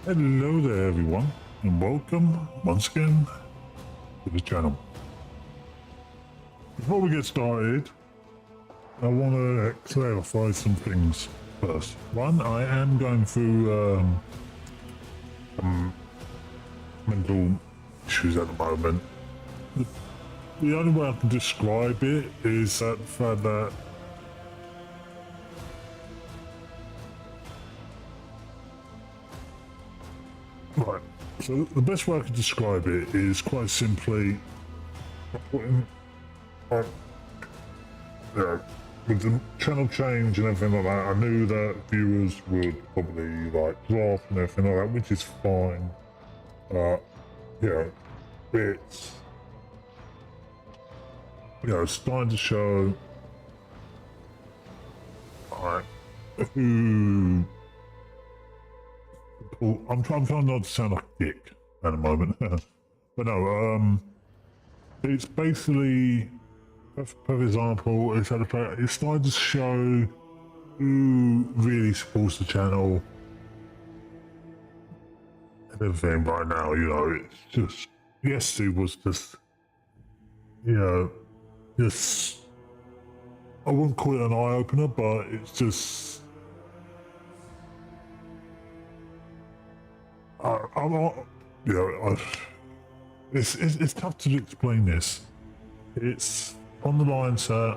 Hello there everyone, and welcome once again to the channel. Before we get started, I want to clarify some things first. One, I am going through some mental issues at the moment. The only way I can describe it is that the fact that right, so the best way I can describe it is quite simply putting on, with the channel change and everything like that, I knew that viewers would probably like drop and everything like that, which is fine. It's starting to show who. I'm trying not to sound like a dick at the moment, but no. It's basically, for example, it's starting to show who really supports the channel and everything right now. It's just yesterday was just, just I wouldn't call it an eye opener, but it's just. It's tough to explain this. It's on the lines that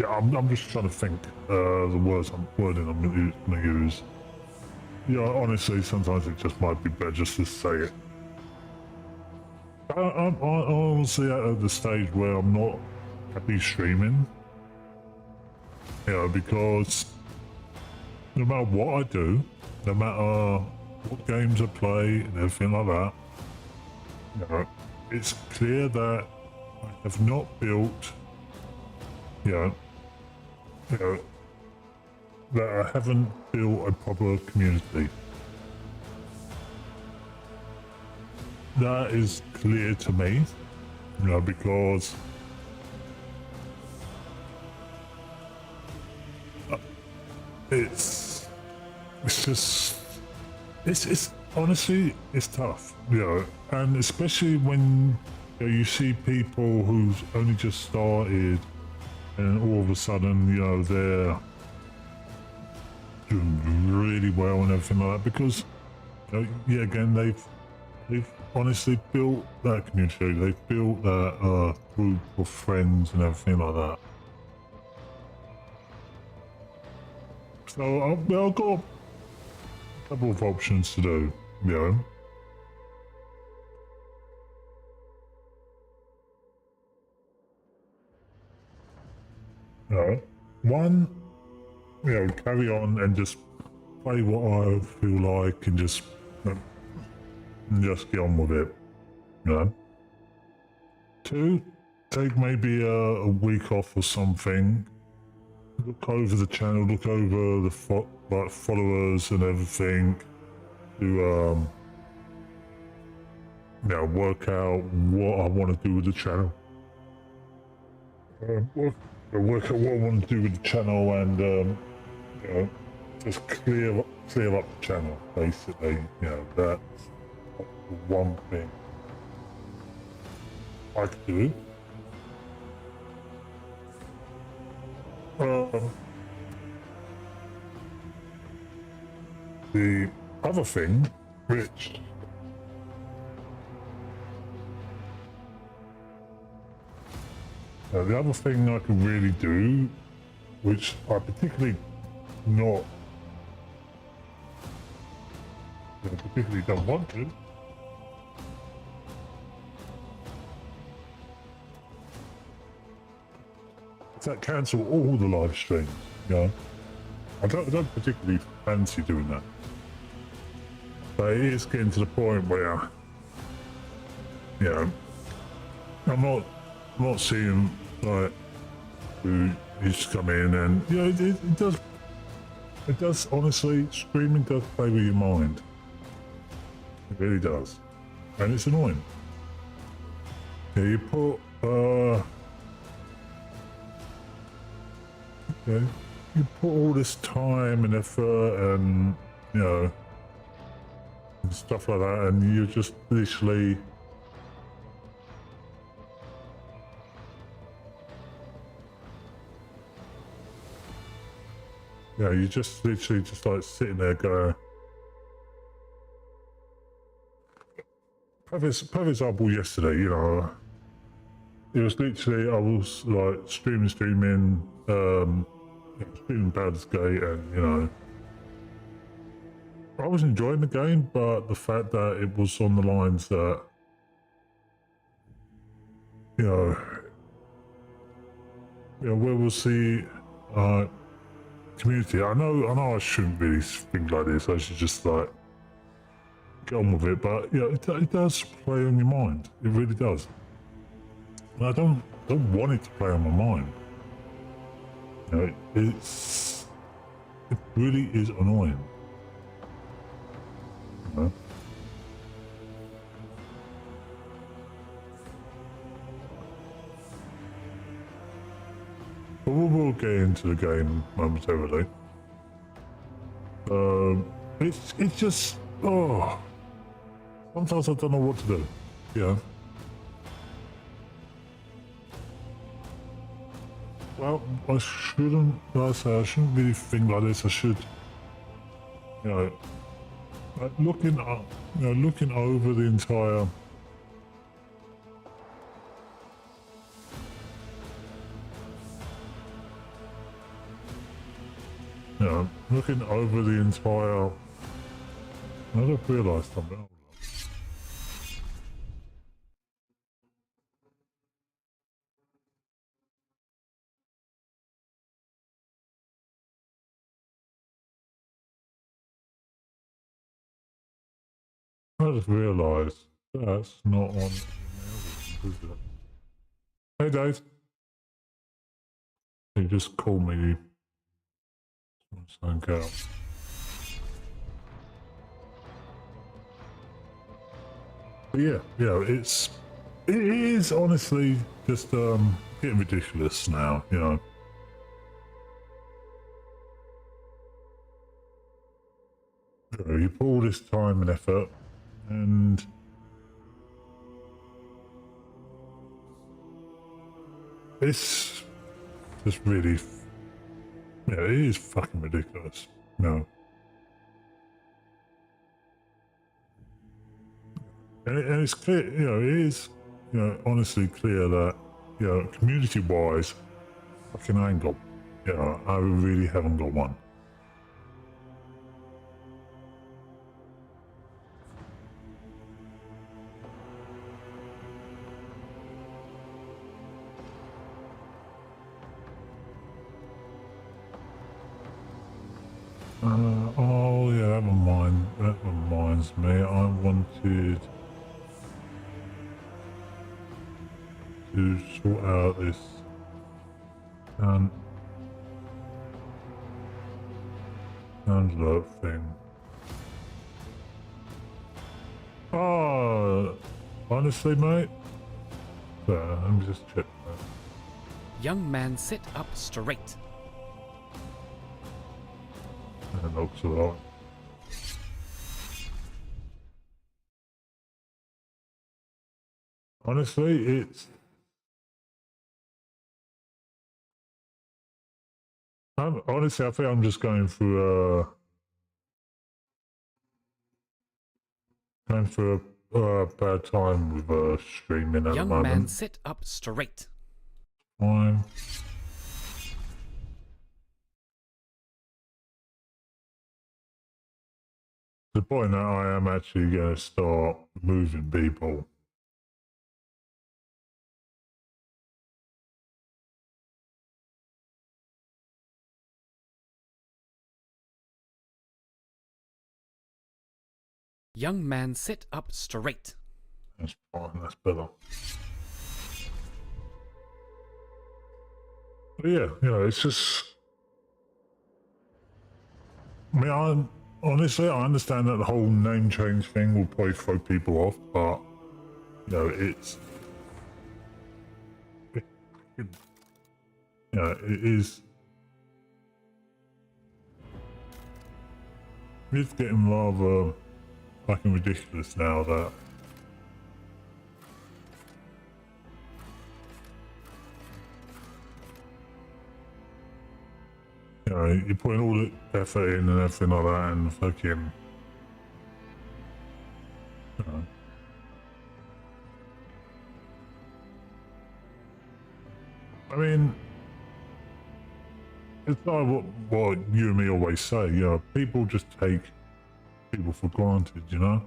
I'm just trying to think the wording I'm going to use. Honestly, sometimes it just might be better just to say it. I'm honestly at the stage where I'm not happy streaming, you know, because no matter what I do, no matter what games I play and everything like that, you know, it's clear that I have not built, you know, that I haven't built a proper community. That is clear to me, you know, because it's just it's honestly it's tough, you know, and especially when you see people who's only just started and all of a sudden, you know, they're doing really well and everything like that because, you know, yeah, again, they've honestly built that community. They've built that group of friends and everything like that. So I've got a couple of options to do, you know. One, you know, carry on and just play what I feel like and just get on with it, you know. Two, take maybe a week off or something. Look over the channel, look over the like followers and everything to you know, work out what I want to do with the channel. Work out what I want to do with the channel and you know, just clear up the channel basically. You know, that's one thing I could do. The other thing, which the other thing I could really do, which I particularly not, particularly don't want to, is that cancel all the live streams. You know, I don't particularly fancy doing that, but it is getting to the point where, you know, I'm not seeing like who just come in and you know it does honestly, streaming does play with your mind. It really does, and it's annoying. Yeah, you put you put all this time and effort and you know and stuff like that, and you just literally. Yeah, you just literally just like sitting there going. For example, yesterday, you know, it was literally I was like streaming, streaming Baldur's Gate, and you know, I was enjoying the game, but the fact that it was on the lines that, you know, where was the community? I know I shouldn't really think like this. I should just like get on with it, but yeah, it does play on your mind. It really does. And I don't want it to play on my mind. You know, it really is annoying. You know? But we'll get into the game momentarily. It's just sometimes I don't know what to do. Yeah. Well, I shouldn't. Like I say, I shouldn't really think like this. I should, you know, like looking up, you know, looking over the entire. You know, looking over the entire. I just realised something. I just realised that's not on email, is it? Hey Dave. You just called me something out. But yeah, it is honestly just getting ridiculous now, you know. You put all this time and effort, and it's just really, yeah, it is fucking ridiculous, you know. And it's clear, you know, it is, you know, honestly clear that, you know, community-wise, fucking I ain't got, you know, I really haven't got one. Oh yeah, that reminds me, I wanted to sort out this alert thing. Oh, honestly, mate, let me just check that. Young man, sit up straight. That looks alright. Honestly, it's honestly, I think I'm just going through a bad time with streaming at the Young moment. man, sit up straight. Fine. The point that I am actually going to start moving people. Young man, sit up straight. That's fine, that's better. But yeah, you know, it's just... I mean, honestly, I understand that the whole name change thing will probably throw people off, but, you know, you know, it is... It's getting rather fucking ridiculous now that... You know, you're putting all the effort in and everything like that, and fucking... You know... I mean... It's like what you and me always say, you know, people just take people for granted, you know?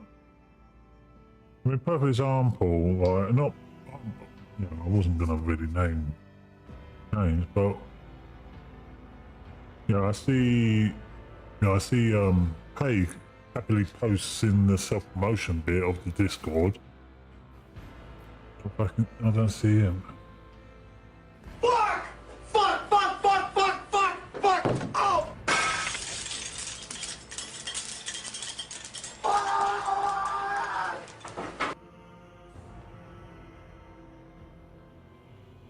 I mean, perfect example, like, not... You know, I wasn't going to really name names, but... You know, I see Craig happily posts in the self-promotion bit of the Discord. But I don't see him. Fuck! Fuck! Fuck! Fuck! Fuck! Fuck! Fuck!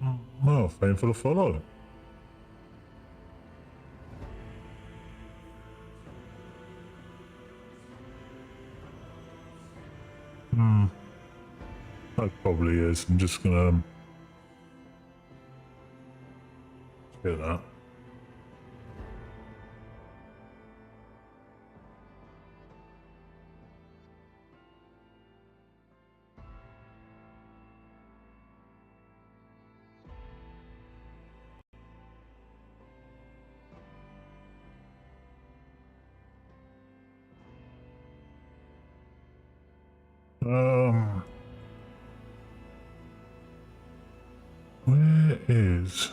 Oh! Well, thank you for the follow. That probably is. I'm just gonna get that. Where is...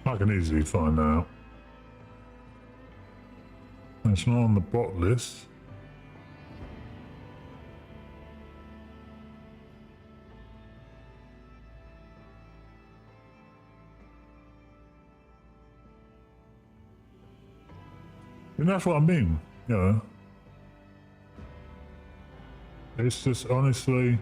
I can easily find out. It's not on the bot list. And that's what I mean, you know. It's just honestly.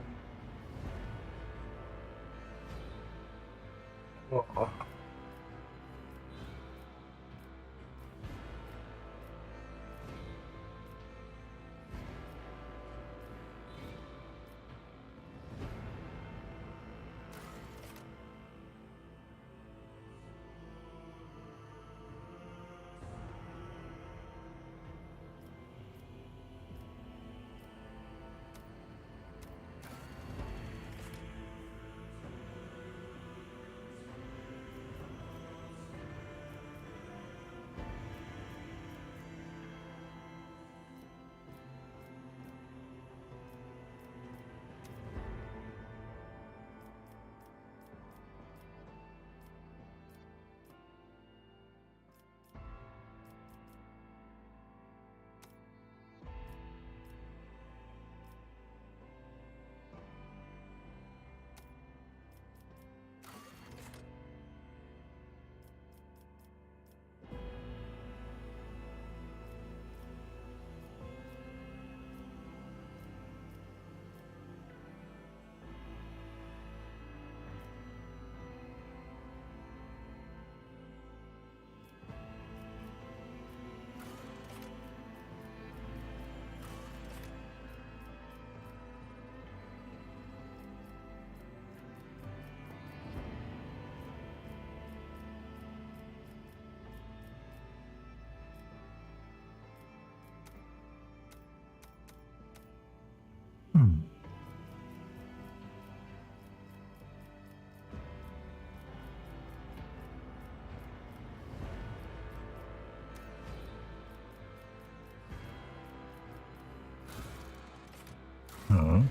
No.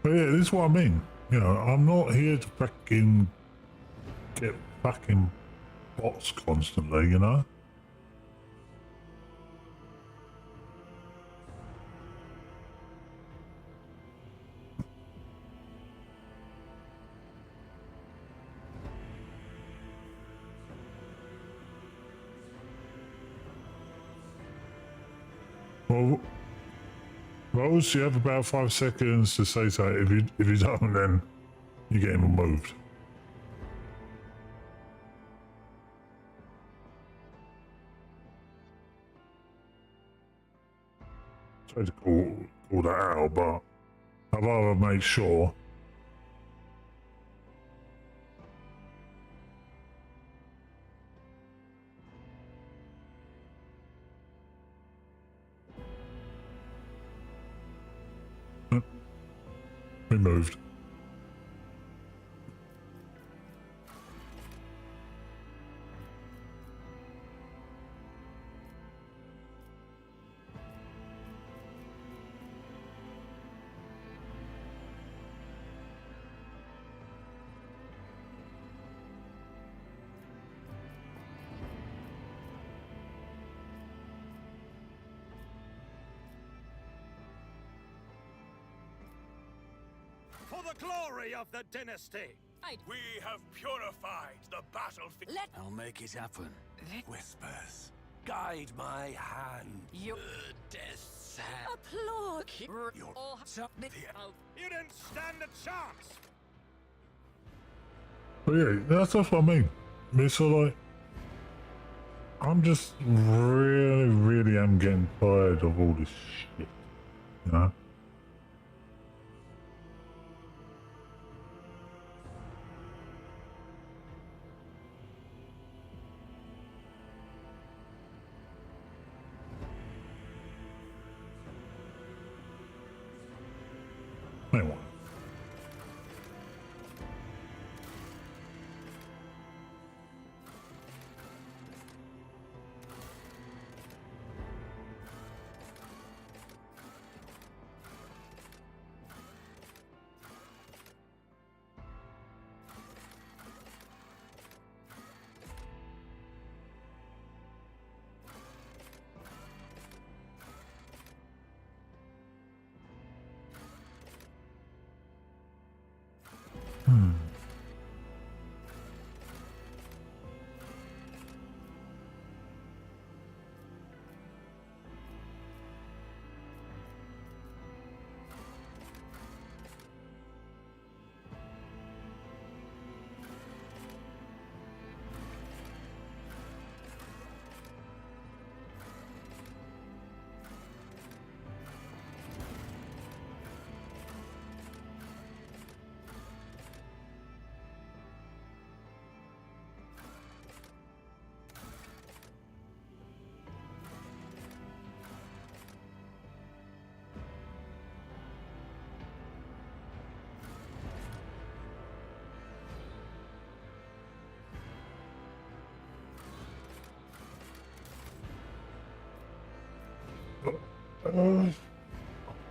But yeah, this is what I mean. You know, I'm not here to fucking get fucking bots constantly, you know? Well, Rose, you have about 5 seconds to say so. If you don't, then you're getting removed. Sorry to call that out, but I'd rather make sure. Removed. For the glory of the dynasty! We have purified the battlefield. I'll make it happen. Whispers, guide my hand. You applaud. You didn't stand a chance! But yeah, that's what I mean. It's sort of like, I'm just really am getting tired of all this shit, you know? Anyway.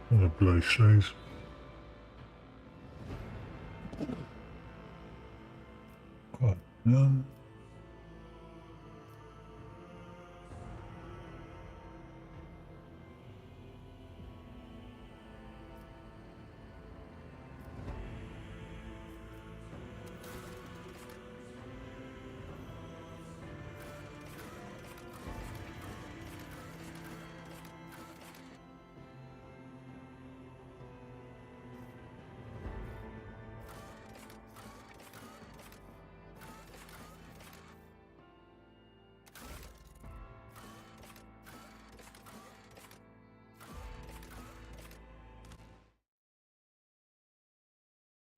What a bloody sneeze.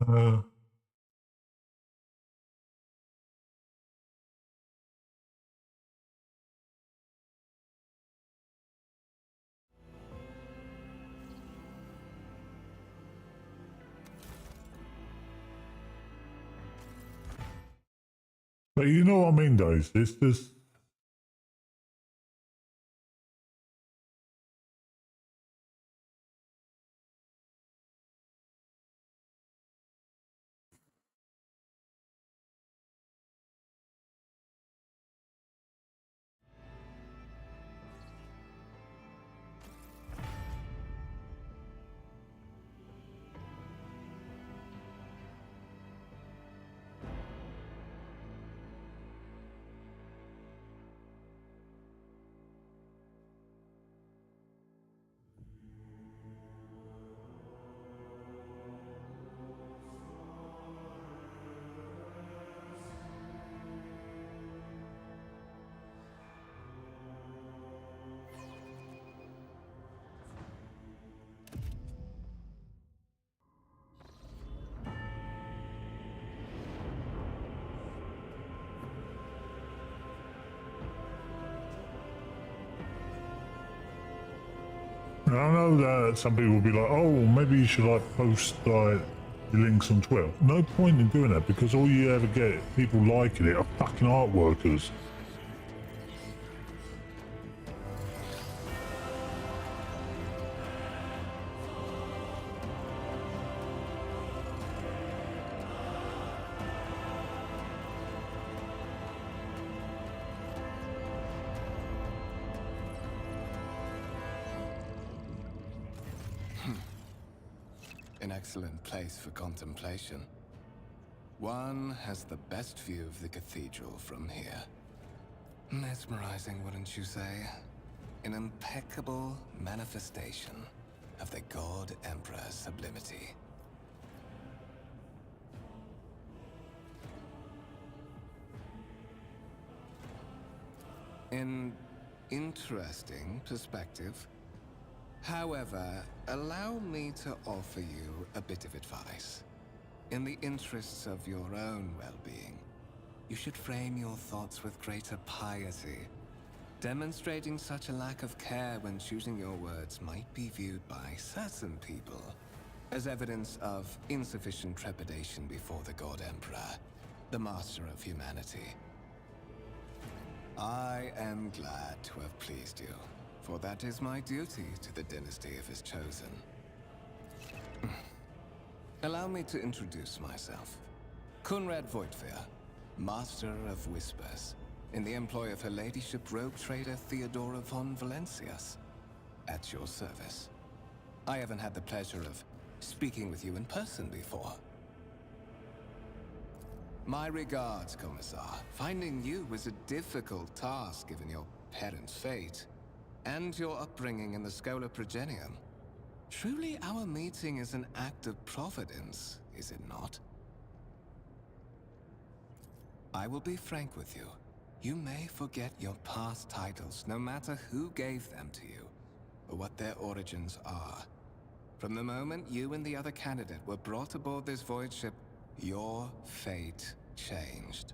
Right, but you know what I mean, though. It's just. And I know that some people will be like, oh, maybe you should like post like the links on Twitter. No point in doing that because all you ever get people liking it are fucking art workers. An excellent place for contemplation. One has the best view of the cathedral from here. Mesmerizing, wouldn't you say? An impeccable manifestation of the God Emperor's sublimity. An interesting perspective. However, allow me to offer you a bit of advice. In the interests of your own well-being, you should frame your thoughts with greater piety. Demonstrating such a lack of care when choosing your words might be viewed by certain people as evidence of insufficient trepidation before the God Emperor, the master of humanity. I am glad to have pleased you, for that is my duty to the dynasty of his chosen. Allow me to introduce myself. Conrad Voigtveer, Master of Whispers, in the employ of Her Ladyship rogue trader Theodora von Valencias, at your service. I haven't had the pleasure of speaking with you in person before. My regards, Commissar. Finding you was a difficult task given your parents' fate and your upbringing in the Schola Progenium. Truly, our meeting is an act of providence, is it not? I will be frank with you. You may forget your past titles, no matter who gave them to you, or what their origins are. From the moment you and the other candidate were brought aboard this void ship, your fate changed.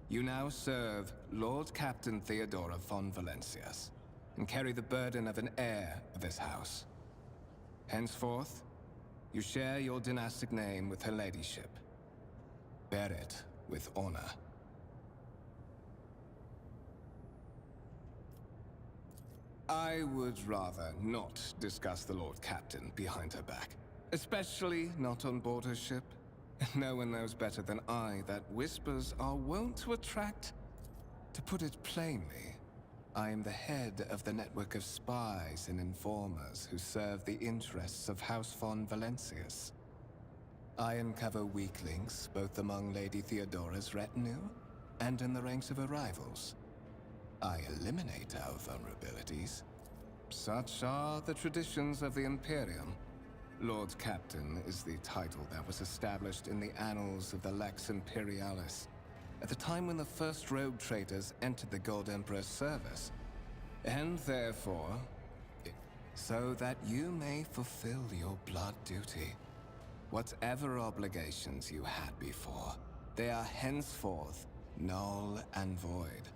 You now serve Lord Captain Theodora von Valencius, and carry the burden of an heir of this house. Henceforth, you share your dynastic name with her ladyship. Bear it with honor. I would rather not discuss the Lord Captain behind her back, especially not on board her ship. No one knows better than I that whispers are wont to attract. To put it plainly, I am the head of the network of spies and informers who serve the interests of House von Valencius. I uncover weak links both among Lady Theodora's retinue and in the ranks of her rivals. I eliminate our vulnerabilities. Such are the traditions of the Imperium. Lord Captain is the title that was established in the annals of the Lex Imperialis at the time when the first rogue traders entered the Gold Emperor's service. And therefore, so that you may fulfill your blood duty. Whatever obligations you had before, they are henceforth null and void.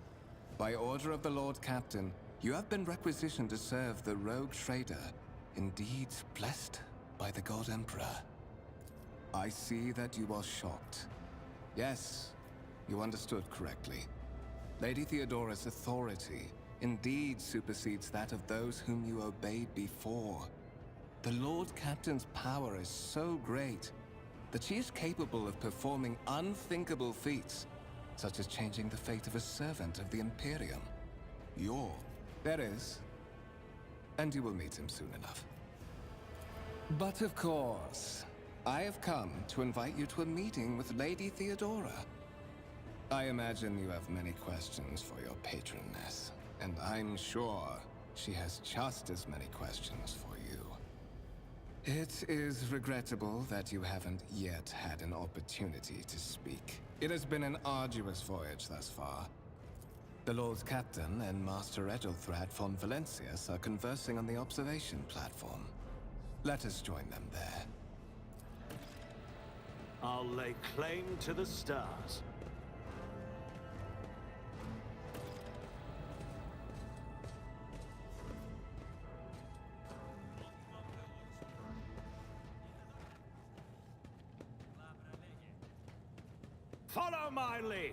By order of the Lord Captain, you have been requisitioned to serve the rogue trader, indeed blessed by the God Emperor. I see that you are shocked. Yes, you understood correctly. Lady Theodora's authority indeed supersedes that of those whom you obeyed before. The Lord Captain's power is so great that she is capable of performing unthinkable feats, such as changing the fate of a servant of the Imperium. There is. And you will meet him soon enough. But of course, I have come to invite you to a meeting with Lady Theodora. I imagine you have many questions for your patroness, and I'm sure she has just as many questions for you. It is regrettable that you haven't yet had an opportunity to speak. It has been an arduous voyage thus far. The Lord Captain and Master Edelthrad von Valencius are conversing on the observation platform. Let us join them there. I'll lay claim to the stars. Follow my lead!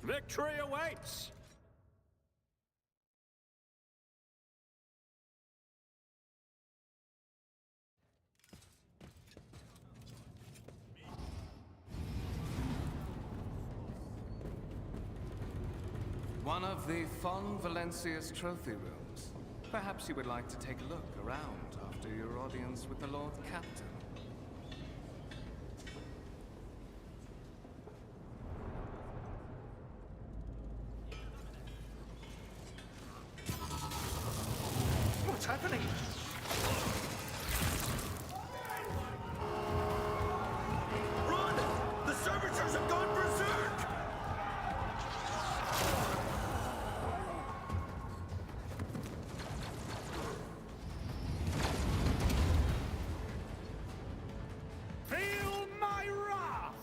Victory awaits! One of the von Valencius trophy rooms. Perhaps you would like to take a look around after your audience with the Lord Captain. What's happening? Run! The servitors have gone berserk! Feel my wrath!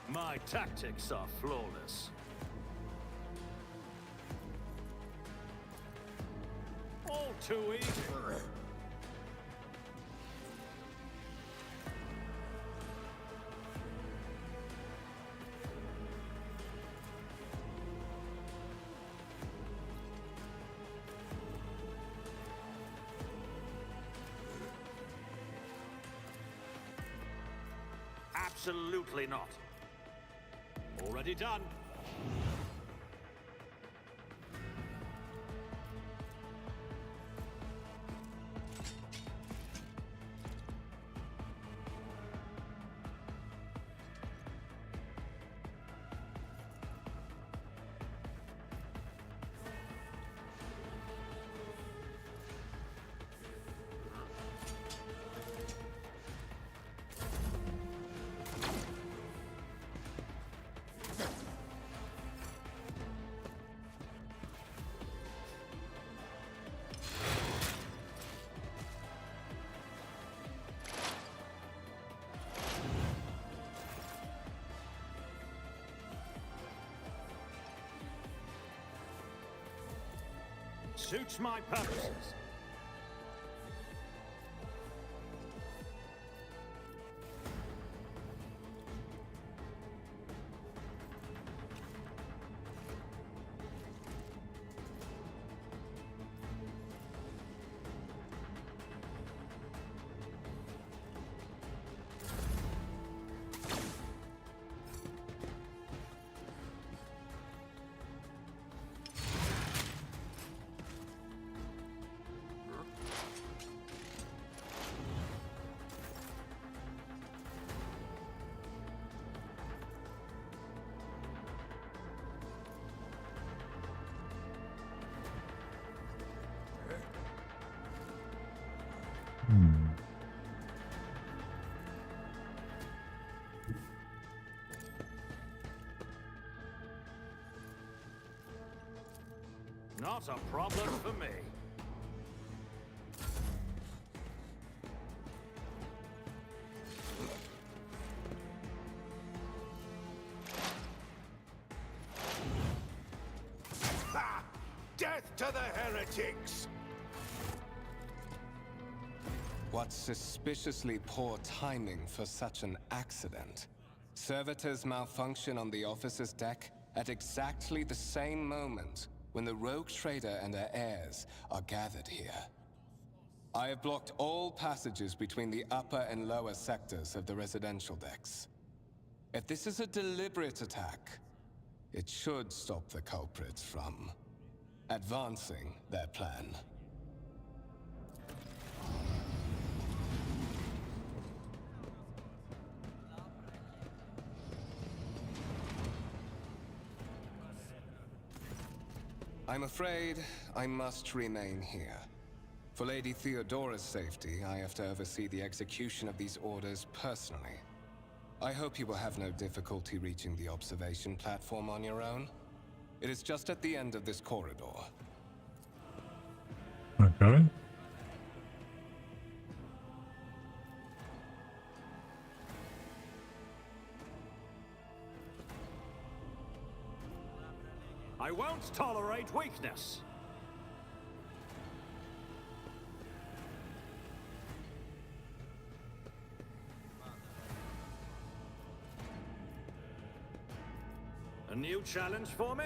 My tactics are flawless. too easy. Absolutely not. Already done. Suits my purposes. Not a problem for me. Ha! Death to the heretics! What suspiciously poor timing for such an accident. Servitors malfunction on the officer's deck at exactly the same moment when the rogue trader and her heirs are gathered here. I have blocked all passages between the upper and lower sectors of the residential decks. If this is a deliberate attack, it should stop the culprits from advancing their plan. I'm afraid I must remain here. For Lady Theodora's safety, I have to oversee the execution of these orders personally. I hope you will have no difficulty reaching the observation platform on your own. It is just at the end of this corridor. Okay. I won't tolerate weakness. A new challenge for me?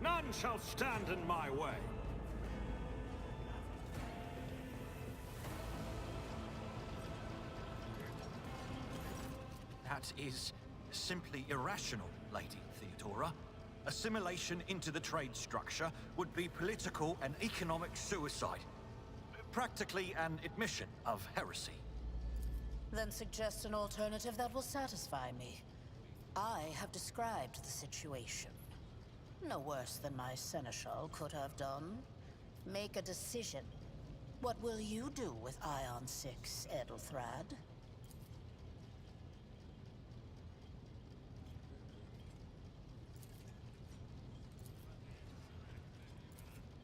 None shall stand in my way. That is simply irrational, Lady Theodora. Assimilation into the trade structure would be political and economic suicide. Practically an admission of heresy. Then suggest an alternative that will satisfy me. I have described the situation. No worse than my seneschal could have done. Make a decision. What will you do with Ion 6, Edelthrad?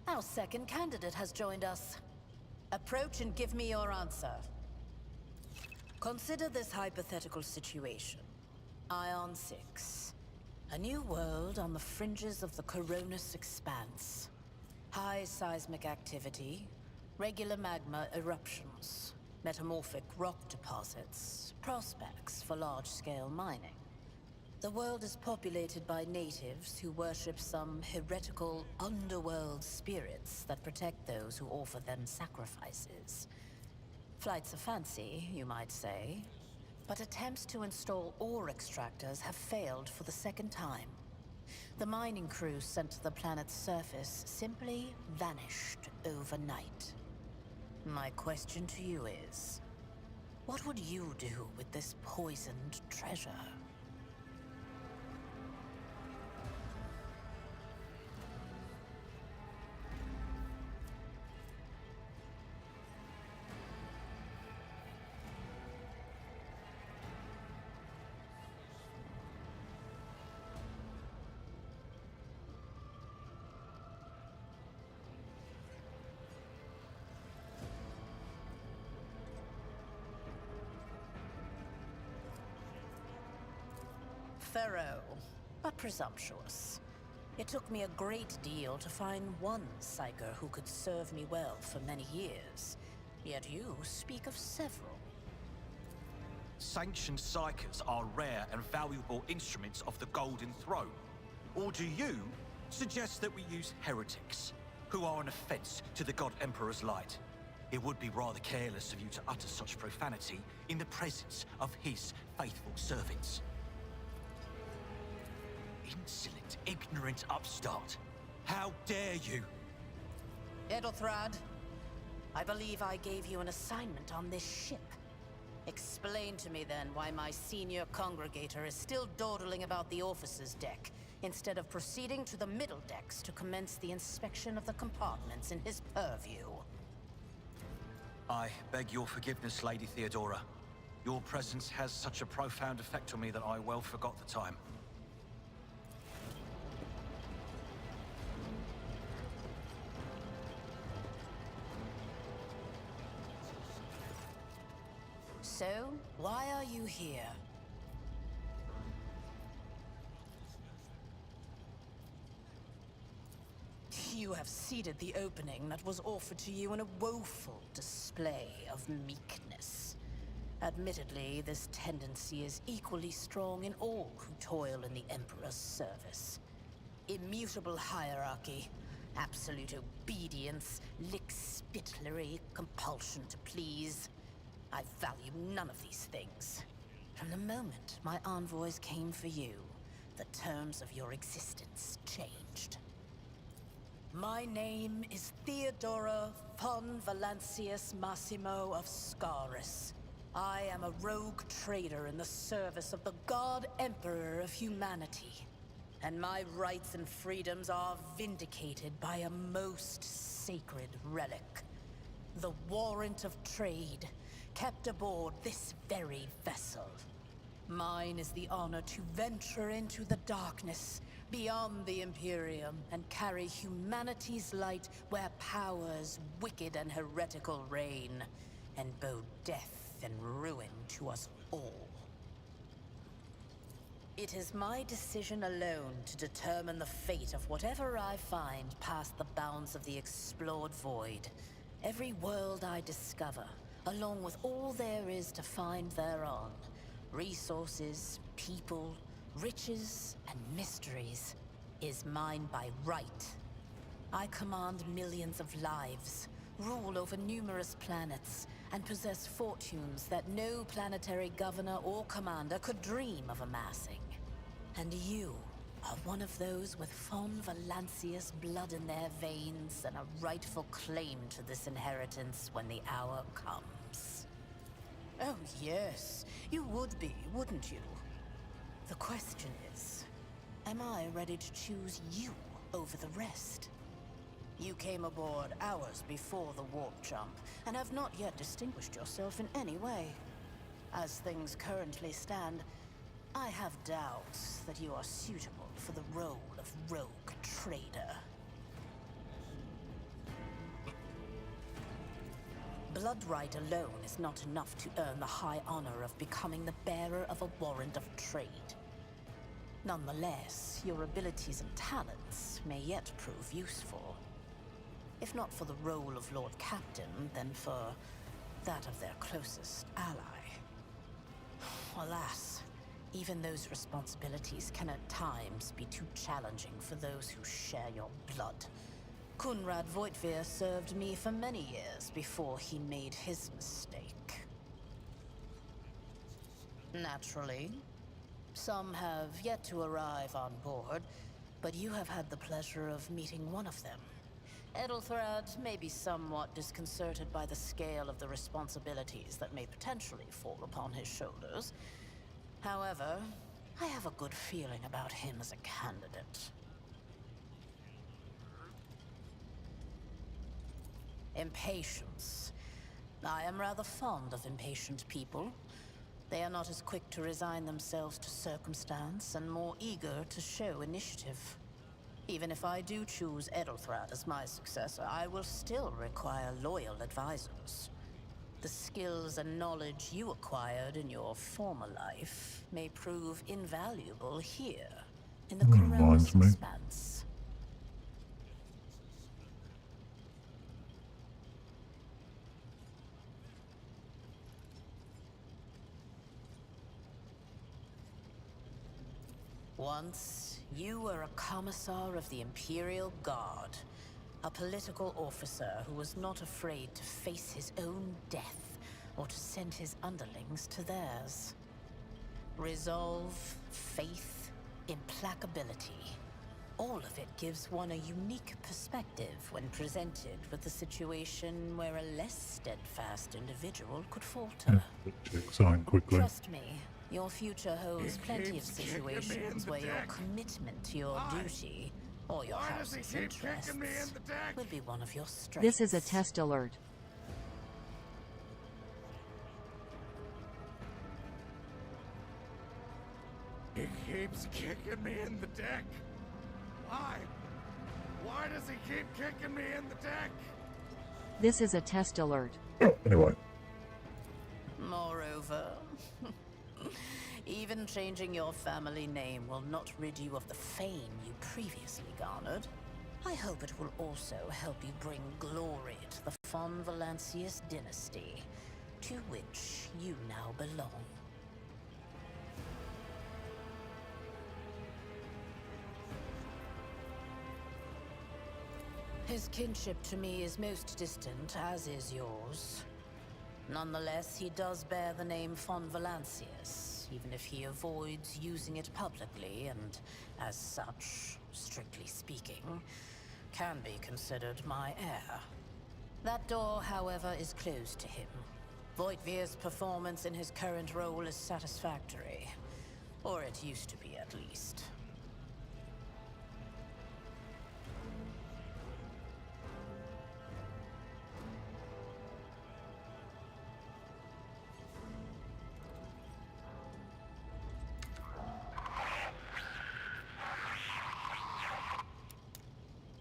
Our second candidate has joined us. Approach and give me your answer. Consider this hypothetical situation. Ion 6. A new world on the fringes of the Coronis expanse. High seismic activity, regular magma eruptions, metamorphic rock deposits, prospects for large-scale mining. The world is populated by natives who worship some heretical underworld spirits that protect those who offer them sacrifices. Flights of fancy, you might say, but attempts to install ore extractors have failed for the second time. The mining crew sent to the planet's surface simply vanished overnight. My question to you is, what would you do with this poisoned treasure? Thorough, but presumptuous. It took me a great deal to find one psyker who could serve me well for many years. Yet you speak of several. Sanctioned psychers are rare and valuable instruments of the Golden Throne. Or do you suggest that we use heretics, who are an offense to the God Emperor's light? It would be rather careless of you to utter such profanity in the presence of his faithful servants. Insolent, ignorant upstart. How dare you? Edelthrad, I believe I gave you an assignment on this ship. Explain to me then why my senior congregator is still dawdling about the officer's deck, instead of proceeding to the middle decks to commence the inspection of the compartments in his purview. I beg your forgiveness, Lady Theodora. Your presence has such a profound effect on me that I well forgot the time. So, why are you here? You have seeded the opening that was offered to you in a woeful display of meekness. Admittedly, this tendency is equally strong in all who toil in the Emperor's service. Immutable hierarchy, absolute obedience, lickspittlery, compulsion to please. I value none of these things. From the moment my envoys came for you, the terms of your existence changed. My name is Theodora von Valancius Massimo of Scaris. I am a rogue trader in the service of the God Emperor of humanity. And my rights and freedoms are vindicated by a most sacred relic. The warrant of trade, kept aboard this very vessel. Mine is the honor to venture into the darkness, beyond the Imperium, and carry humanity's light where powers wicked and heretical reign, and bow death and ruin to us all. It is my decision alone to determine the fate of whatever I find past the bounds of the explored void. Every world I discover, along with all there is to find thereon. Resources, people, riches, and mysteries, is mine by right. I command millions of lives, rule over numerous planets, and possess fortunes that no planetary governor or commander could dream of amassing. And you are one of those with von Valancius blood in their veins and a rightful claim to this inheritance when the hour comes. Oh yes, you would be, wouldn't you? The question is, am I ready to choose you over the rest? You came aboard hours before the warp jump, and have not yet distinguished yourself in any way. As things currently stand, I have doubts that you are suitable for the role of rogue trader. Blood right alone is not enough to earn the high honor of becoming the bearer of a warrant of trade. Nonetheless, your abilities and talents may yet prove useful. If not for the role of Lord Captain, then for that of their closest ally. Alas, even those responsibilities can at times be too challenging for those who share your blood. Kunrad Voitvir served me for many years before he made his mistake. Naturally, some have yet to arrive on board, but you have had the pleasure of meeting one of them. Edelthrad may be somewhat disconcerted by the scale of the responsibilities that may potentially fall upon his shoulders. However, I have a good feeling about him as a candidate. Impatience. I am rather fond of impatient people. They are not as quick to resign themselves to circumstance and more eager to show initiative. Even if I do choose Edelthrad as my successor, I will still require loyal advisors. The skills and knowledge you acquired in your former life may prove invaluable here, in the Reminds Corellus me. Expanse. Once, you were a commissar of the Imperial Guard, a political officer who was not afraid to face his own death or to send his underlings to theirs. Resolve, faith, implacability. All of it gives one a unique perspective when presented with a situation where a less steadfast individual could falter. Sign quickly. Trust me, your future holds plenty of situations where your commitment to your duty or your house's interests will be one of your strengths. This is a test alert. He keeps kicking me in the deck. Why? Why does he keep kicking me in the deck? This is a test alert. Oh, anyway. Moreover, even changing your family name will not rid you of the fame you previously garnered. I hope it will also help you bring glory to the von Valancius dynasty, to which you now belong. His kinship to me is most distant, as is yours. Nonetheless, he does bear the name von Valancius, even if he avoids using it publicly and, as such, strictly speaking, can be considered my heir. That door, however, is closed to him. Voitvir's performance in his current role is satisfactory. Or it used to be, at least.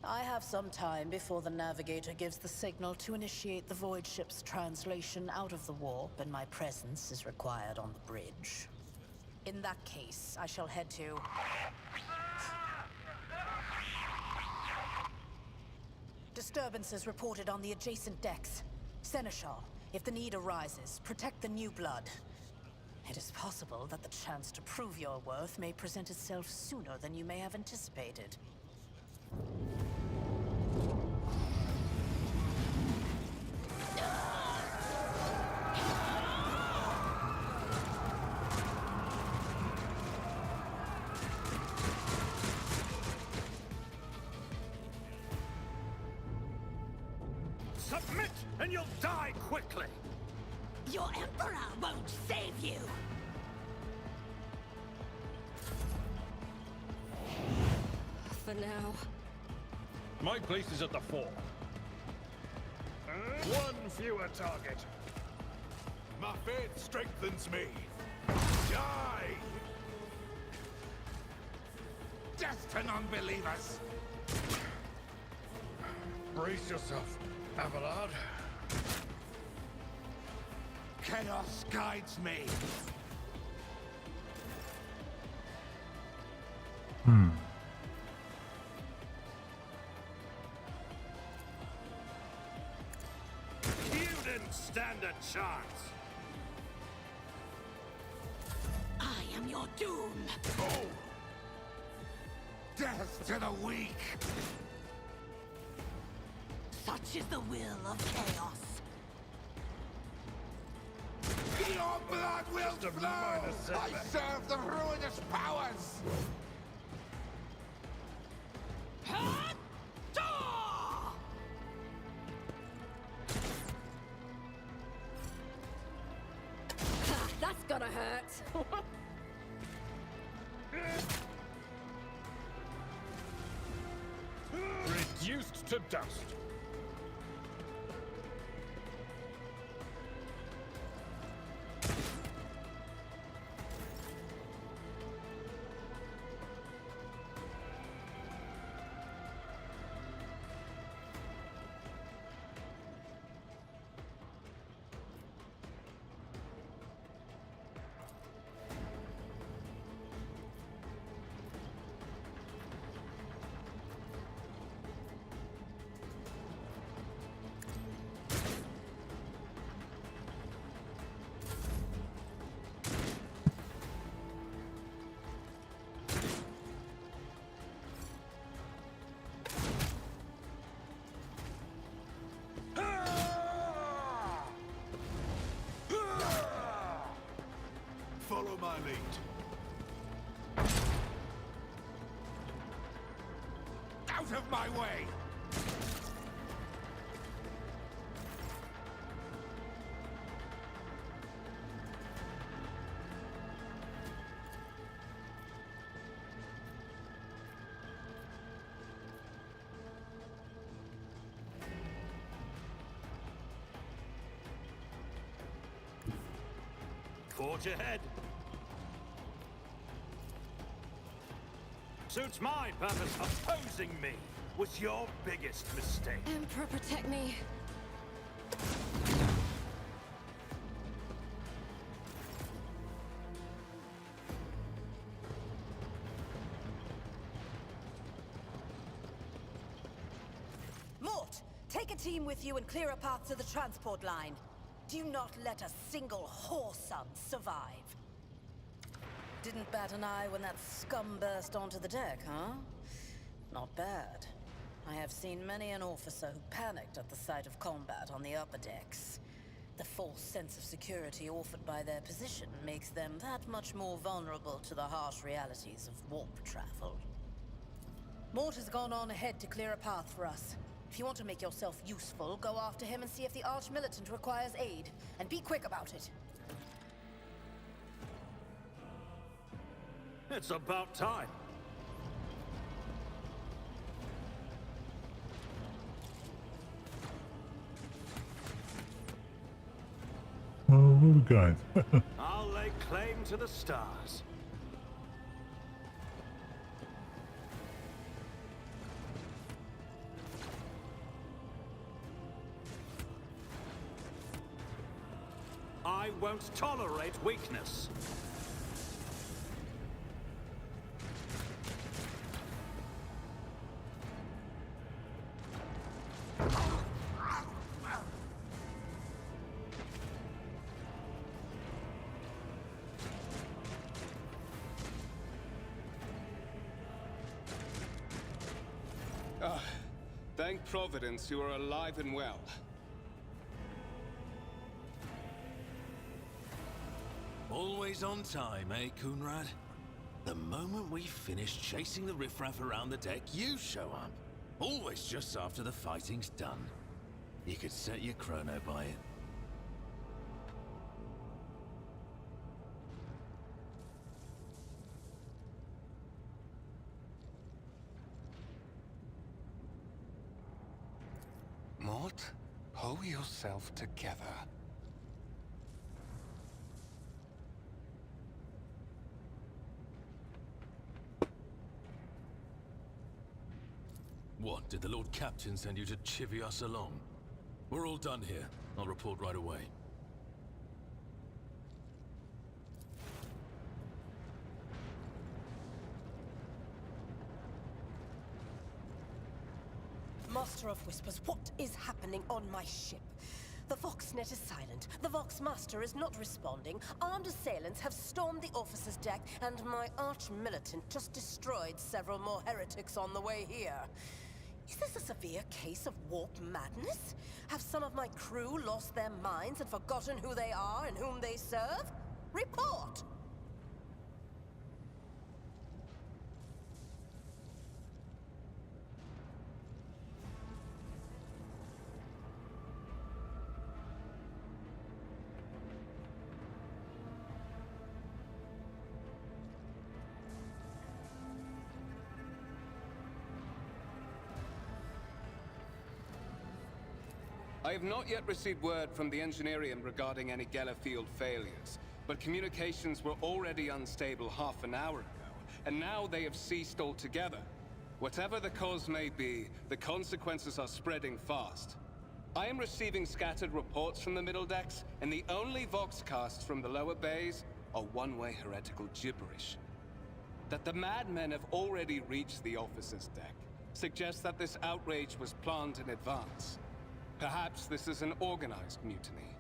I have some time before the navigator gives the signal to initiate the void ship's translation out of the warp, and my presence is required on the bridge. In that case, I shall head to... Disturbances reported on the adjacent decks. Seneschal, if the need arises, protect the new blood. It is possible that the chance to prove your worth may present itself sooner than you may have anticipated. Submit, and you'll die quickly! Your Emperor won't save you! For now. My place is at the fore. One fewer target. My faith strengthens me. Die! Death to non-believers! Brace yourself, Abelard. chaos guides me. You didn't stand a chance. I am your doom. Oh! Death to the weak! Such is the will of chaos. Your blood will flow! I serve the ruinous powers! That's gonna hurt. Reduced to dust. Follow my lead. Out of my way! Forge ahead. Suits my purpose. Opposing me was your biggest mistake. Emperor, protect me. Mort, take a team with you and clear a path to the transport line. Do not let a single whoreson survive. Didn't bat an eye when that scum burst onto the deck, huh? Not bad. I have seen many an officer who panicked at the sight of combat on the upper decks. The false sense of security offered by their position makes them that much more vulnerable to the harsh realities of warp travel. Mort has gone on ahead to clear a path for us. If you want to make yourself useful, go after him and see if the Arch-Militant requires aid. And be quick about it. It's about time. Oh, where are we going? I'll lay claim to the stars. I won't tolerate weakness. Thank Providence you are alive and well. Always on time, eh, Coonrad? The moment we finish chasing the riffraff around the deck, you show up. Always just after the fighting's done. You could set your chrono by it. Mort, pull yourself together. What, did the Lord Captain send you to chivvy us along? We're all done here. I'll report right away. Master of Whispers, what is happening on my ship? The Voxnet is silent. The Voxmaster is not responding. Armed assailants have stormed the officer's deck, and my arch-militant just destroyed several more heretics on the way here. Is this a severe case of warp madness? Have some of my crew lost their minds and forgotten who they are and whom they serve? Report! I have not yet received word from the Engineerium regarding any Gellerfield failures, but communications were already unstable half an hour ago, and now they have ceased altogether. Whatever the cause may be, the consequences are spreading fast. I am receiving scattered reports from the middle decks, and the only voxcasts from the lower bays are one-way heretical gibberish. That the madmen have already reached the officer's deck suggests that this outrage was planned in advance. Perhaps this is an organized mutiny.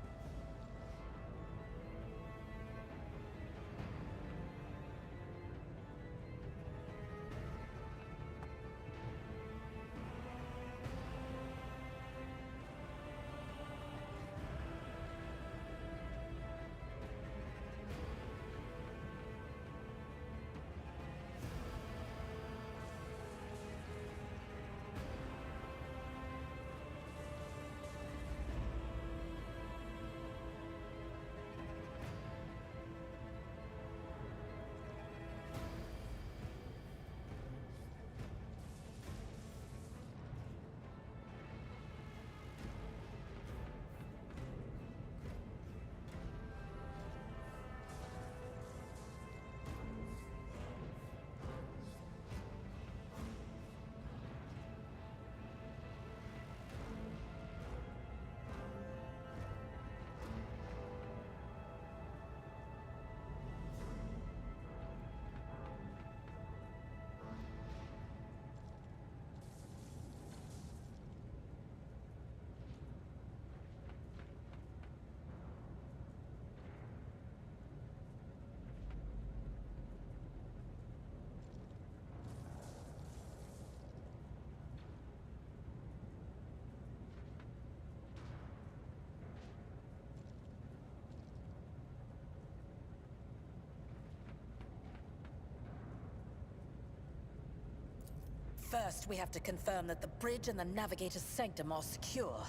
First, we have to confirm that the bridge and the Navigator's Sanctum are secure.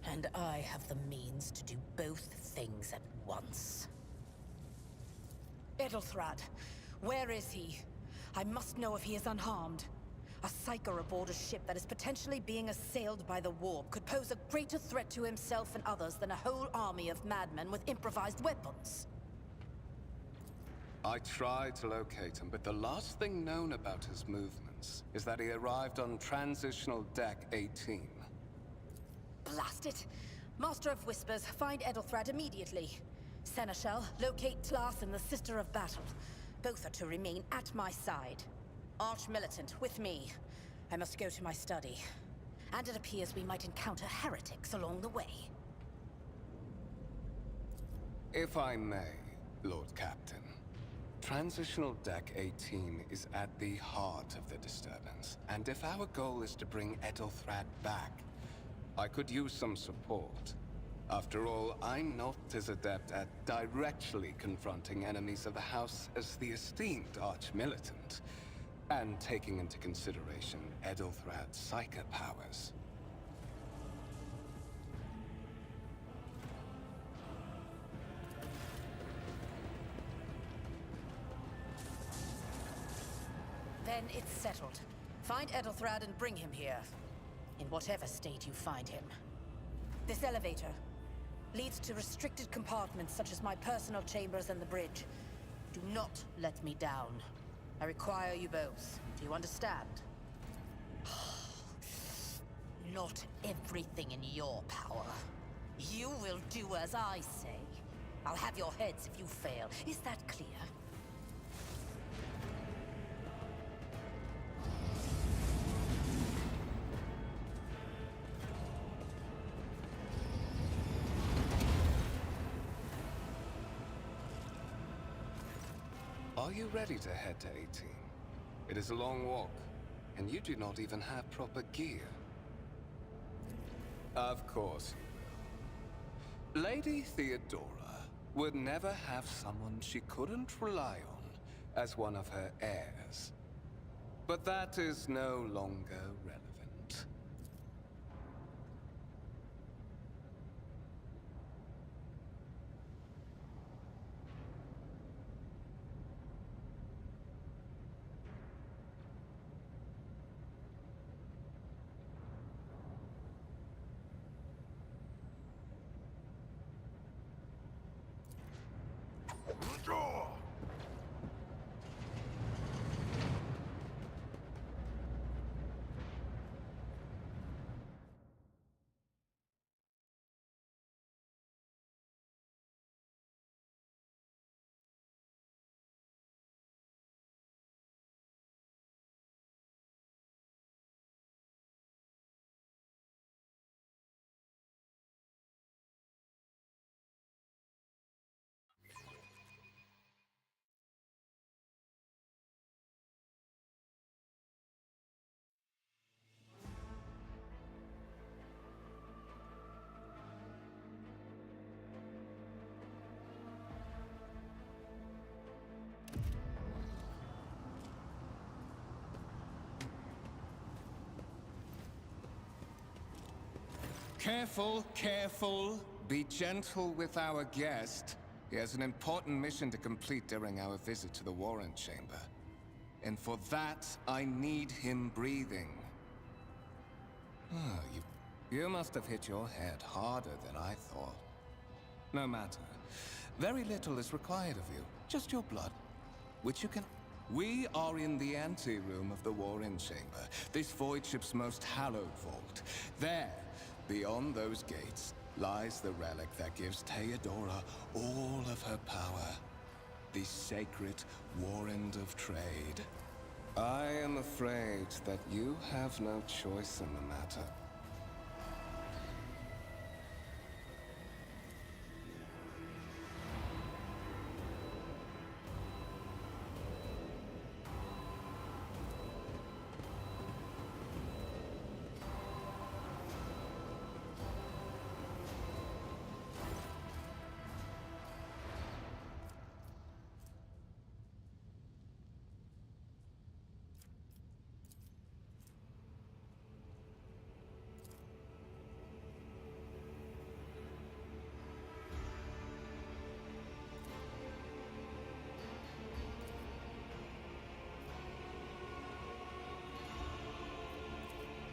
And I have the means to do both things at once. Edelthrad, where is he? I must know if he is unharmed. A psyker aboard a ship that is potentially being assailed by the warp could pose a greater threat to himself and others than a whole army of madmen with improvised weapons. I tried to locate him, but the last thing known about his movements is that he arrived on Transitional Deck 18. Blast it! Master of Whispers, find Edelthrad immediately. Seneschal, locate Tlas and the Sister of Battle. Both are to remain at my side. Arch-militant, with me. I must go to my study. And it appears we might encounter heretics along the way. If I may, Lord Captain. Transitional Deck 18 is at the heart of the disturbance, and if our goal is to bring Edelthrad back, I could use some support. After all, I'm not as adept at directly confronting enemies of the House as the esteemed Arch-Militant, and taking into consideration Edelthrad's psyker powers. Then it's settled. Find Edelthrad and bring him here. In whatever state you find him. This elevator leads to restricted compartments such as my personal chambers and the bridge. Do not let me down. I require you both. Do you understand? Not everything in your power. You will do as I say. I'll have your heads if you fail. Is that clear? Are you ready to head to 18? It is a long walk, and you do not even have proper gear. Of course you will. Lady Theodora would never have someone she couldn't rely on as one of her heirs. But that is no longer relevant. Careful, careful. Be gentle with our guest. He has an important mission to complete during our visit to the Warren Chamber. And for that, I need him breathing. You must have hit your head harder than I thought. No matter. Very little is required of you. Just your blood, which you can... We are in the anteroom of the Warren Chamber, this void ship's most hallowed vault. There, beyond those gates, lies the relic that gives Theodora all of her power. The sacred Warrant of Trade. I am afraid that you have no choice in the matter.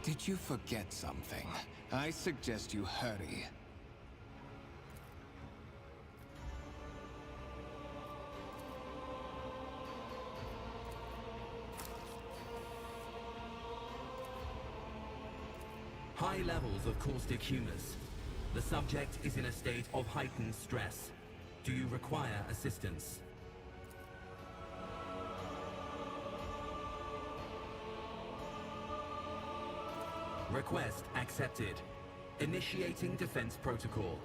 Did you forget something? I suggest you hurry. High levels of caustic humus. The subject is in a state of heightened stress. Do you require assistance? Request accepted. Initiating defense protocol.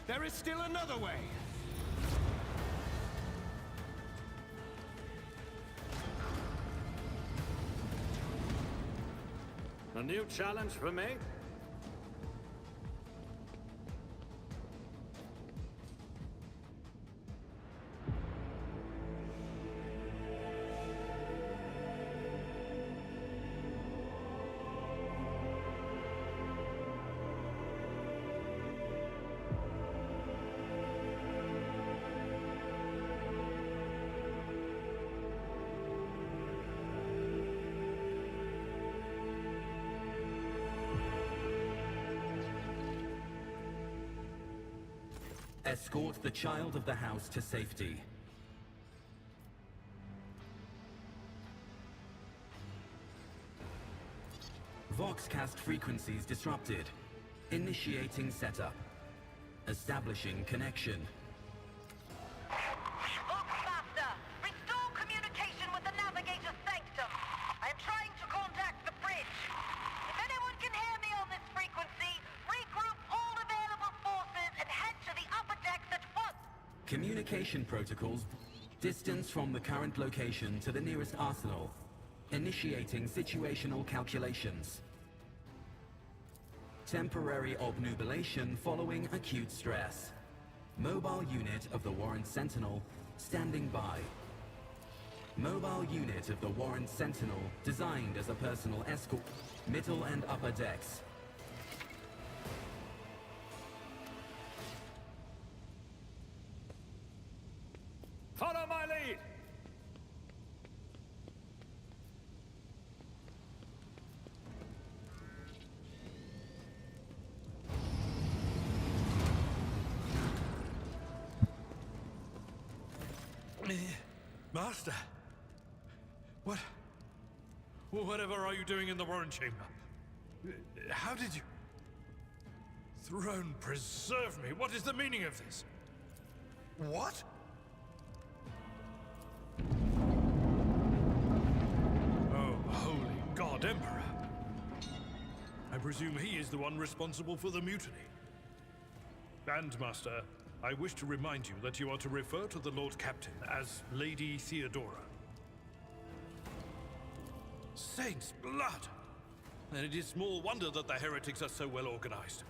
There is still another way! A new challenge for me? Escort the child of the house to safety. Voxcast frequencies disrupted. Initiating setup. Establishing connection. Voxmaster, restore communication with the navigator safe! Communication protocols. Distance from the current location to the nearest arsenal. Initiating situational calculations. Temporary obnubilation following acute stress. Mobile unit of the Warrant Sentinel standing by. Mobile unit of the Warrant Sentinel designed as a personal escort. Middle and upper decks. Follow my lead! Master! Whatever are you doing in the Warren Chamber? How did you... Throne preserve me! What is the meaning of this? What? Oh, holy God, Emperor! I presume he is the one responsible for the mutiny. And, Master, I wish to remind you that you are to refer to the Lord Captain as Lady Theodora. Saints' blood! Then it is small wonder that the heretics are so well organized.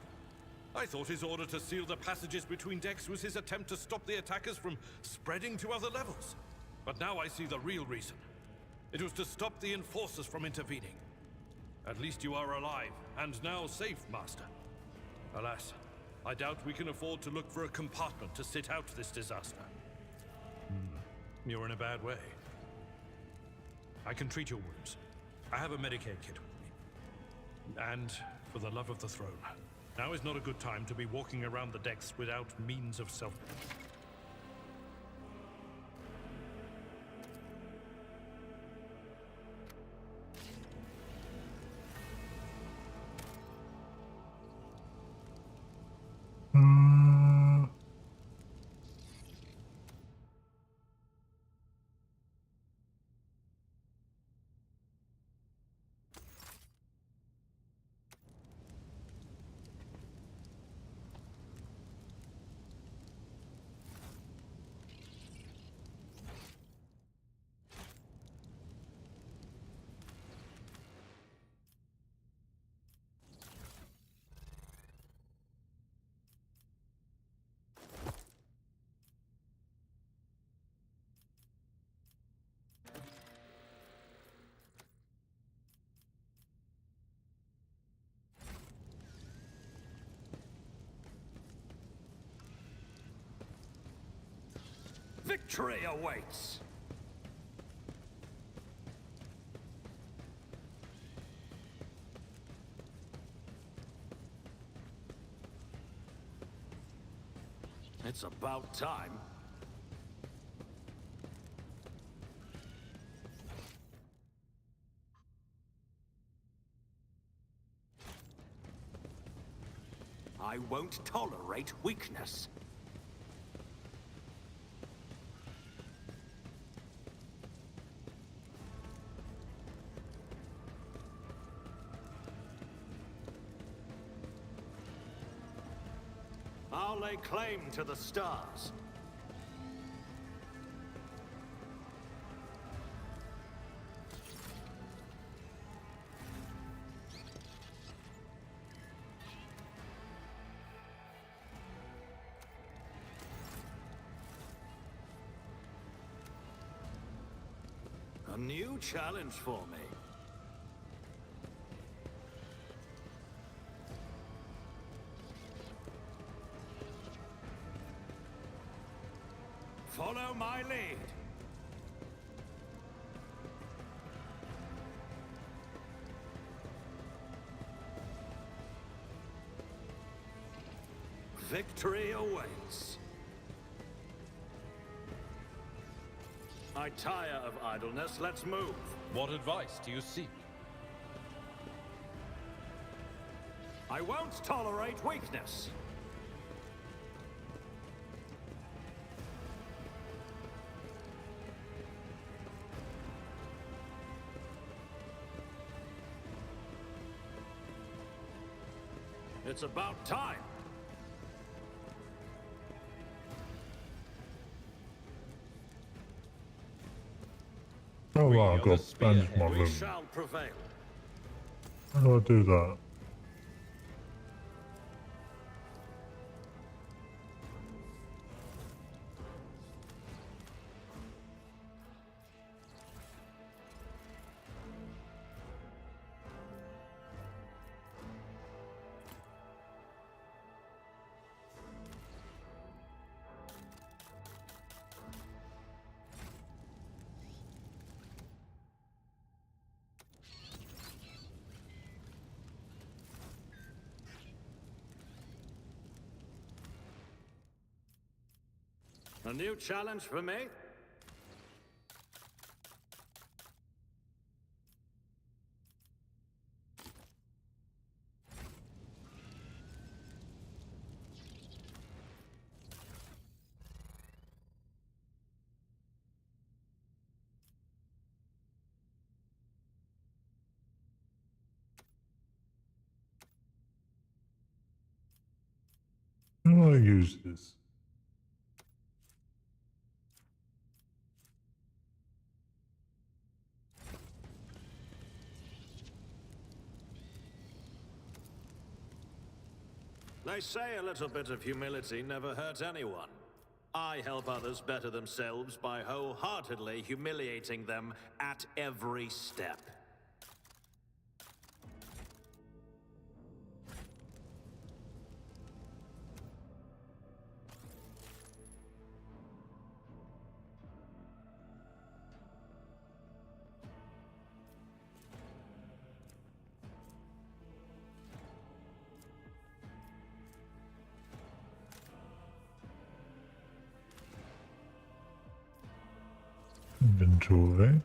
I thought his order to seal the passages between decks was his attempt to stop the attackers from spreading to other levels. But now I see the real reason. It was to stop the enforcers from intervening. At least you are alive, and now safe, Master. Alas, I doubt we can afford to look for a compartment to sit out this disaster. You're in a bad way. I can treat your wounds. I have a Medicaid kit with me. And, for the love of the throne, now is not a good time to be walking around the decks without means of self... Victory awaits! It's about time. I won't tolerate weakness. I'll lay claim to the stars. A new challenge for me. Follow my lead. Victory awaits. I tire of idleness. Let's move. What advice do you seek? I won't tolerate weakness. It's about time. Oh We right, are I've the got to bandage my spearhead. We wound. shall prevail. How do I do that? A new challenge for me? How do I use this? They say a little bit of humility never hurt anyone. I help others better themselves by wholeheartedly humiliating them at every step. Inventory.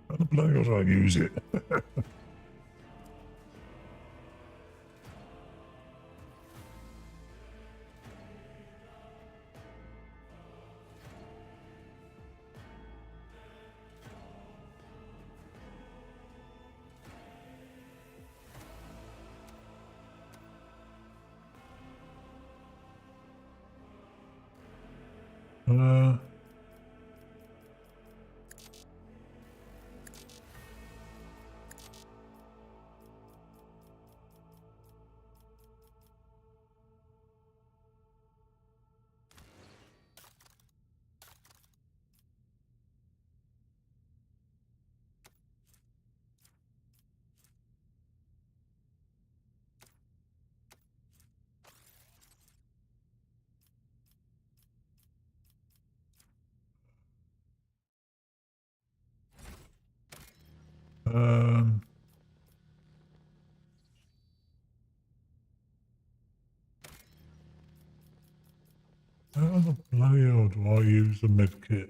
How the bloody do I use it? uh, um, how the bloody hell do I use the medkit?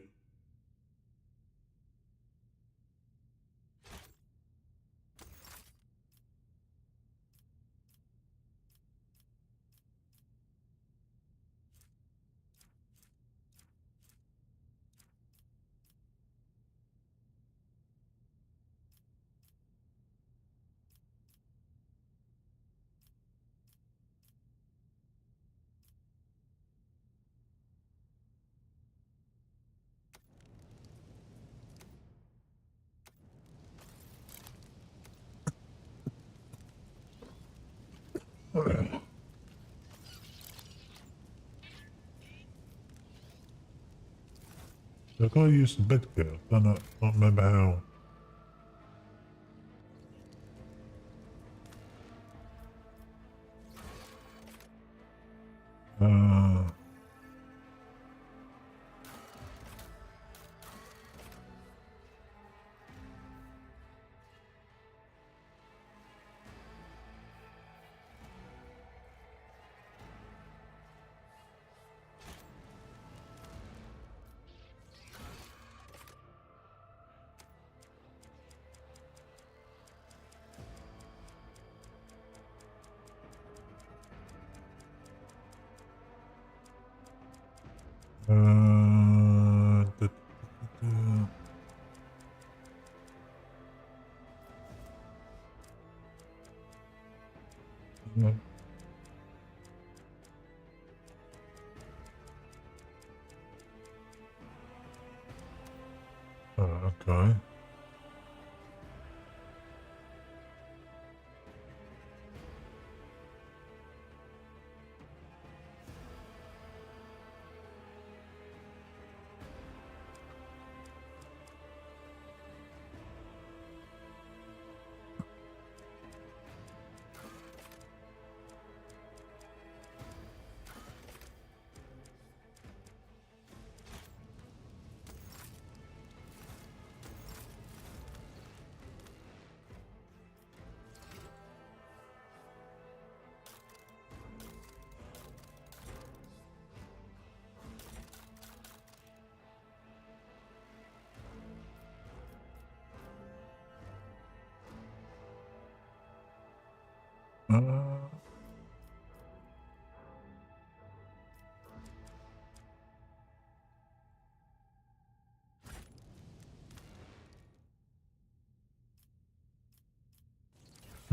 I gotta use the medkit. I don't remember how. Yeah. Okay.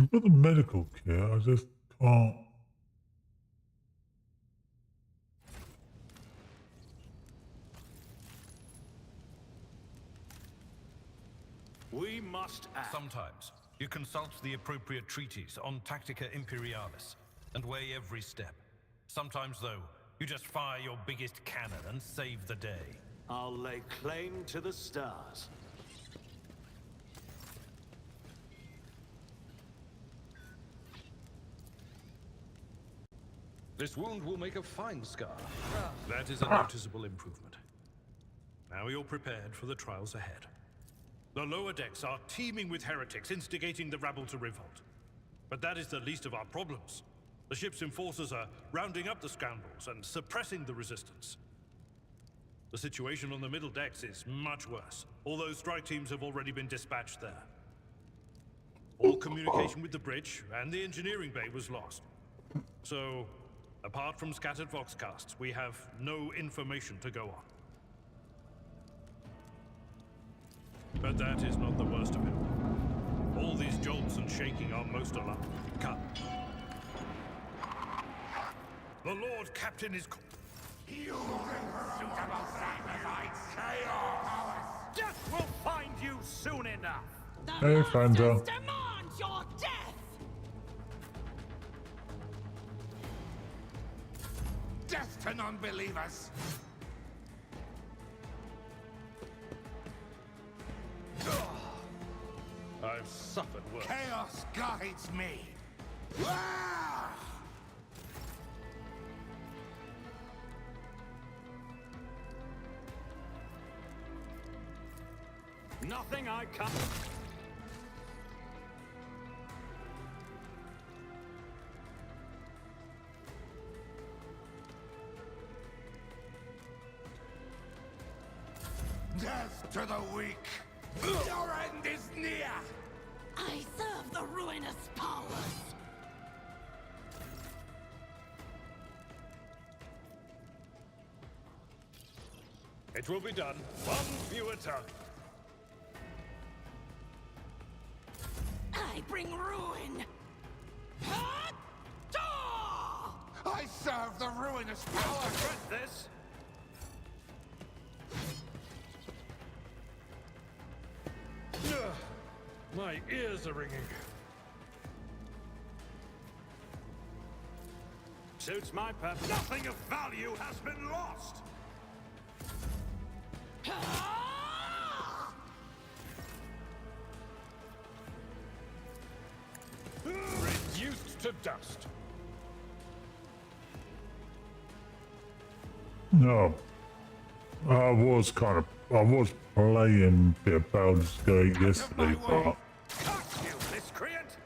I've got the medical kit, I just can't. We must act. Sometimes you consult the appropriate treatise on Tactica Imperialis and weigh every step. Sometimes, though, you just fire your biggest cannon and save the day. I'll lay claim to the stars. This wound will make a fine scar. That is a noticeable improvement. Now you're prepared for the trials ahead. The lower decks are teeming with heretics instigating the rabble to revolt. But that is the least of our problems. The ship's enforcers are rounding up the scoundrels and suppressing the resistance. The situation on the middle decks is much worse, although strike teams have already been dispatched there. All communication with the bridge and the engineering bay was lost. So, apart from scattered voxcasts, we have no information to go on. But that is not the worst of it. All these jolts and shaking are most alarming. Come. The Lord Captain is... You unsuitable sacrifice, chaos! Death will find you soon enough! Hey, Fanta. Demand your death! Death to non-believers! I've suffered worse. Chaos guides me! Ah! Nothing I can't... Death to the weak! Your end is near! I serve the ruinous powers! It will be done, one view at a time. I bring ruin! I serve the ruinous power! Regret this? My ears are ringing. Suits my purpose. Nothing of value has been lost! Reduced to dust. No. I was playing a bit of Baldur's Gate yesterday, but Curse you, miscreant!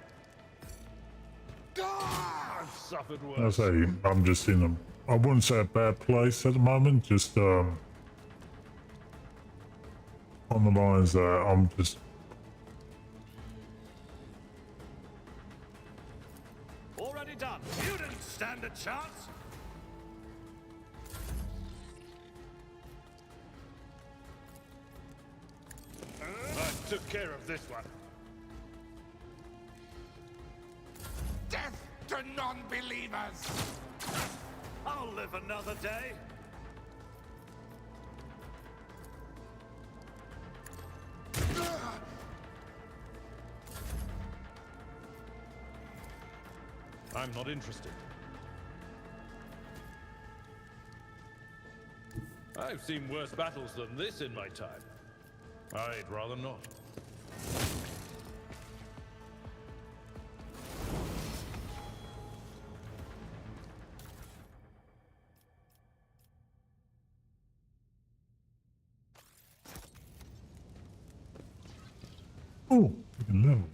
I've suffered I worse. say I'm just in I wouldn't say a bad place at the moment, just on the lines that I'm just Already done. You didn't stand a chance. took care of this one. Death to non-believers! I'll live another day. I'm not interested. I've seen worse battles than this in my time. I'd rather not. Oh, we can level.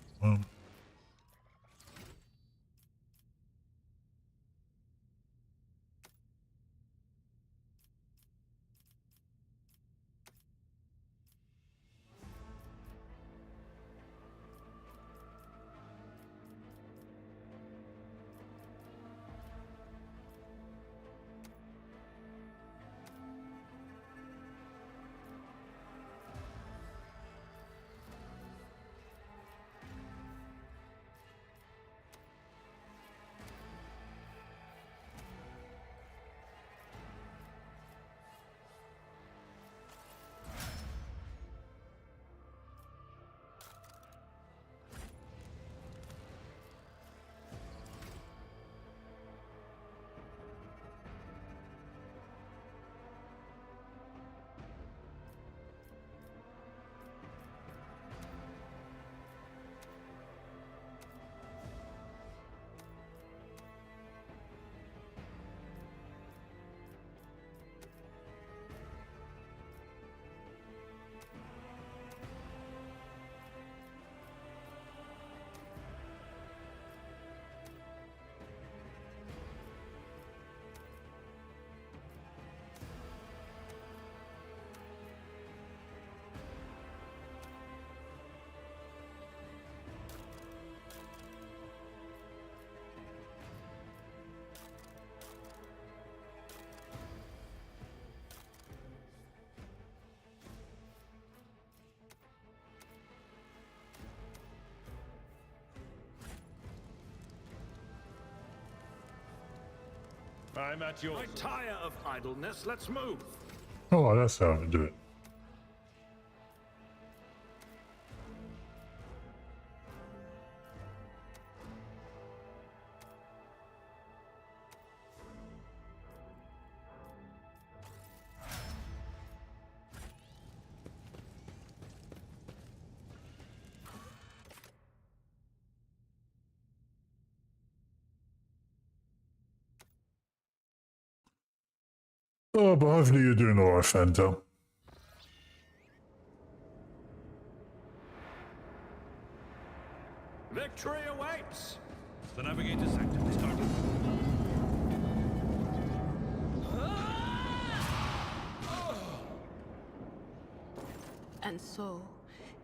I'm at yours. I tire of idleness. Let's move. Oh, that's how I do it. Oh, but hopefully you're doing alright, Fanta. Victory awaits. The navigator's sanctum is targeted. And so,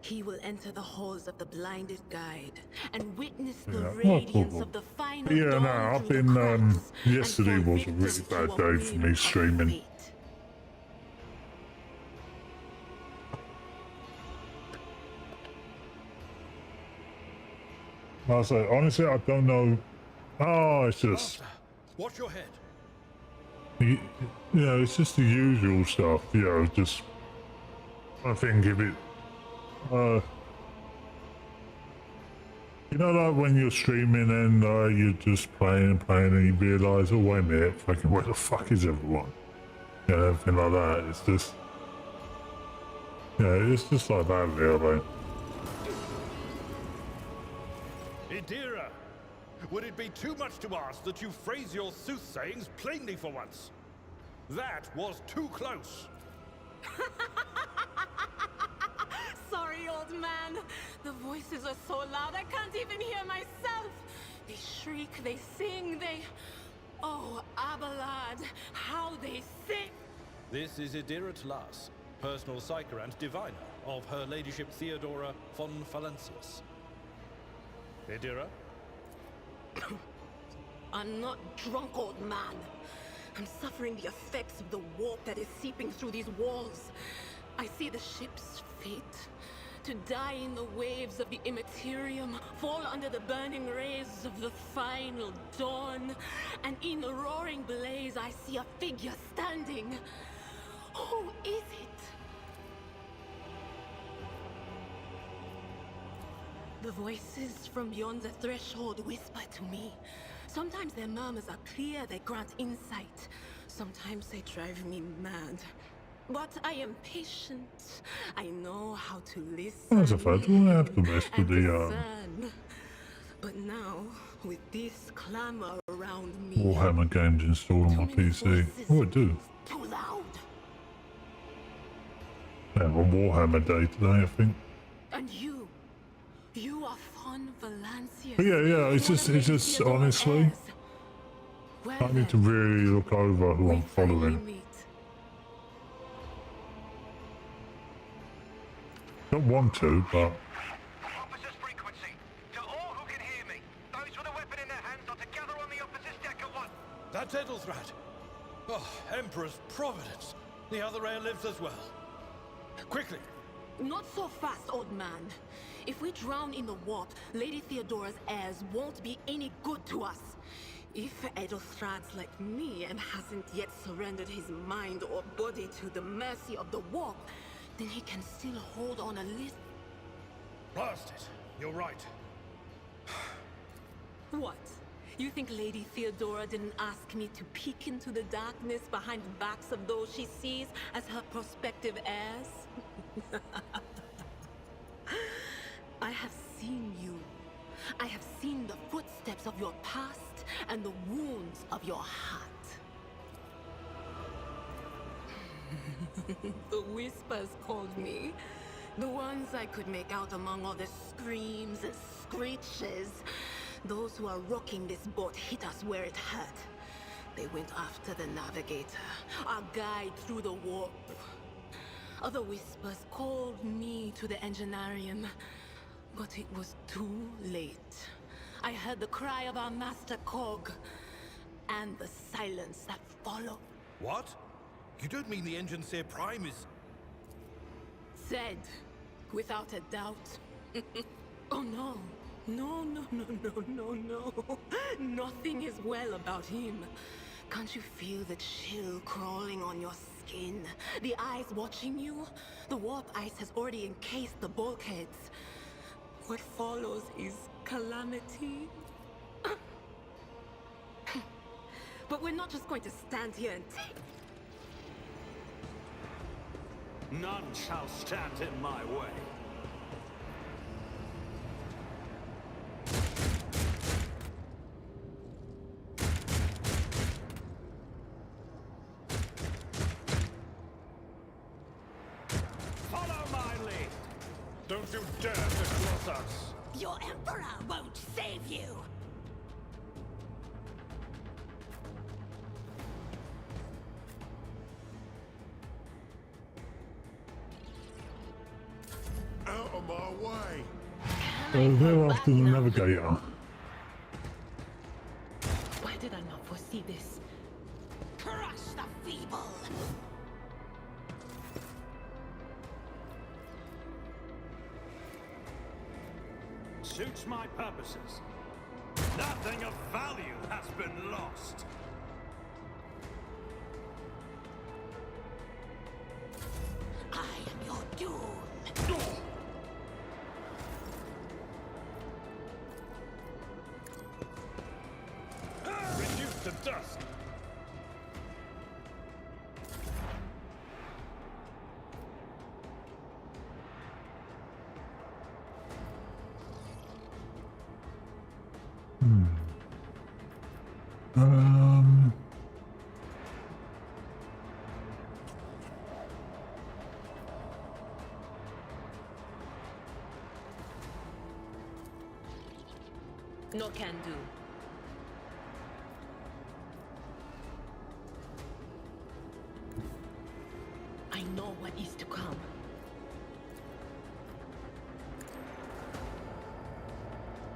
he will enter the halls of the blinded guide and witness the Yeah, radiance of the final yeah, dawn no, I've through the been, cracks, yesterday and for was a really victims bad to day for me awake streaming. fate. I say, honestly, I don't know. Oh, it's just, Watch your head. you know, it's just the usual stuff, you know, just, I think if it, you know, like when you're streaming and you're just playing and you realise, oh, wait a minute, fucking, where the fuck is everyone? You know, everything like that. It's just, yeah, it's just like that, really. Idira, would it be too much to ask that you phrase your soothsayings plainly for once? That was too close. Sorry, old man. The voices are so loud I can't even hear myself. They shriek, they sing, they... Oh, Abelard, how they sing! This is Idira Tlas, personal psyker and diviner of Her Ladyship Theodora von Valencius. Idira? I'm not drunk, old man. I'm suffering the effects of the warp that is seeping through these walls. I see the ship's fate, to die in the waves of the immaterium, fall under the burning rays of the final dawn, and in the roaring blaze I see a figure standing. Who is it? The voices from beyond the threshold whisper to me. Sometimes their murmurs are clear, they grant insight. Sometimes they drive me mad. But I am patient. I know how to listen. That's a fact. We'll have to mess with the discern. But now, with this clamor around me, Warhammer games installed on my PC. Oh, I do. too loud. Yeah, on Warhammer Day today, I think. And you are Fon Valancius. But yeah, it's just honestly, I need to really look over who I'm following. Don't want to, but Officer's frequency. To all who can hear me, those with a weapon in their hands are to gather on the officer's deck at once. That's Edelthrat. Oh, Emperor's Providence. The other heir lives as well. Quickly. Not so fast, old man. If we drown in the warp, Lady Theodora's heirs won't be any good to us. If Edelthrat's like me and hasn't yet surrendered his mind or body to the mercy of the warp, then he can still hold on a little. Blast it. You're right. What? You think Lady Theodora didn't ask me to peek into the darkness behind the backs of those she sees as her prospective heirs? I have seen you. I have seen the footsteps of your past and the wounds of your heart. The whispers called me. The ones I could make out among all the screams and screeches. Those who are rocking this boat hit us where it hurt. They went after the navigator, our guide through the warp. Other whispers called me to the engineerium, but it was too late. I heard the cry of our master Cog, and the silence that followed. What? You don't mean the Engineer Prime is... Said, without a doubt. Oh no. No. Nothing is well about him. Can't you feel the chill crawling on your skin? The eyes watching you? The warp ice has already encased the bulkheads. What follows is calamity. But we're not just going to stand here and take... None shall stand in my way. Follow my lead. Don't you dare to cross us. Your Emperor won't save you! Out of my way! they're after the navigator. Why did I not foresee this? Crush the feeble! Suits my purposes. Nothing of value has been lost. I am your doom. Reduced to dust. No can do. I know what is to come.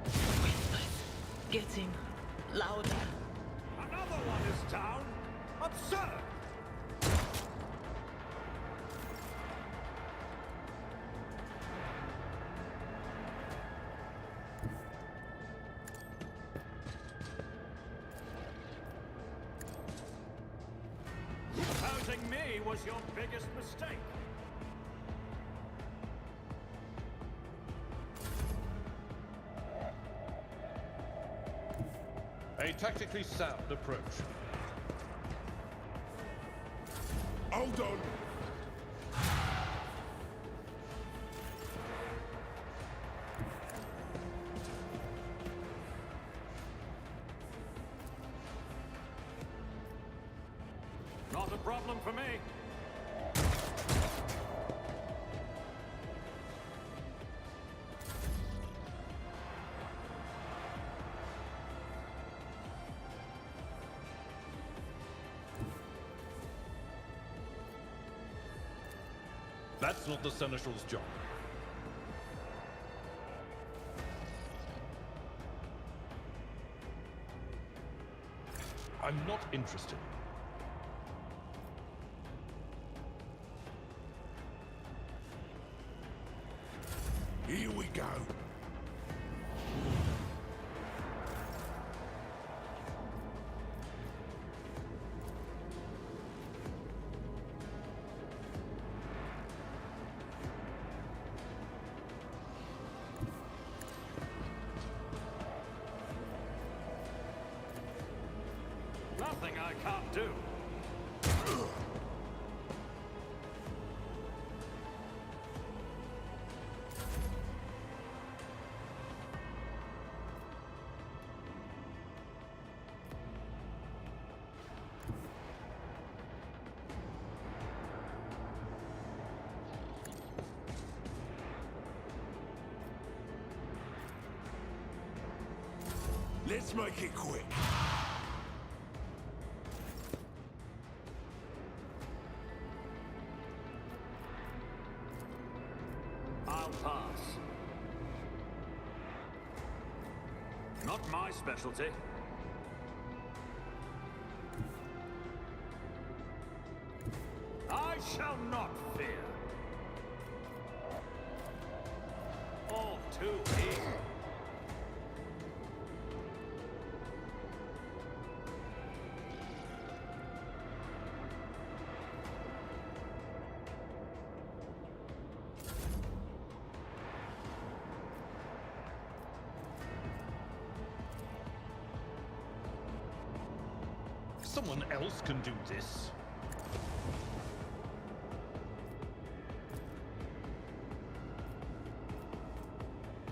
Whispers getting louder. Another one is down. Absurd! Choosing me was your biggest mistake. A tactically sound approach. Hold on! Not a problem for me. That's not the Seneschal's job. I'm not interested. Here we go. Nothing I can't do. Let's make it quick. I'll pass. Not my specialty. I shall not fear. All too easy. Someone else can do this.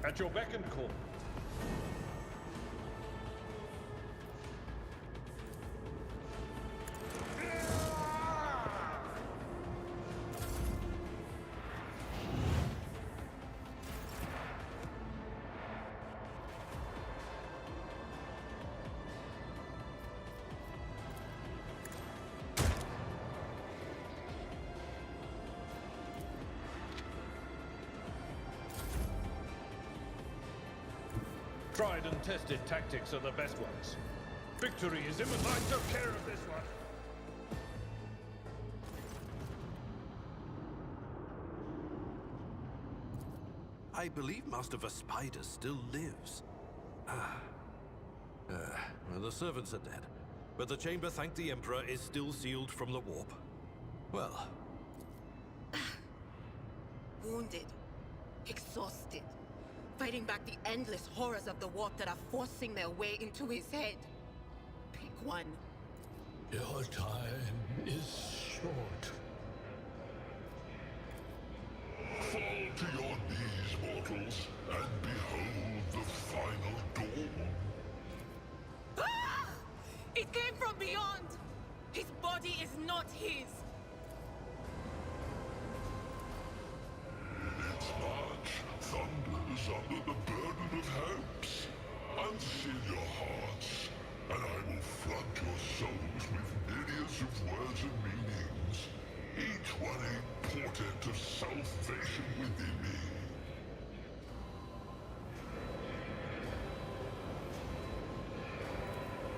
At your beck and call. Tried and tested tactics are the best ones. Victory is imminent. I took care of this one. I believe Master Vespider still lives. Well, the servants are dead, but the chamber, thank the Emperor, is still sealed from the warp. Well, Wounded. Exhausted. Fighting back the endless horrors of the warp that are forcing their way into his head. Pick one. Your time is short. Fall to your knees, mortals, and behold the final dawn. Ah! It came from beyond! His body is not his! In its march, thunders under the burden of hopes. Unseal your hearts, and I will flood your souls with myriads of words and meanings, each one a portent of salvation within me.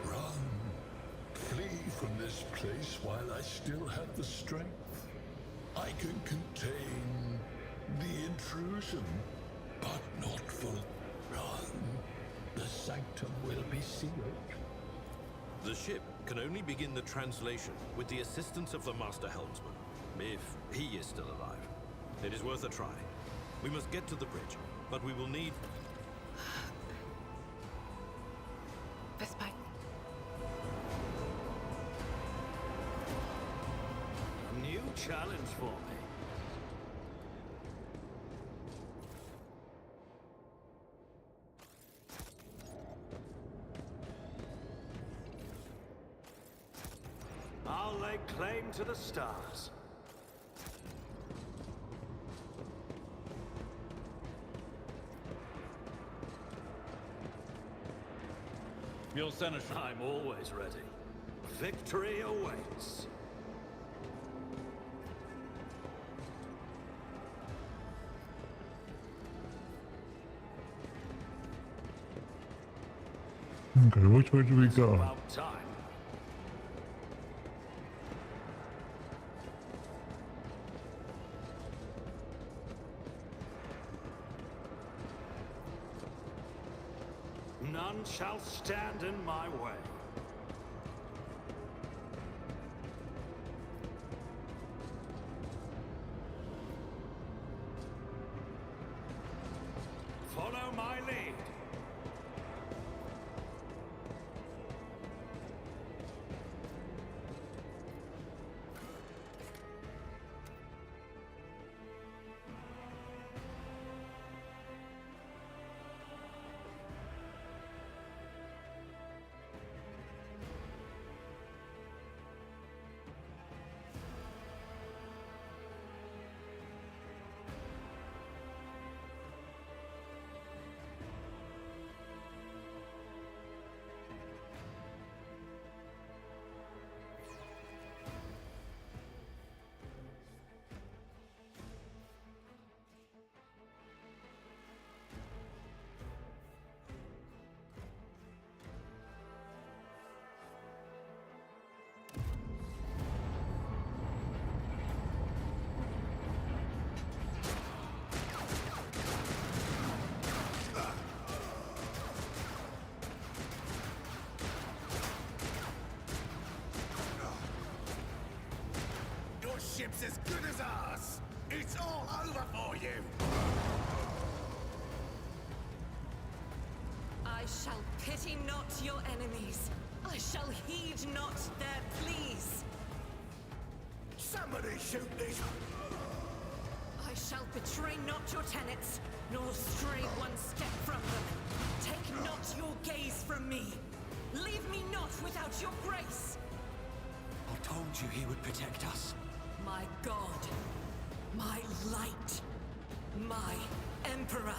Run. Flee from this place while I still have the strength. I can contain the intrusion, but not for long. The sanctum will be sealed. The ship can only begin the translation with the assistance of the Master Helmsman, if he is still alive. It is worth a try. We must get to the bridge, but we will need... Vespai. A new challenge for me. I'll lay claim to the stars. Your Senator. I'm always ready. Victory awaits. Okay, which way do we go? About time. None shall stand in my way. Follow my lead. Ship's as good as ours! It's all over for you! I shall pity not your enemies. I shall heed not their pleas. Somebody shoot these... I shall betray not your tenets, nor stray one step from them. Take not your gaze from me. Leave me not without your grace. I told you he would protect us. My God, my light, my Emperor.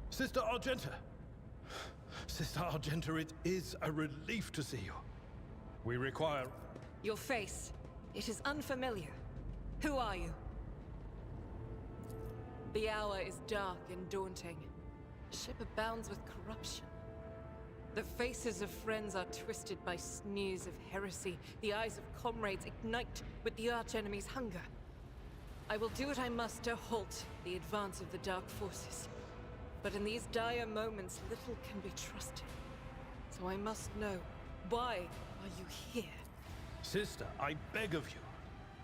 Sister Argenta! Sister Argenta, it is a relief to see you. We require... Your face. It is unfamiliar. Who are you? The hour is dark and daunting. Ship abounds with corruption. The faces of friends are twisted by sneers of heresy. The eyes of comrades ignite with the archenemy's hunger. I will do what I must to halt the advance of the dark forces. But in these dire moments, little can be trusted. So I must know, why are you here? Sister, I beg of you.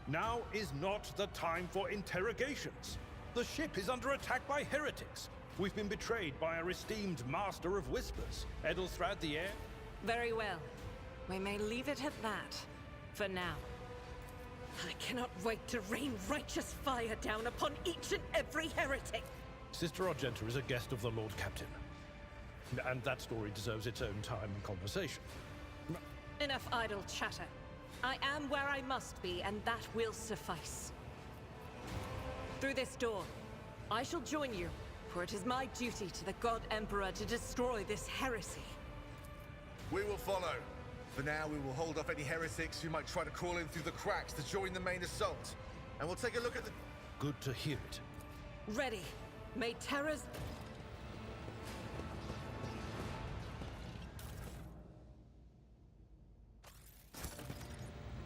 Now is not the time for interrogations. The ship is under attack by heretics. We've been betrayed by our esteemed Master of Whispers, Edelthrad the Heir. Very well. We may leave it at that, for now. I cannot wait to rain righteous fire down upon each and every heretic! Sister Argenta is a guest of the Lord Captain. And that story deserves its own time and conversation. Enough idle chatter. I am where I must be, and that will suffice. Through this door, I shall join you, for it is my duty to the God Emperor to destroy this heresy. We will follow. For now, we will hold off any heretics who might try to crawl in through the cracks to join the main assault. And we'll take a look at the... Good to hear it. Ready. May terrors...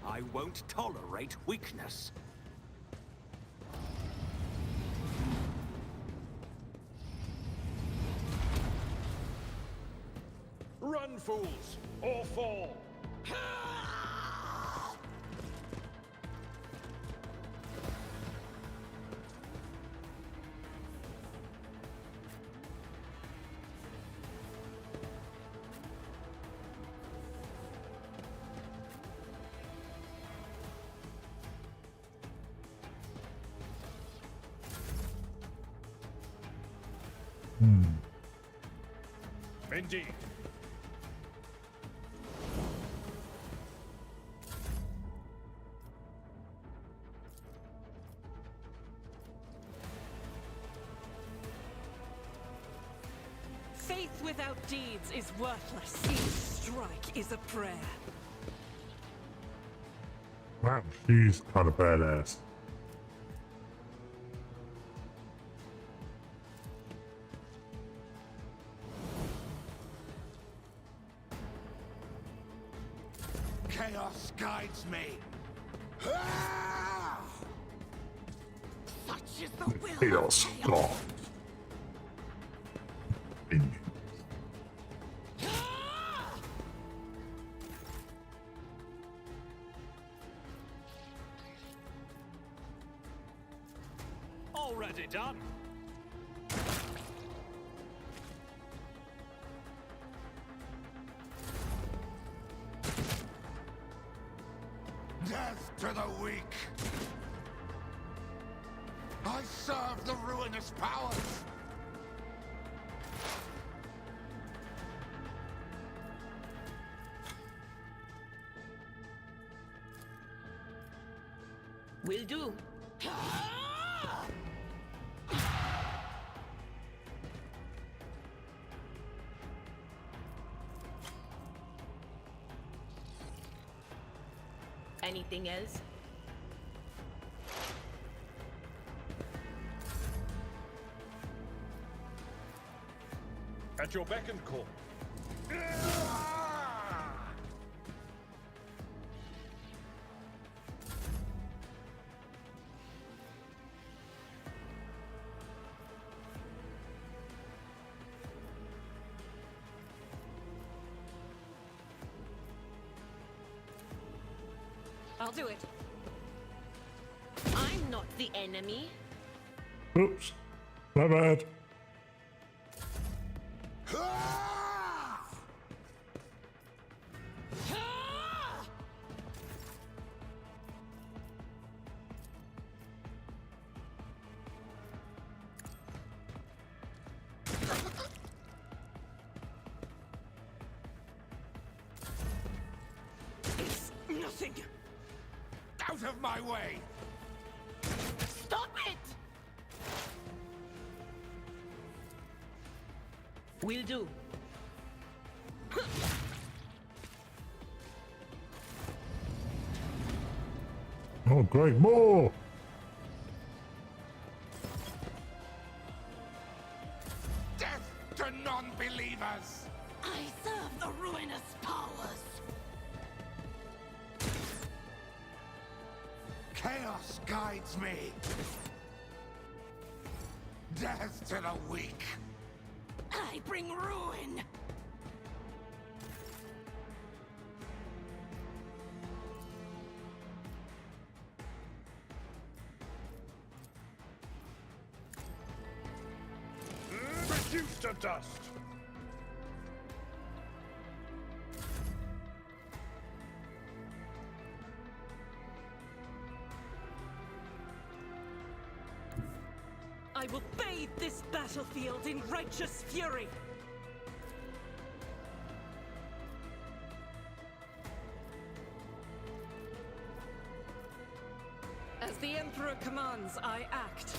I won't tolerate weakness. ground, fools, or fall! Indeed. Faith without deeds is worthless. Each strike is a prayer. Wow, she's kind of badass. Chaos guides me. Such is the will. Chaos God. Already done. Death to the weak. I serve the ruinous powers. Will do. Anything else? At your beck and call. I'll do it. I'm not the enemy. Oops. My bad. It's nothing. Out of my way! Stop it! Will do. Oh, great. More! Death to non-believers! I serve the ruinous powers. Chaos guides me. Death to the weak. I bring ruin. Reduced to dust. I will bathe this battlefield in righteous fury. As the Emperor commands, I act.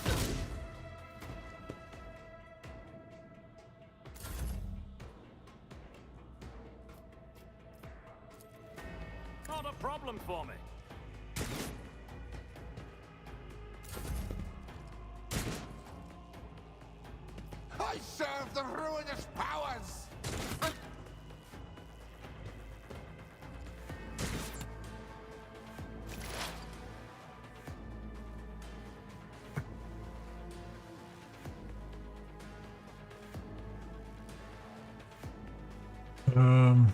Not a problem for me. I serve the ruinous powers! Um.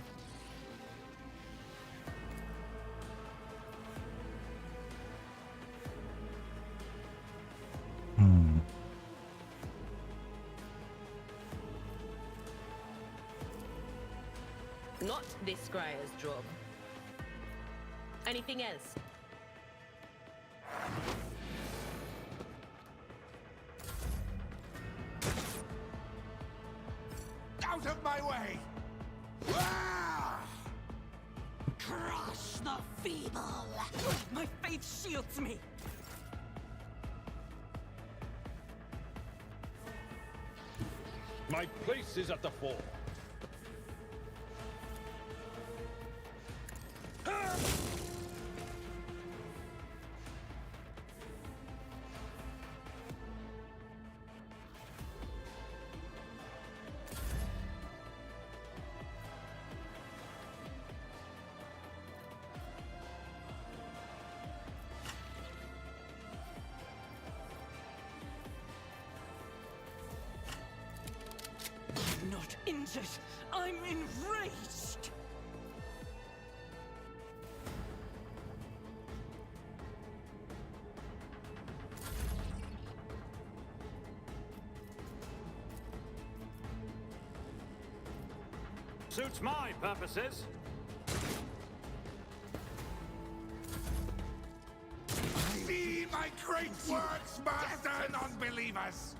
Not this Scryer's job. Anything else? Out of my way! Ah! Crush the feeble! My faith shields me! My place is at the fore. I'm not injured. I'm enraged. Suits my purposes. See my great works, master non-believers!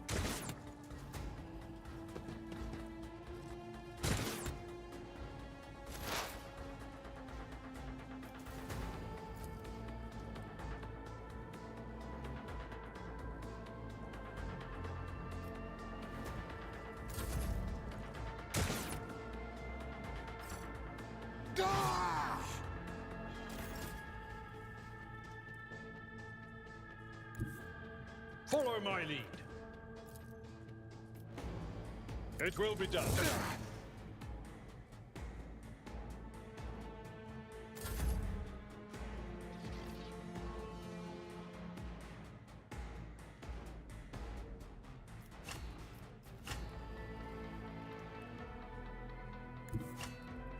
Follow my lead. It will be done.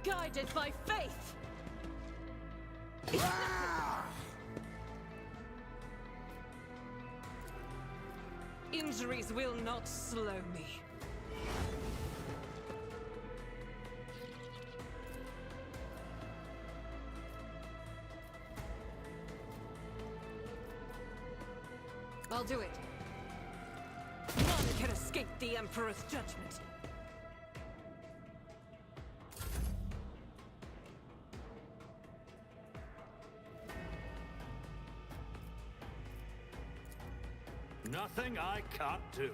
Guided by faith. Injuries will not slow me. I'll do it. None can escape the Emperor's judgment. Nothing I can't do.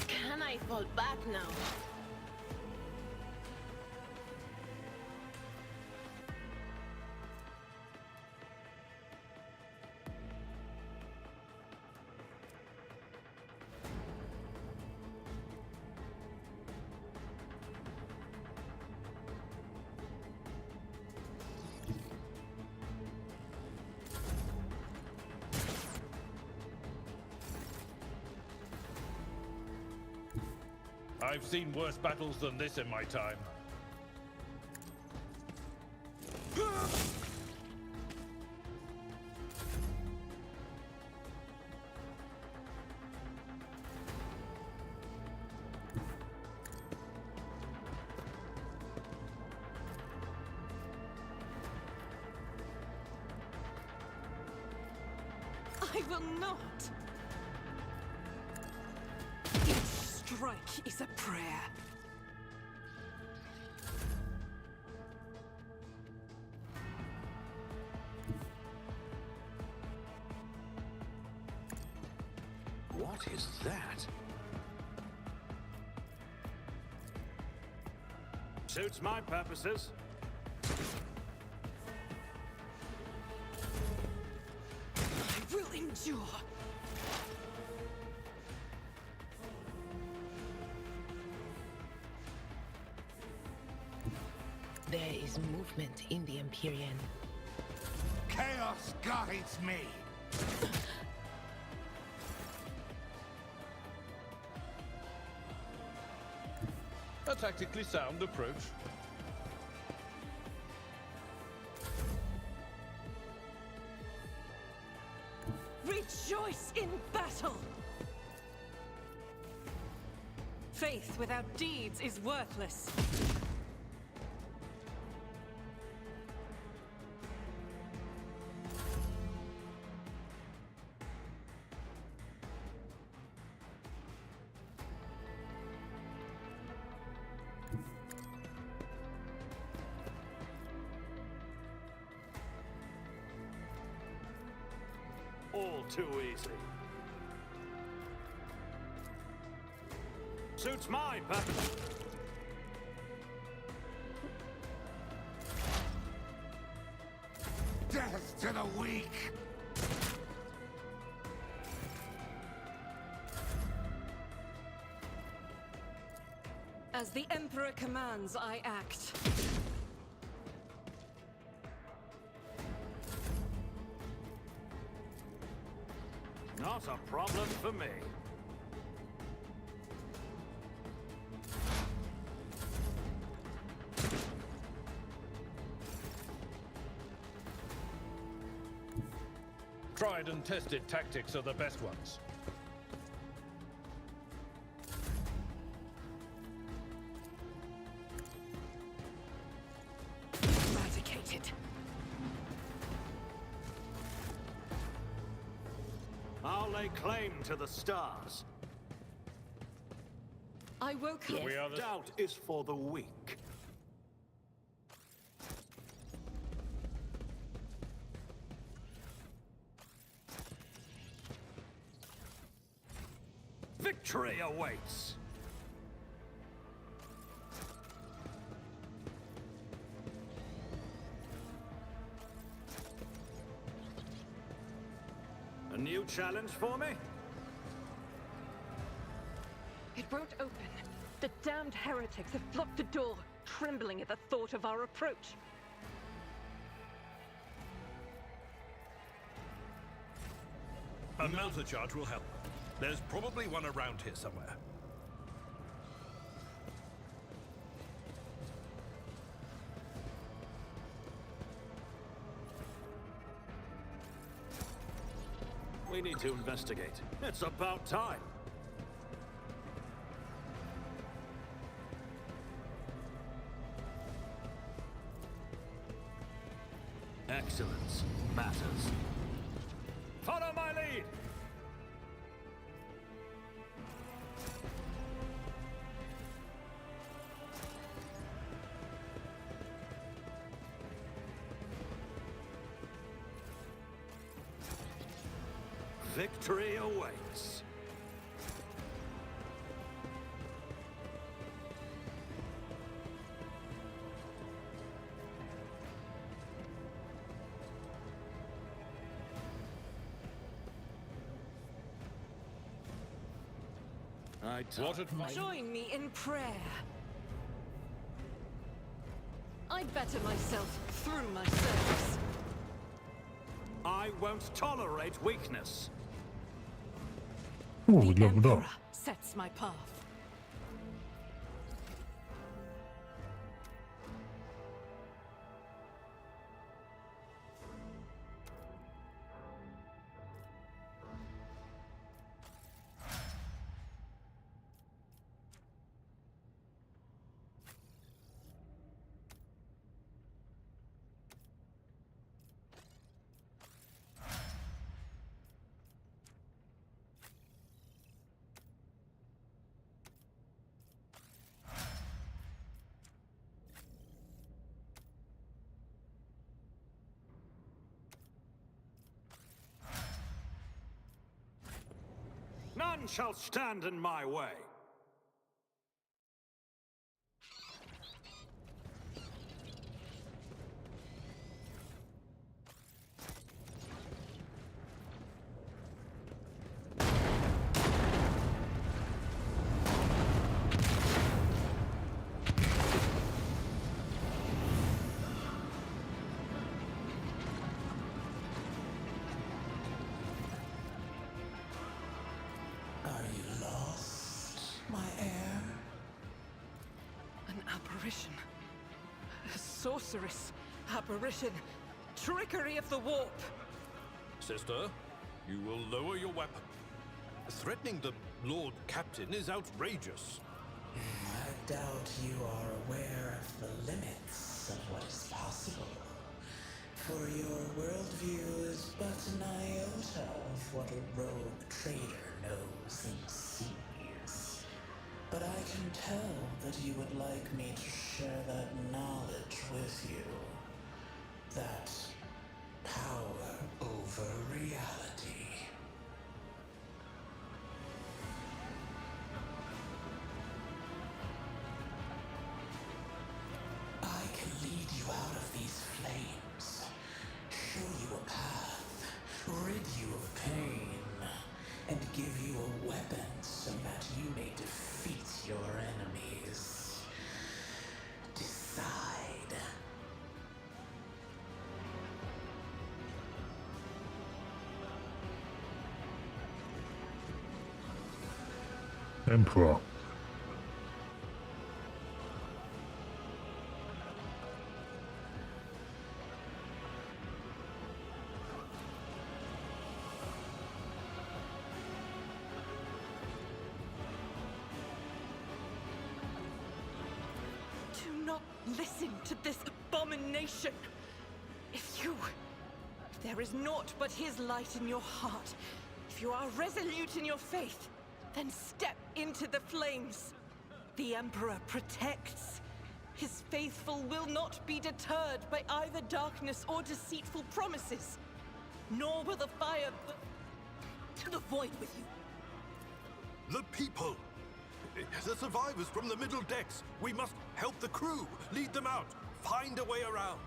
Can I fall back now? I've seen worse battles than this in my time. I will not. Each strike is a prayer. What is that? Suits my purposes. I will endure. There is movement in the Empyrean. Chaos guides me. A tactically sound approach. Rejoice in battle! Faith without deeds is worthless. All too easy. Suits my purpose. Death to the weak. As the Emperor commands, I act. Not a problem for me. Tried and tested tactics are the best ones. Eradicated. I'll lay claim to the stars. I will come. Doubt is for the weak. Victory awaits! A new challenge for me? It won't open. The damned heretics have blocked the door, trembling at the thought of our approach. A melter charge will help. There's probably one around here somewhere. We need to investigate. It's about time. Excellence matters. Follow my lead! Victory awaits. Join me in prayer. I better myself through my service. I won't tolerate weakness. Oh, we leveled up. Sets my path. None shall stand in my way. Are you lost, my heir? An apparition. A sorceress. Apparition. Trickery of the warp. Sister, you will lower your weapon. Threatening the Lord Captain is outrageous. I doubt you are aware of the limits of what is possible. For your worldview is but an iota of what a rogue trader knows and sees. But I can tell that you would like me to share that knowledge with you. That power over reality. I can lead you out of these flames, show you a path, rid you of pain, and give you a weapon so that you may defeat your enemies. Decide. Emperor. Do not listen to this abomination. If there is naught but his light in your heart, if you are resolute in your faith, then step into the flames. The Emperor protects. His faithful will not be deterred by either darkness or deceitful promises. Nor will the fire to the void with you. The people! The survivors from the middle decks! We must help the crew! Lead them out! Find a way around!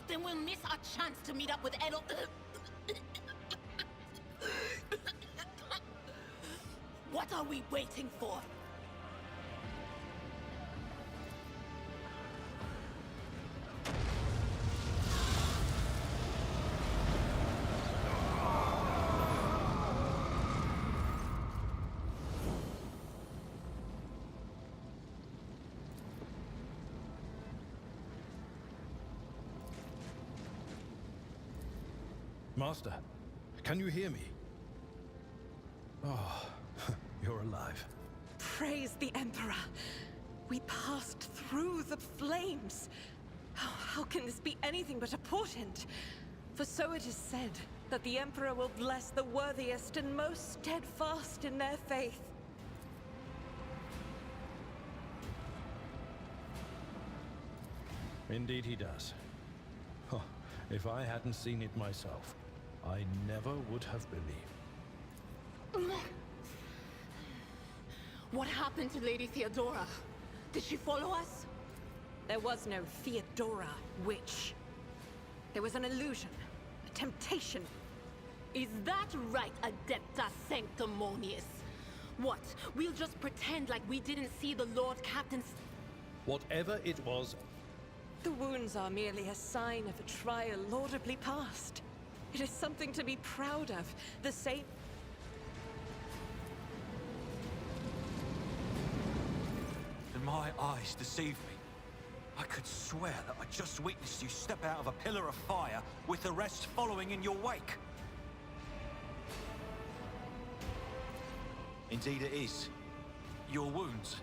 Then we'll miss our chance to meet up with Edel. What are we waiting for? Master, can you hear me? Oh, you're alive. Praise the Emperor. We passed through the flames. How can this be anything but a portent? For so it is said that the Emperor will bless the worthiest and most steadfast in their faith. Indeed he does. Oh, if I hadn't seen it myself, I never would have believed. What happened to Lady Theodora? Did she follow us? There was no Theodora, witch. There was an illusion, a temptation. Is that right, Adepta Sanctimonious? What, we'll just pretend like we didn't see the Lord Captain's... Whatever it was... The wounds are merely a sign of a trial laudably passed. It is something to be proud of, the same... Did my eyes deceive me? I could swear that I just witnessed you step out of a pillar of fire with the rest following in your wake. Indeed it is. Your wounds.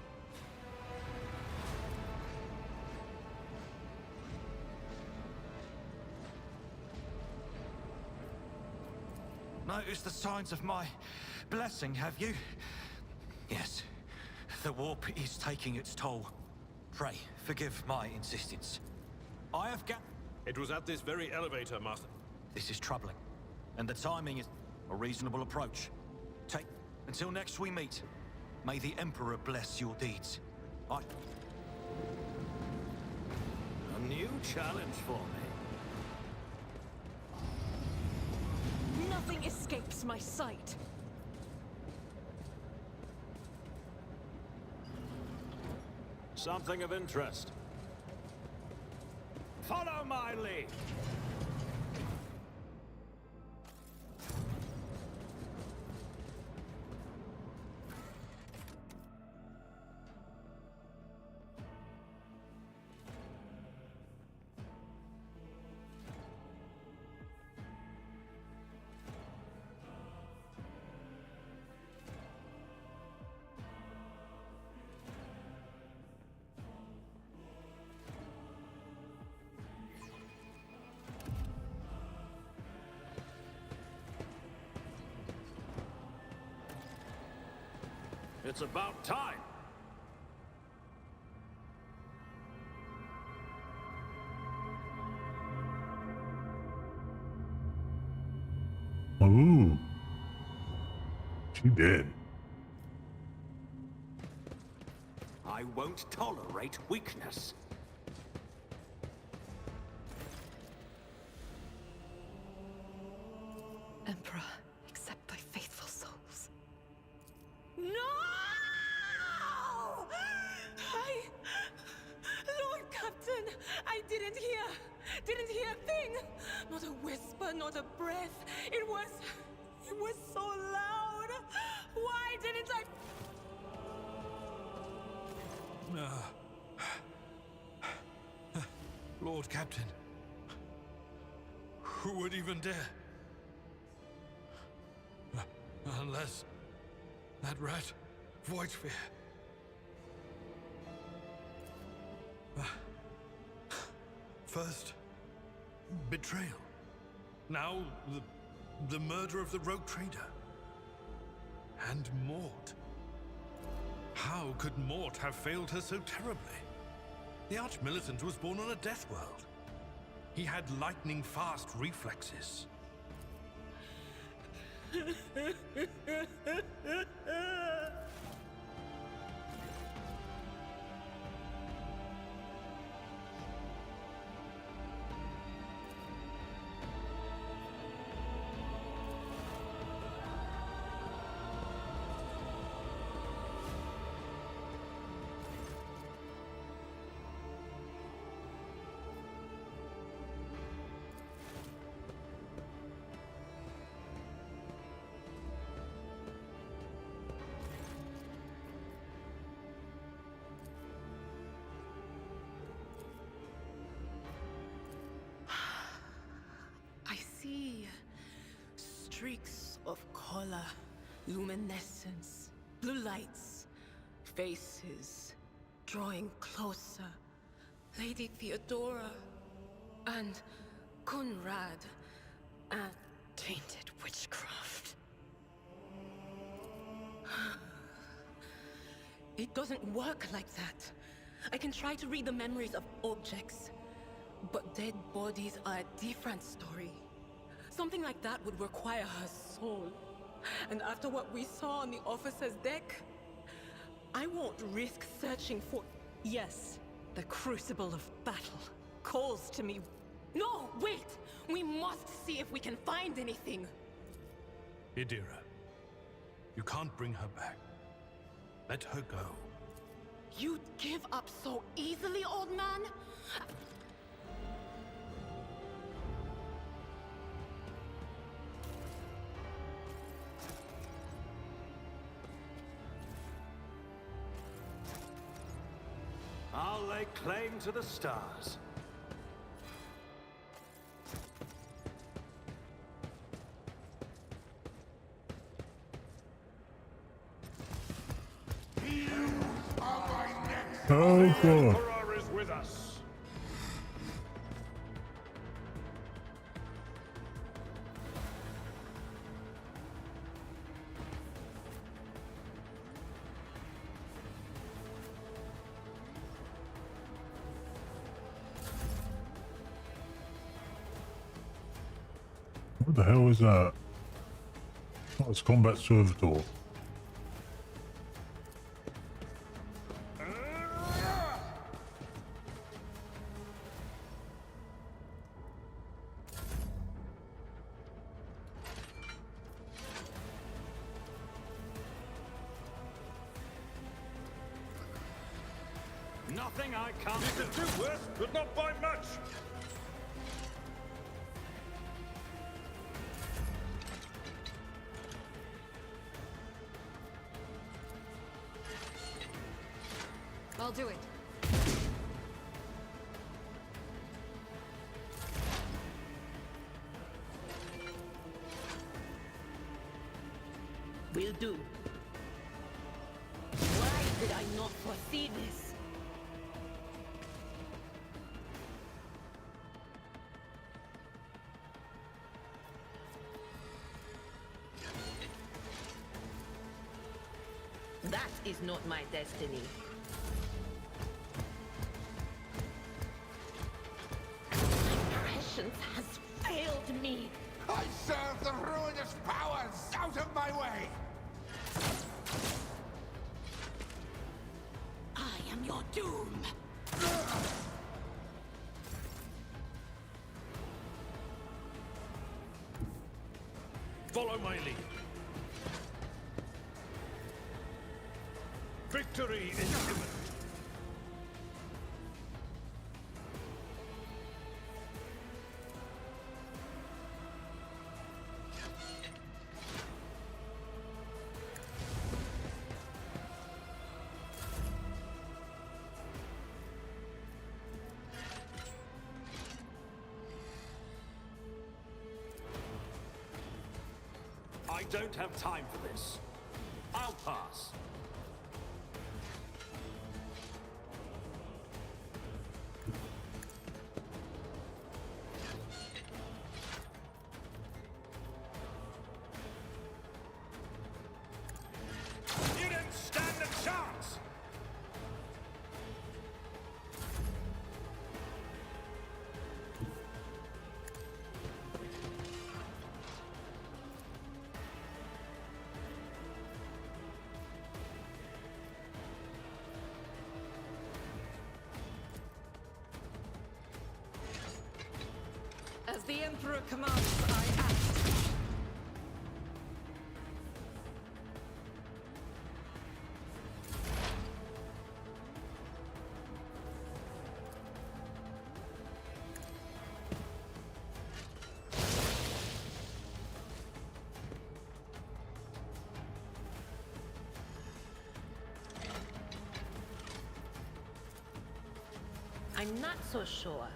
Noticed the signs of my blessing, have you? Yes. The warp is taking its toll. Pray, forgive my insistence. I have It was at this very elevator, Master. This is troubling. And the timing is a reasonable approach. Take... Until next we meet, may the Emperor bless your deeds. A new challenge for me. Nothing cross my sight. Something of interest. Follow my lead. It's about time. Ooh. She did. I won't tolerate weakness. Emperor, accept thy faithful souls. No! Lord Captain, I didn't hear a thing. Not a whisper, not a breath. It was so loud. Why didn't I? Lord Captain, who would even dare? Unless that rat, Voidsphere. First, betrayal. Now, the murder of the rogue trader. And Mort. How could Mort have failed her so terribly? The Arch-Militant was born on a death world. He had lightning-fast reflexes. I see streaks of color, luminescence, blue lights, faces drawing closer. Lady Theodora and Conrad and tainted witchcraft. It doesn't work like that. I can try to read the memories of objects, but dead bodies are a different story. Something like that would require her soul. And after what we saw on the officer's deck, I won't risk searching for... Yes, the crucible of battle calls to me. No, wait! We must see if we can find anything. Idira, you can't bring her back. Let her go. You'd give up so easily, old man? I'll lay claim to the stars. Oh, God. Emperor is with us. What the hell is that? Oh, it's combat servitor. nothing I can't. You can do worse, but not by much. I'll do it. Will do. Why did I not foresee this? That is not my destiny. My prescience has failed me. I serve the ruinous powers! Out of my way! I am your doom. Follow my lead. Victory is imminent. I don't have time for this. I'll pass. You didn't stand a chance! As the Emperor commands, I act. I'm not so sure.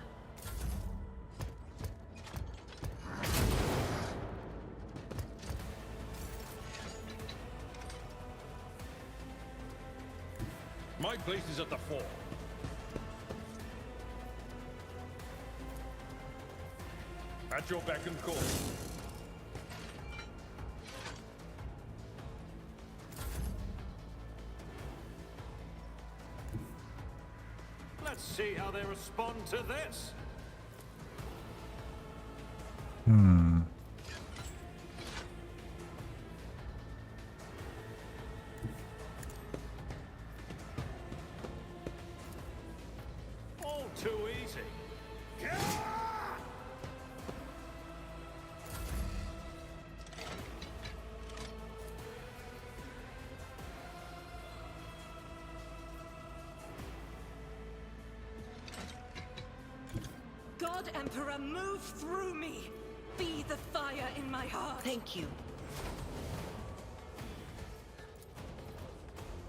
My place is at the fore. At your beck and call. Let's see how they respond to this. All too easy. God Emperor, move through me! Be the fire in my heart! Thank you.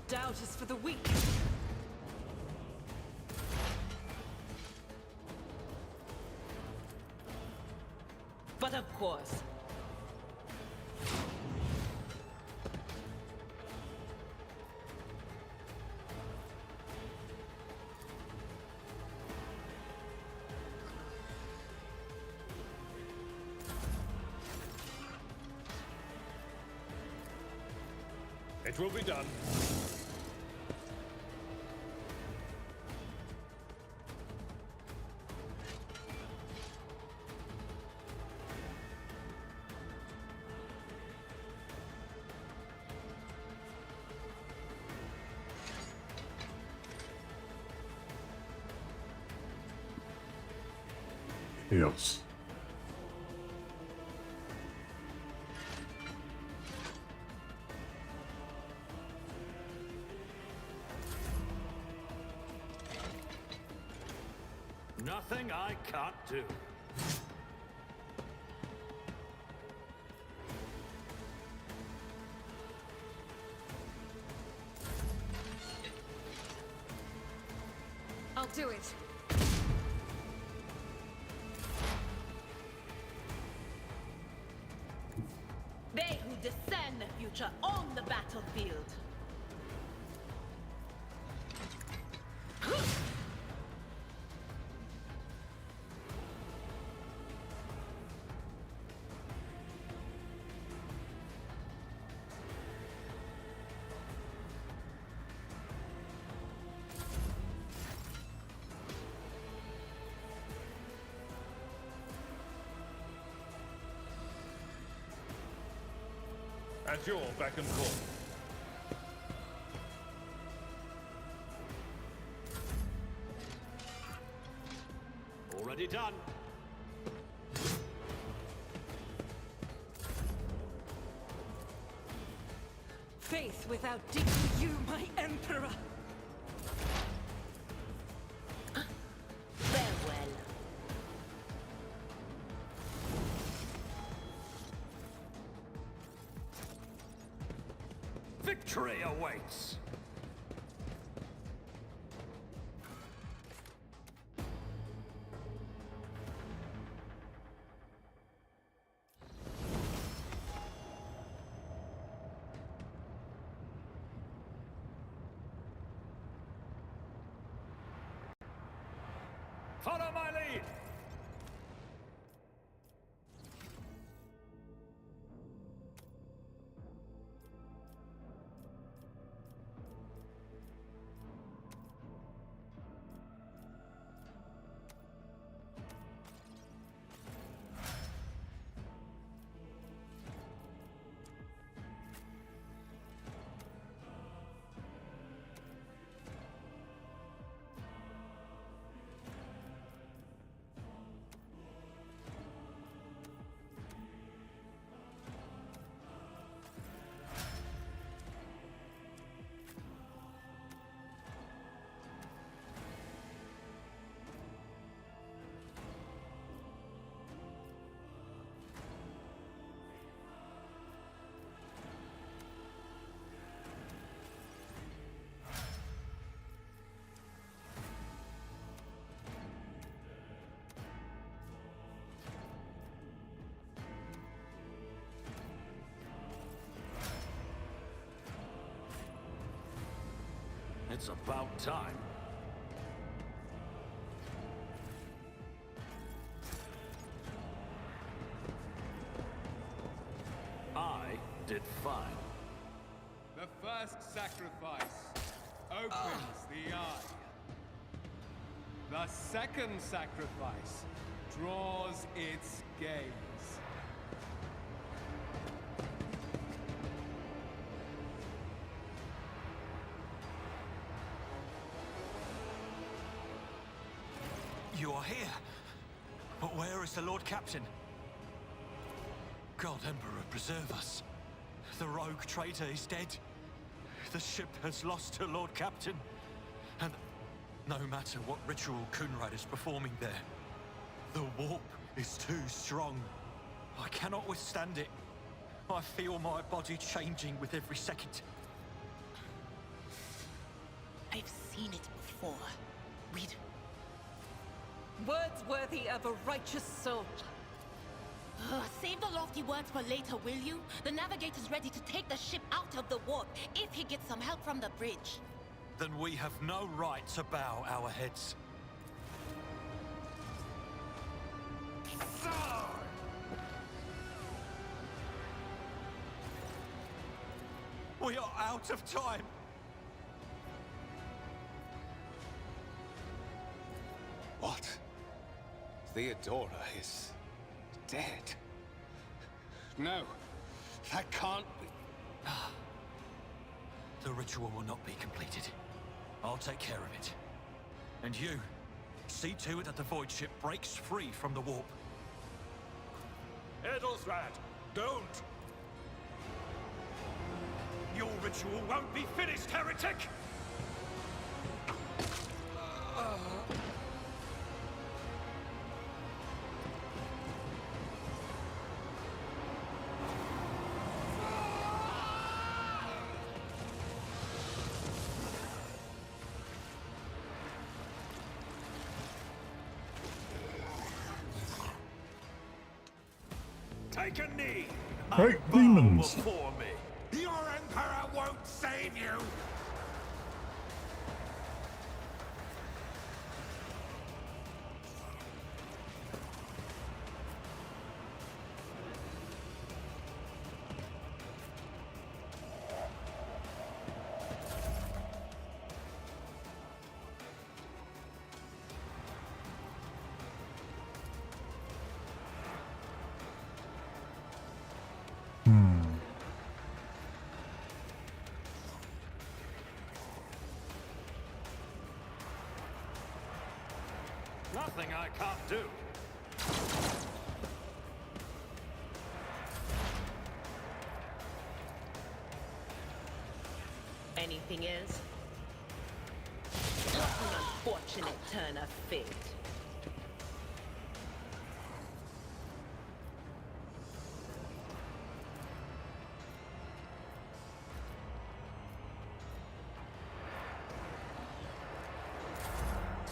Doubt is for the weak. But of course. It will be done. Yes. nothing I can't do. I'll do it. They who discern the future on the battlefield. At your beck and call. Already done. Faith without deed, you, my emperor. Farewell. Victory awaits! Follow my lead! It's about time. I did fine. The first sacrifice opens the eye. The second sacrifice draws its gaze. You are here. But where is the Lord Captain? God Emperor, preserve us. The rogue traitor is dead. The ship has lost her Lord Captain. And no matter what ritual Kunrad is performing there, the warp is too strong. I cannot withstand it. I feel my body changing with every second. I've seen it before. Read. Words worthy of a righteous soul. Save the lofty words for later, will you? The navigator's ready to take the ship out of the warp if he gets some help from the bridge. Then we have no right to bow our heads. We are out of time. What? Theodora is dead. No, that can't be. The ritual will not be completed. I'll take care of it. And you, see to it that the void ship breaks free from the warp. Edelstrad, don't! Your ritual won't be finished, heretic! Take a knee. Great demons. Before me. Your Emperor won't save you! Nothing I can't do. Anything else? What an unfortunate turn of fate.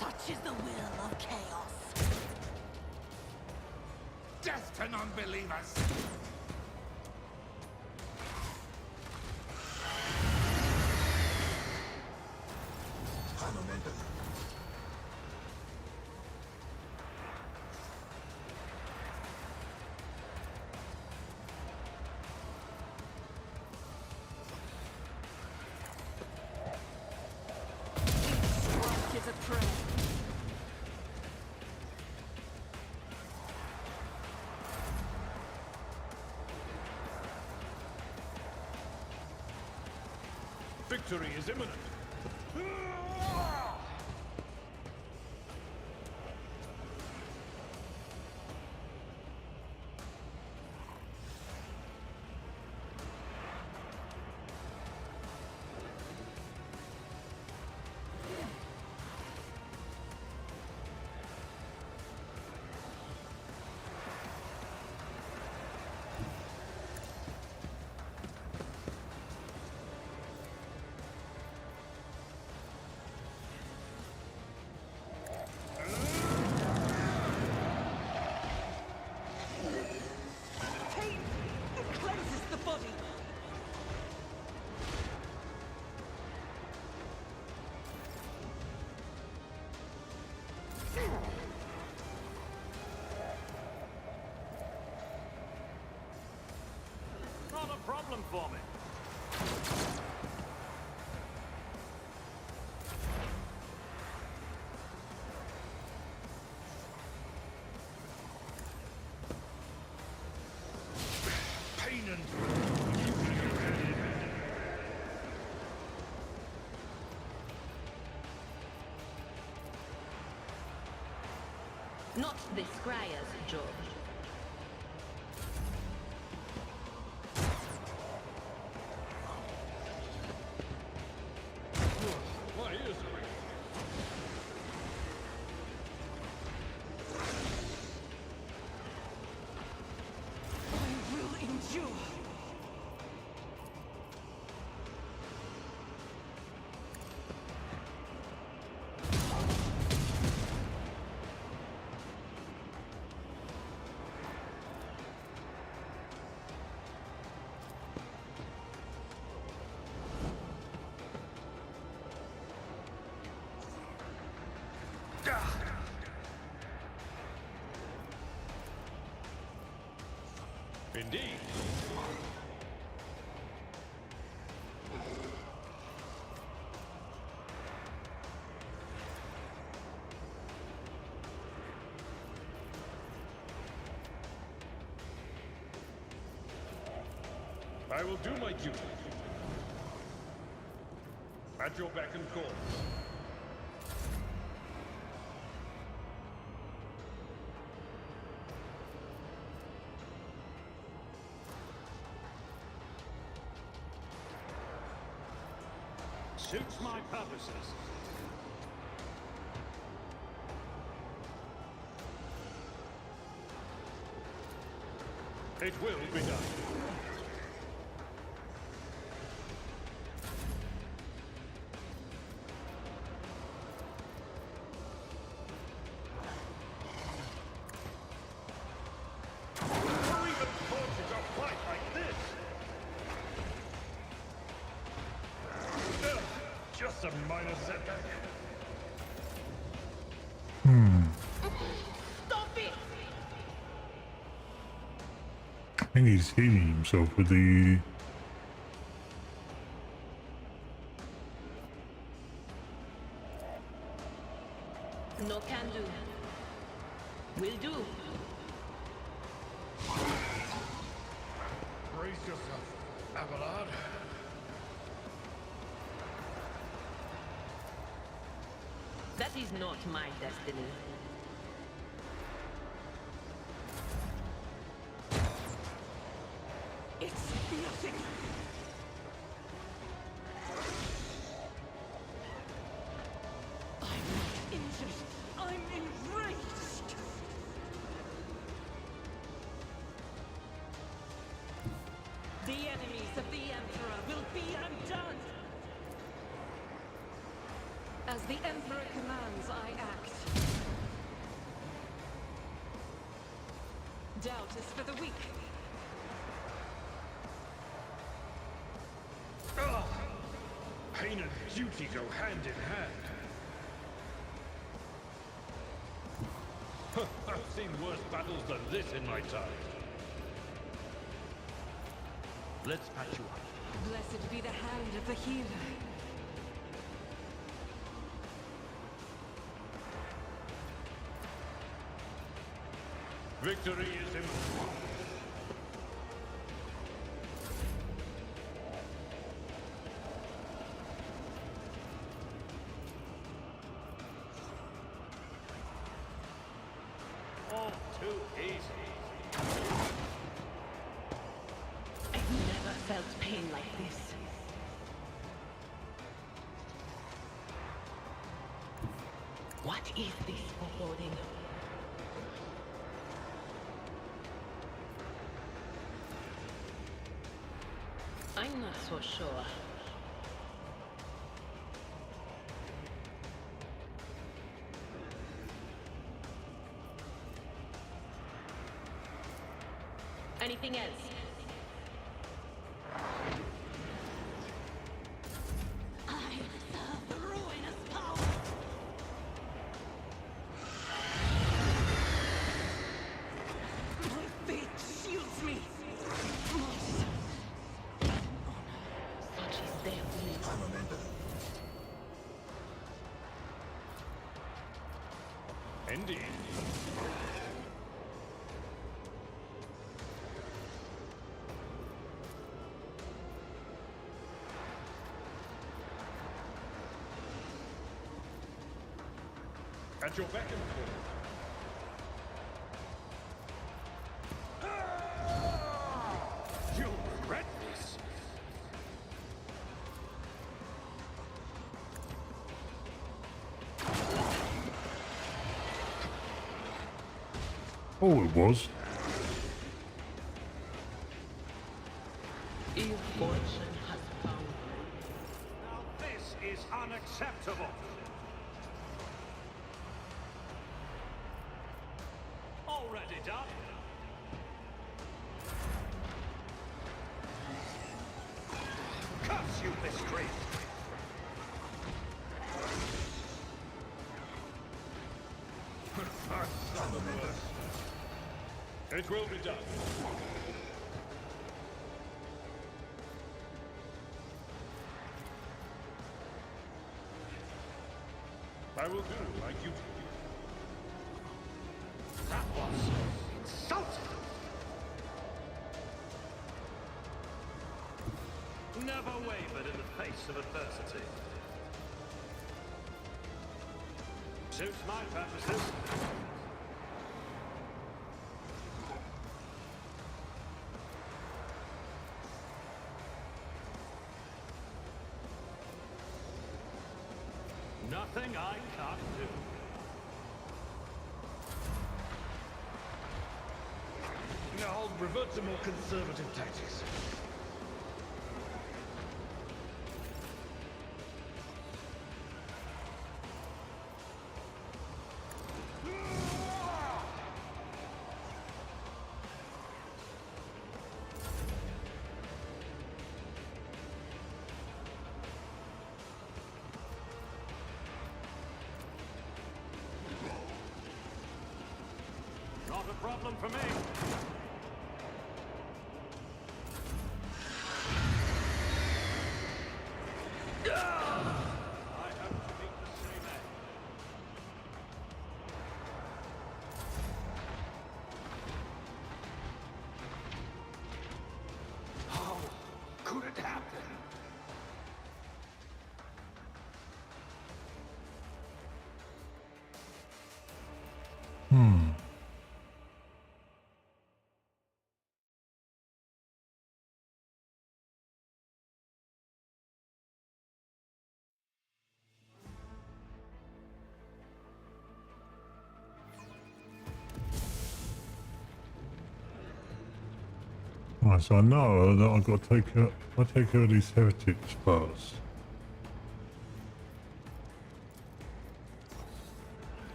Such is the will of chaos. Death to non-believers! Strike is a prayer. Victory is imminent. Pain cleanses the body. Not a problem for me. Pain and Not the Scryer's job. my ears are ringing. I will endure. Indeed. I will do my duty. At your beck and call. Suits my purposes. It will be done. Or even a minor setback. Stop it! I think he's healing himself with the... No can do. Will do. Brace yourself, Abelard. That is not my destiny. It's nothing. I'm not injured. I'm enraged. The enemies of the Emperor will be undone. As the Emperor commands, I act. Doubt is for the weak. Pain and duty go hand in hand. I've seen worse battles than this in my time. Let's patch you up. Blessed be the hand of the healer. Victory is imminent. All too easy. I've never felt pain like this. What is this foreboding? I'm not so sure. Anything else? I serve the ruinous power. My fate shields me. Such is their will. I'm a member. Indeed. At your beck and call. You'll regret this. Oh, it was. Ill fortune has found. Now this is unacceptable. Already done. Curse you, this tree. It will be done. I will do like you do. That was insulting. Never wavered in the face of adversity. Suits my purposes. Nothing I can't do. No, I'll revert to more conservative tactics. Not a problem for me. I have to meet the same end. How could it happen? Right, so I know that I've got to take care of these heretics first.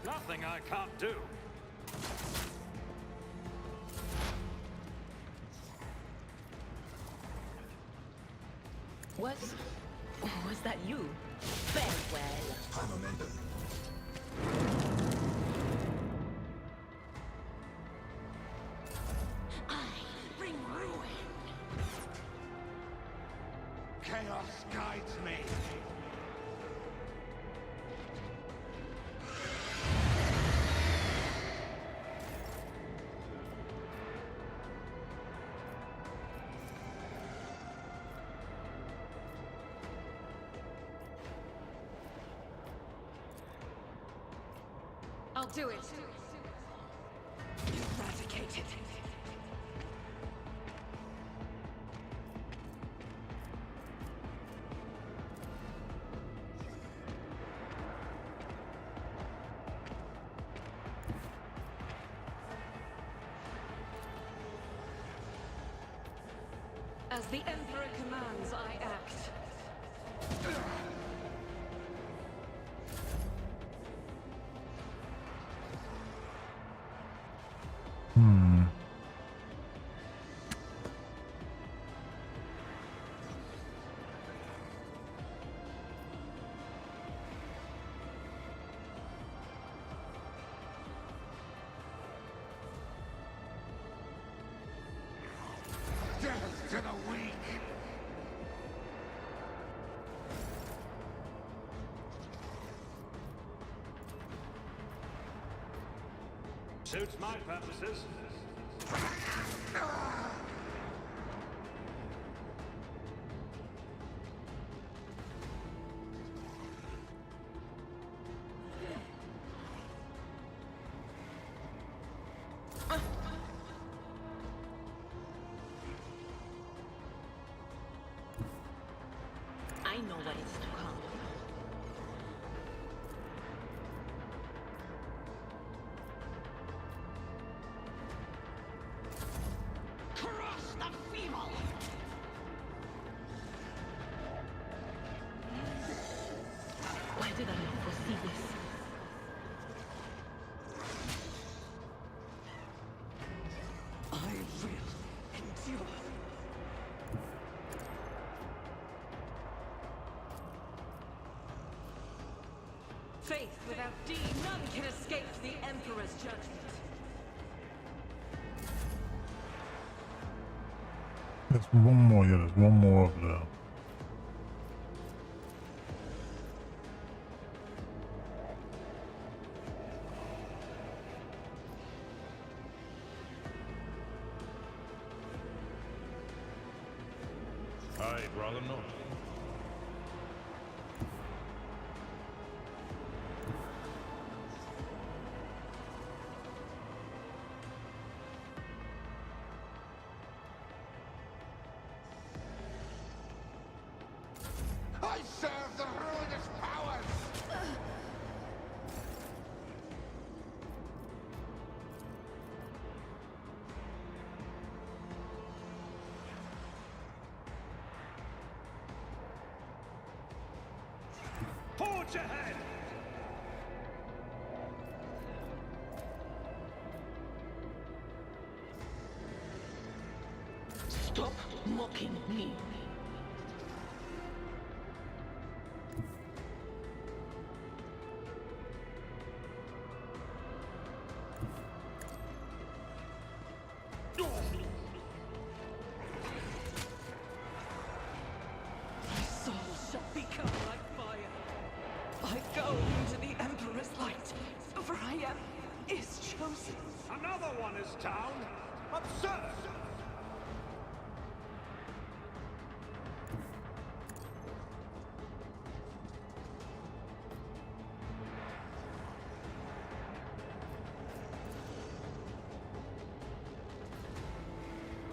Nothing I can't do. Was that you? Farewell. High momentum. Bring ruin. Chaos guides me. I'll do it. Eradicate it. As the Emperor commands, I act. Death to the weak. Suits my purposes. I know what is to come. Crush the feeble. Why did I not foresee this? I will endure. Faith without deed, none can escape the Emperor's judgment. There's one more, yeah, there's one more over there. I'd rather not. I serve the ruinous powers! Forge ahead! Stop mocking me.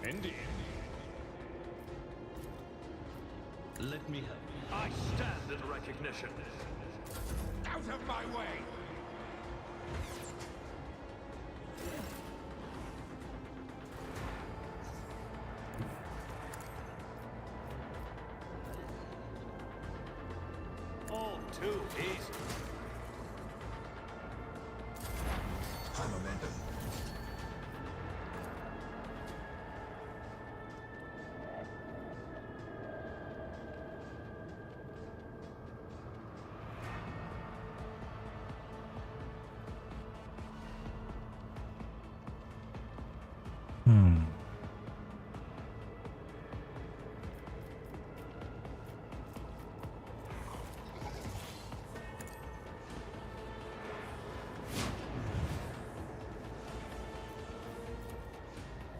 Indeed. Let me help you. I stand in recognition. Out of my way! All too easy. High momentum.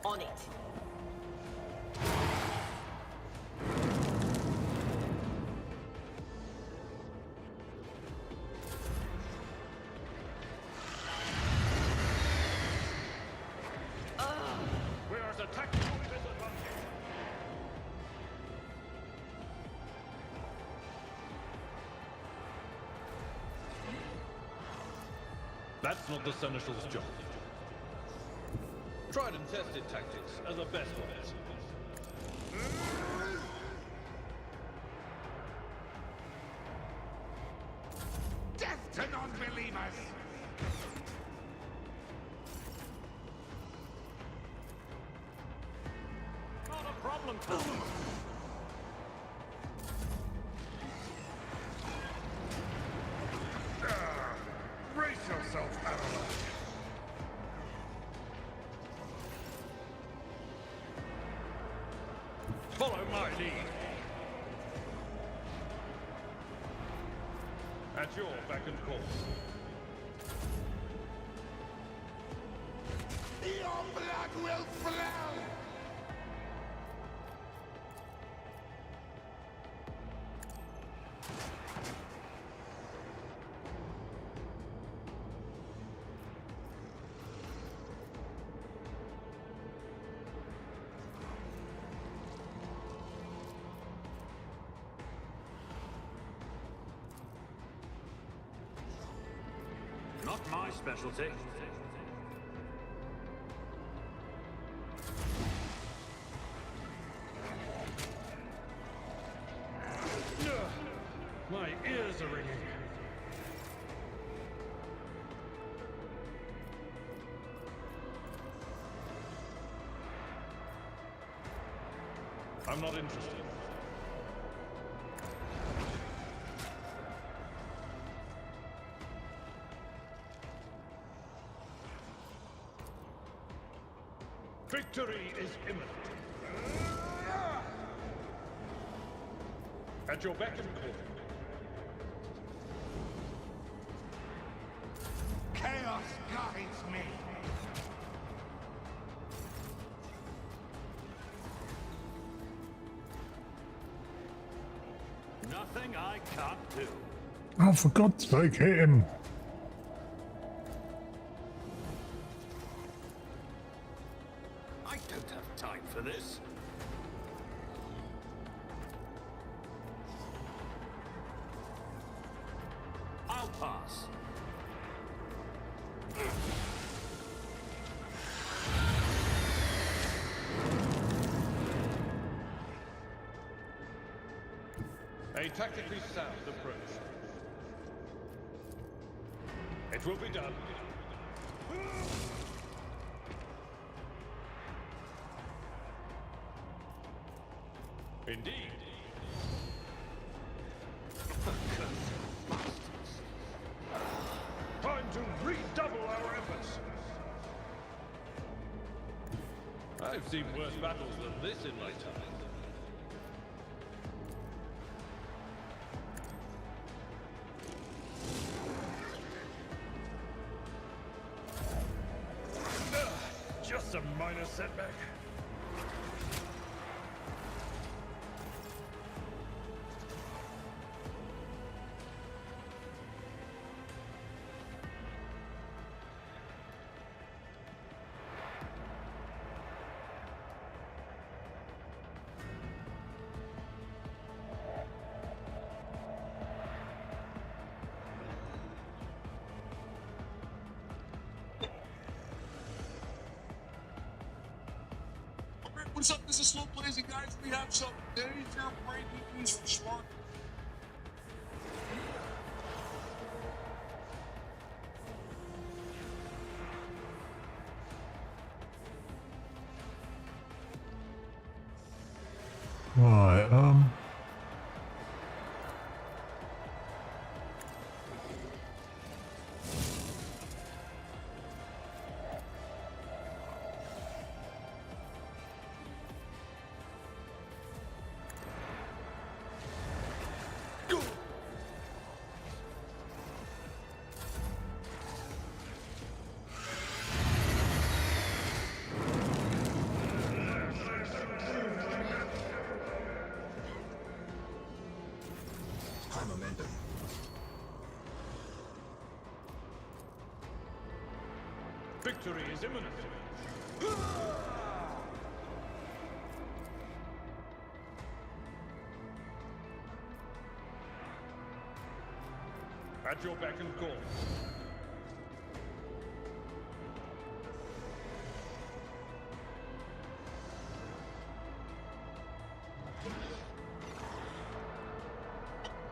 On it. We are at a tactical disadvantage. That's not the Seneschal's job. Tried and tested tactics are the best ones. Death to non-believers! Not a problem, Colonel. Brace yourself, Avalanche! Follow my lead. At your beck and call. Your blood will flow! Not my specialty. My ears are ringing. I'm not interested. Victory is imminent. At your beck and call. Chaos guides me! Nothing I can't do. Oh, for God's sake, hit him! I don't have time for this. I'll pass. A tactically sound approach. It will be done. Indeed. Time to redouble our efforts. I've seen worse battles than this in my time. Just a minor setback. What's up? This is Slow Blazing, guys. We have some major breaking news from Smart. Right, High momentum. Victory is imminent. At your beck and call.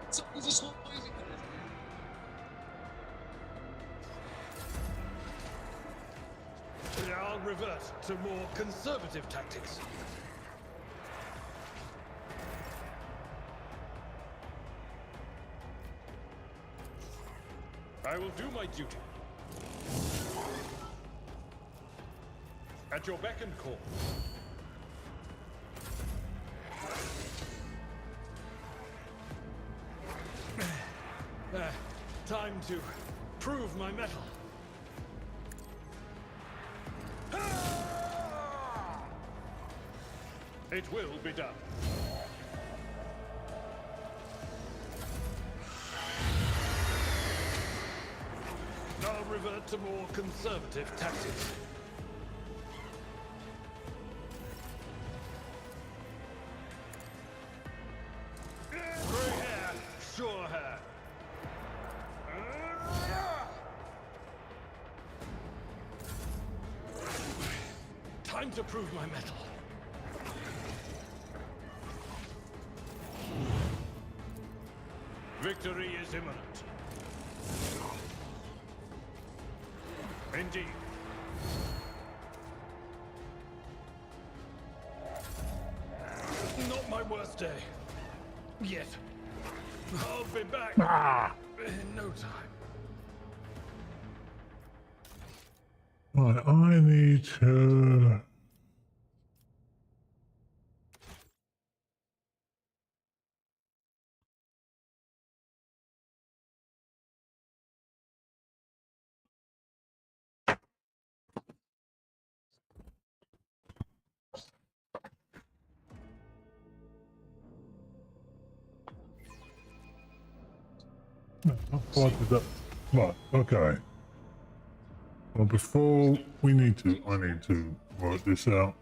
What's up? This is Slow Blazing, guys. I'll revert to more conservative tactics. I will do my duty. At your beck and call. Time to prove my mettle. It will be done. I'll revert to more conservative tactics. Grey hair, sure hair. Time to prove my mettle. Victory is imminent. Indeed. Not my worst day. Yet. I'll be back in no time. right, I need to... What did that? Right, okay. Well, before we need to, I need to work this out.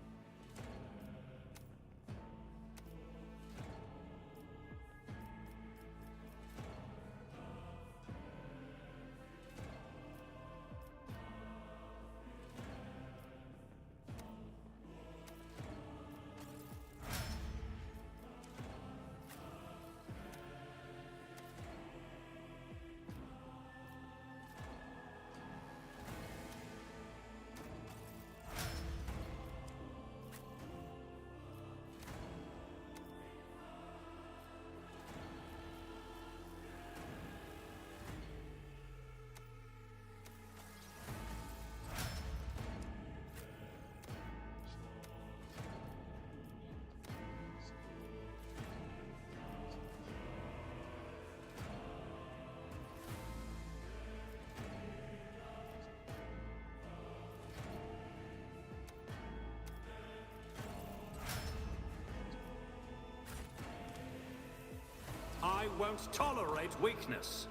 I won't tolerate weakness.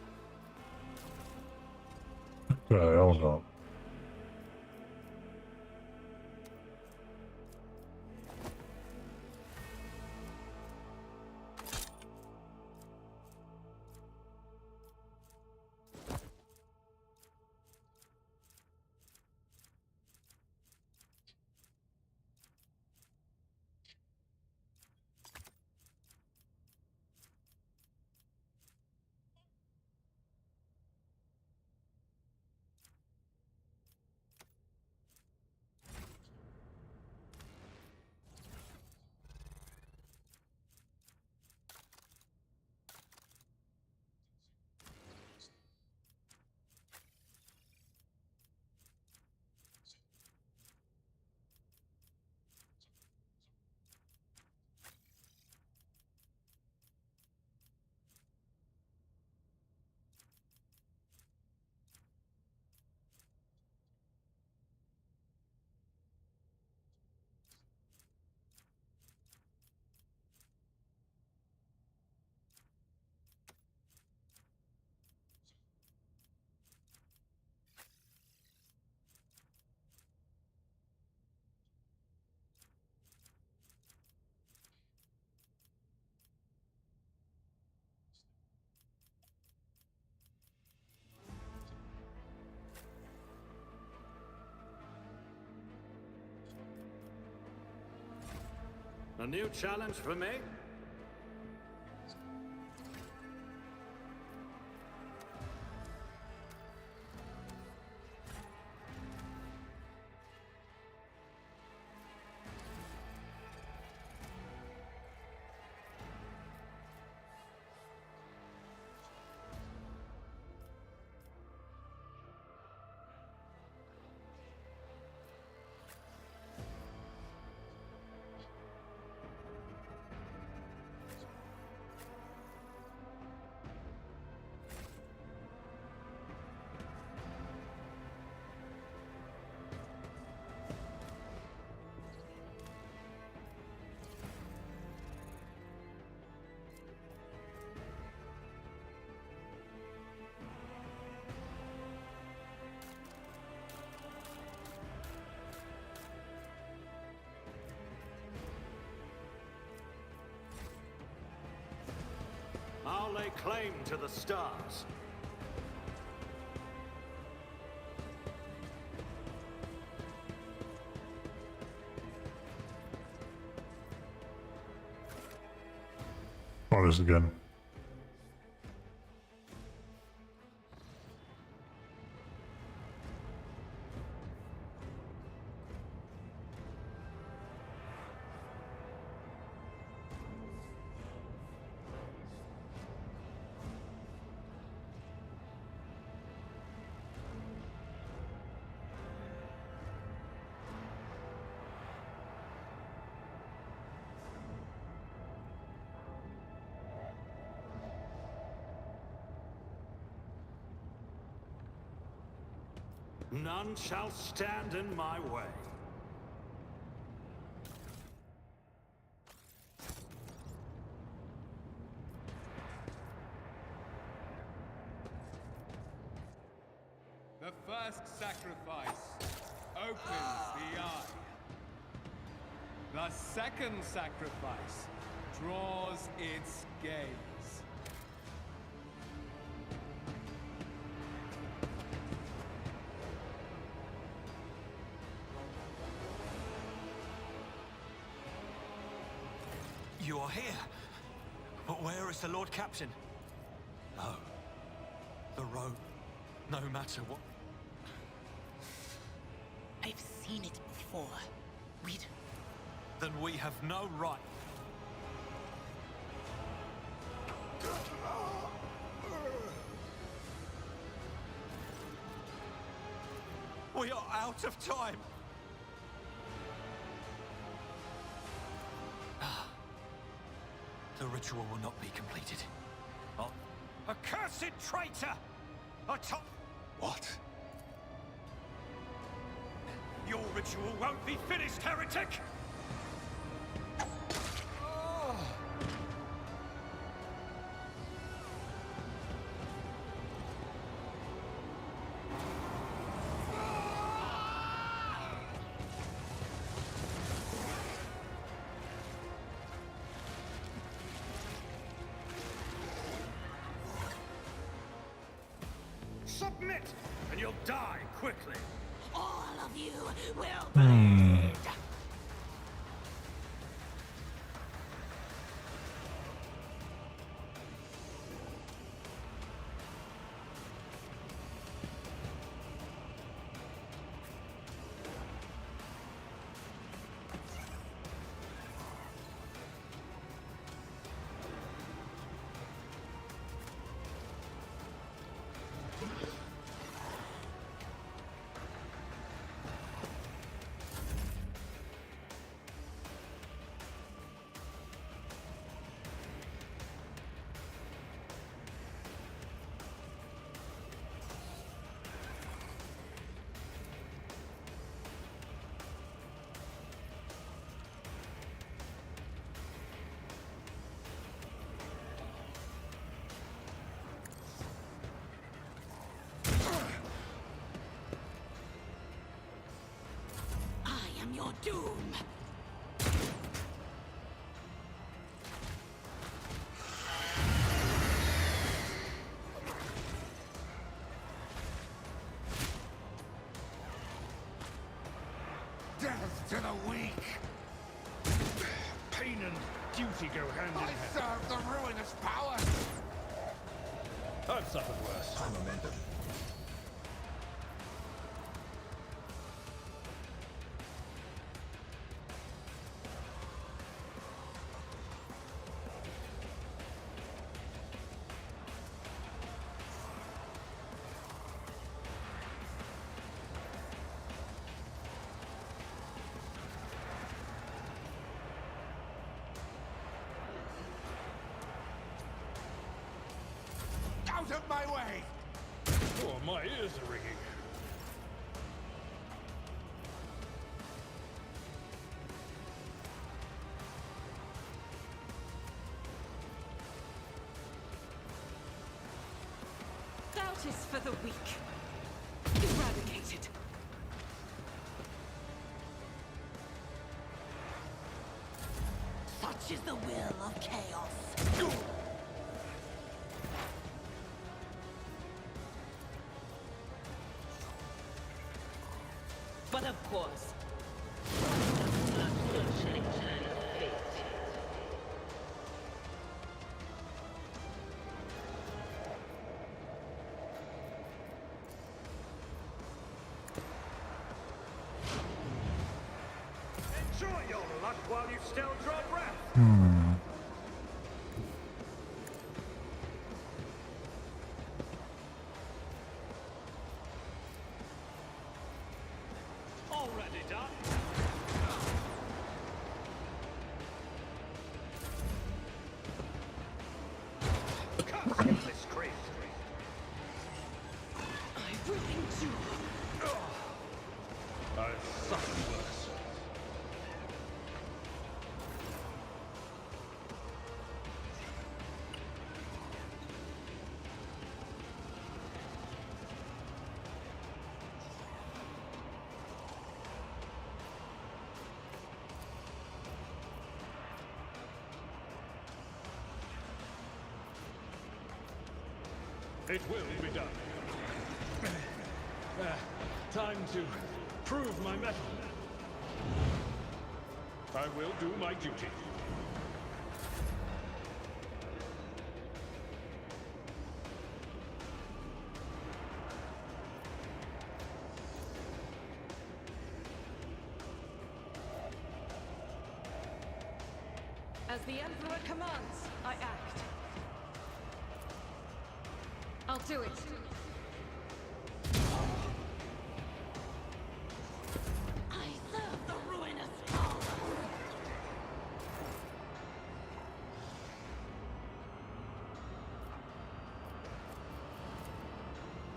Okay, hold on. A new challenge for me? I'll lay claim to the stars. Try this again. None shall stand in my way. The first sacrifice opens the eye. The second sacrifice draws its gaze. You are here. But where is the Lord Captain? No. The road, no matter what. I've seen it before. Read. Then we have no right. We are out of time. The ritual will not be completed. Oh, accursed traitor! What? Your ritual won't be finished, heretic! Submit, and you'll die quickly. All of you will bleed. Your doom. Death to the weak. Pay duty go hand in I hand. serve the ruinous power! I've suffered worse. High momentum. Out of my way! Oh, my ears are ringing. Doubt is for the weak. Eradicated. Such is the will of chaos. But of course, unfortunately, turn of fate. Enjoy your luck while you still draw breath. Already done. This creep. I will endure. I've suffered worse. It will be done. Time to prove my mettle. I will do my duty. As the Emperor commands, I act. I'll do it. I serve the ruinous power.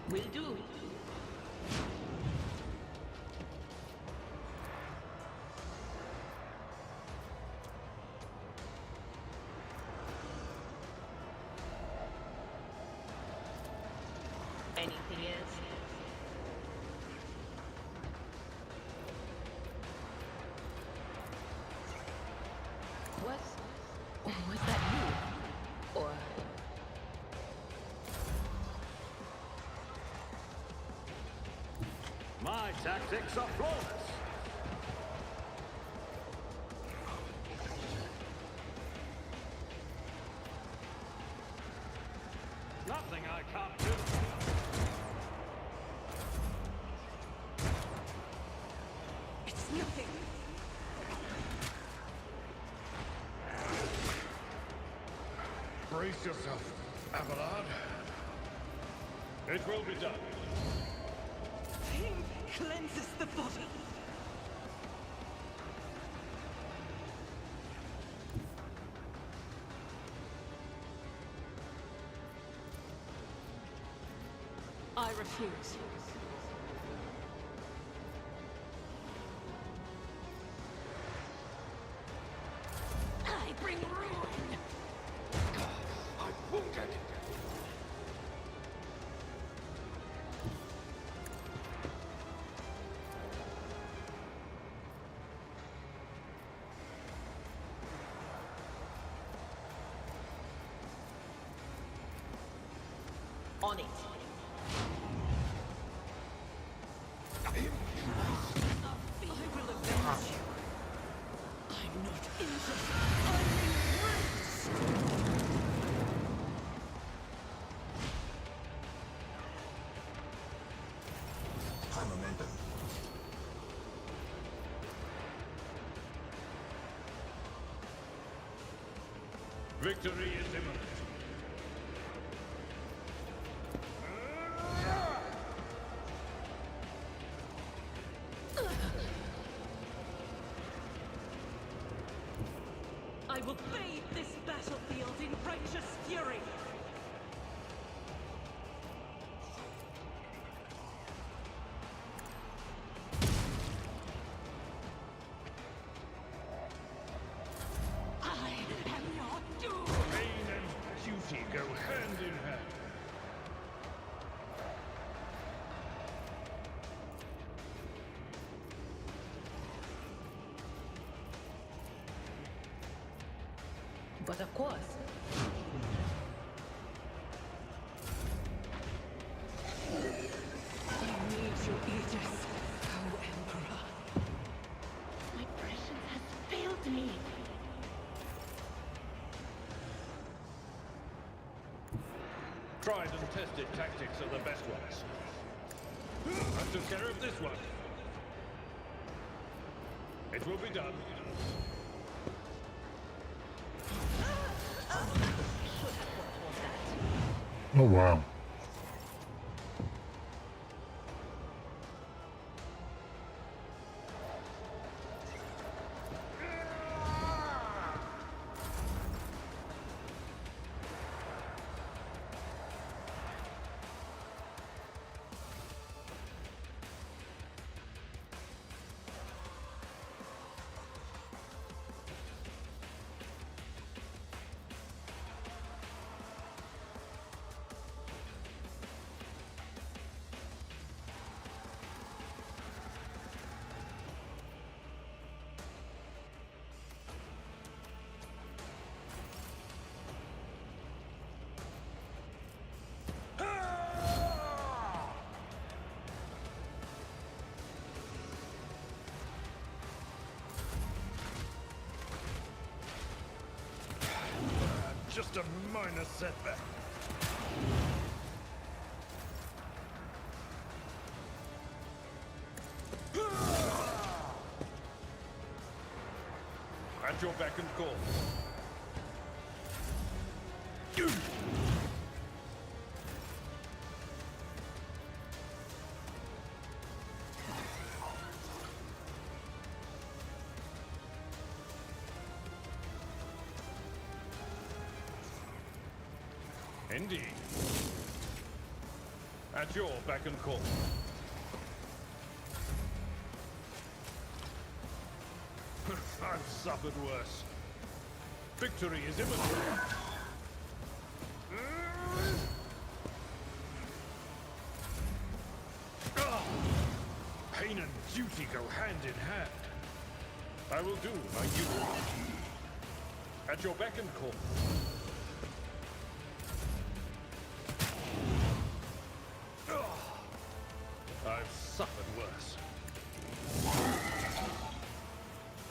Will do. Anything else? Was that you? Or... My tactics are flawless. Nothing I can't do. It's nothing. Brace yourself, Abelard. It will be done. Pain cleanses the body. I refuse. I bring ruin. I'm wounded. On it. I will avenge you. I'm not injured. I'm in Victory is imminent. I will bathe this battlefield in righteous fury. I am your doom. Pain and duty go hand in hand. But of course. I need your aegis, O Emperor. My prescience has failed me. Tried and tested tactics are the best ones. I took care of this one. It will be done. Oh wow. Just a minor setback. At your beck and call. Indeed. At your beck and call. I've suffered worse. Victory is imminent. Pain and duty go hand in hand. I will do my duty. At your beck and call. I've suffered worse.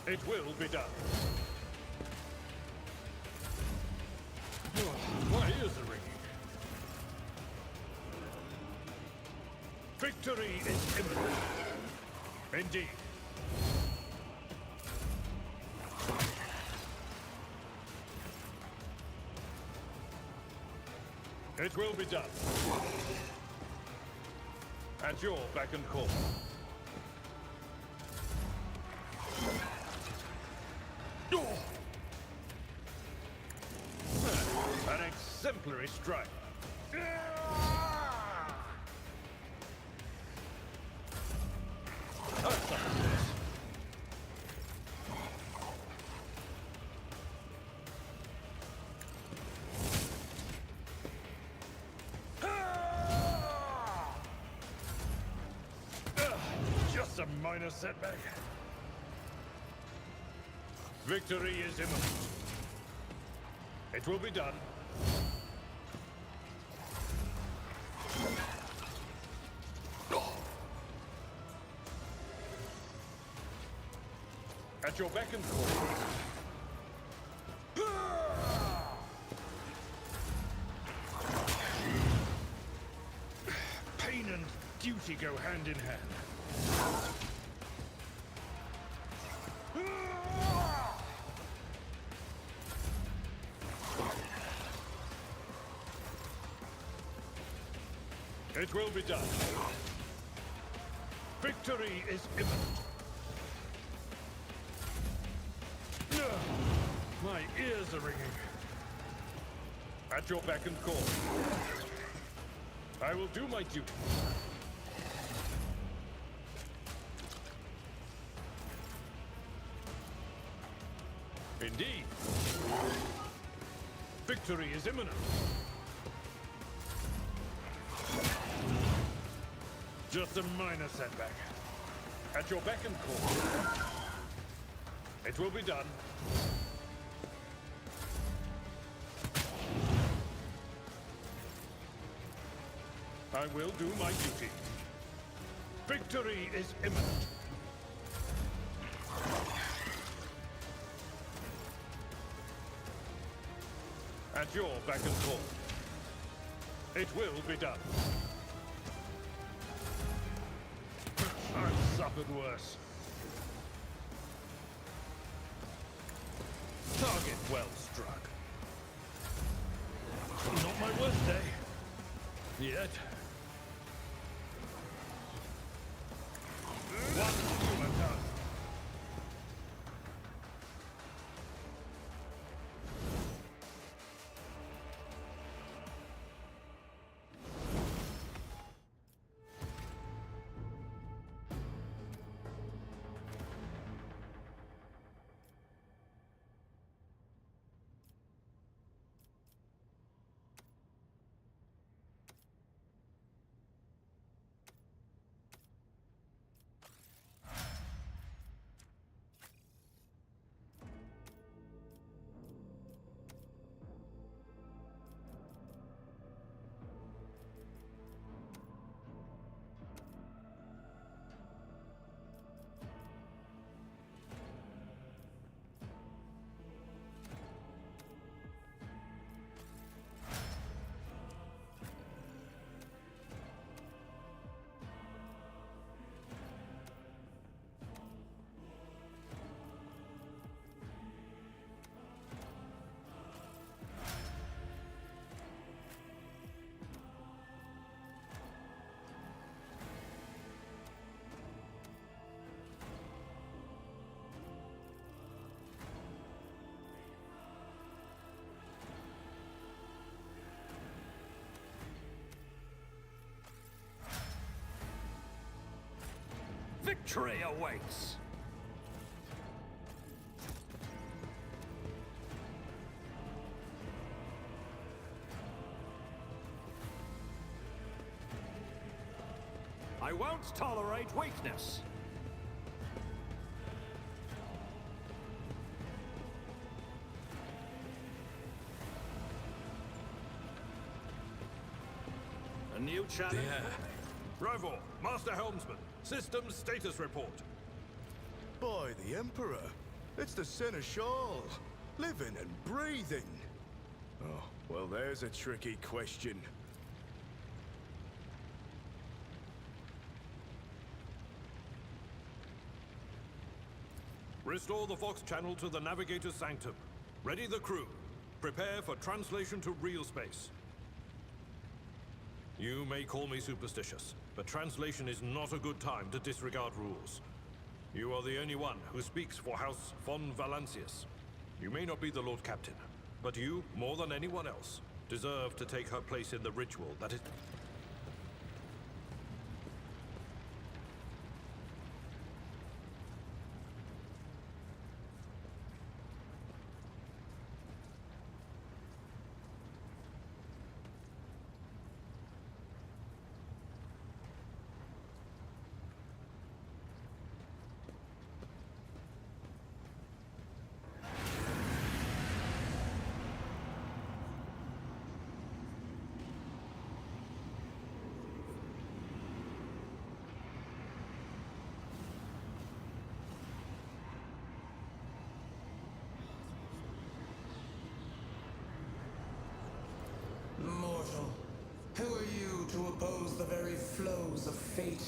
It will be done. My ears are ringing. Victory is imminent. Indeed. It will be done. At your beck and call. An exemplary strike. I've suffered this. Just a minor setback. Victory is imminent. It will be done. At your beck and call. Pain and duty go hand in hand. It will be done. Victory is imminent. My ears are ringing. At your beck and call. I will do my duty. Indeed. Victory is imminent. Just a minor setback. At your beck and call. It will be done. I will do my duty. Victory is imminent. At your beck and call. It will be done. I've suffered worse. Target well struck. Not my worst day. Yet. One human task. Victory awaits! I won't tolerate weakness! A new challenge? Rover, Master Helmsman, systems status report. By the Emperor, it's the Seneschal, living and breathing. Oh, well, there's a tricky question. Restore the Fox channel to the Navigator's Sanctum. Ready the crew. Prepare for translation to real space. You may call me superstitious, but translation is not a good time to disregard rules. You are the only one who speaks for House von Valancius. You may not be the Lord Captain, but you, more than anyone else, deserve to take her place in the ritual that is... Mortal, who are you to oppose the very flows of fate?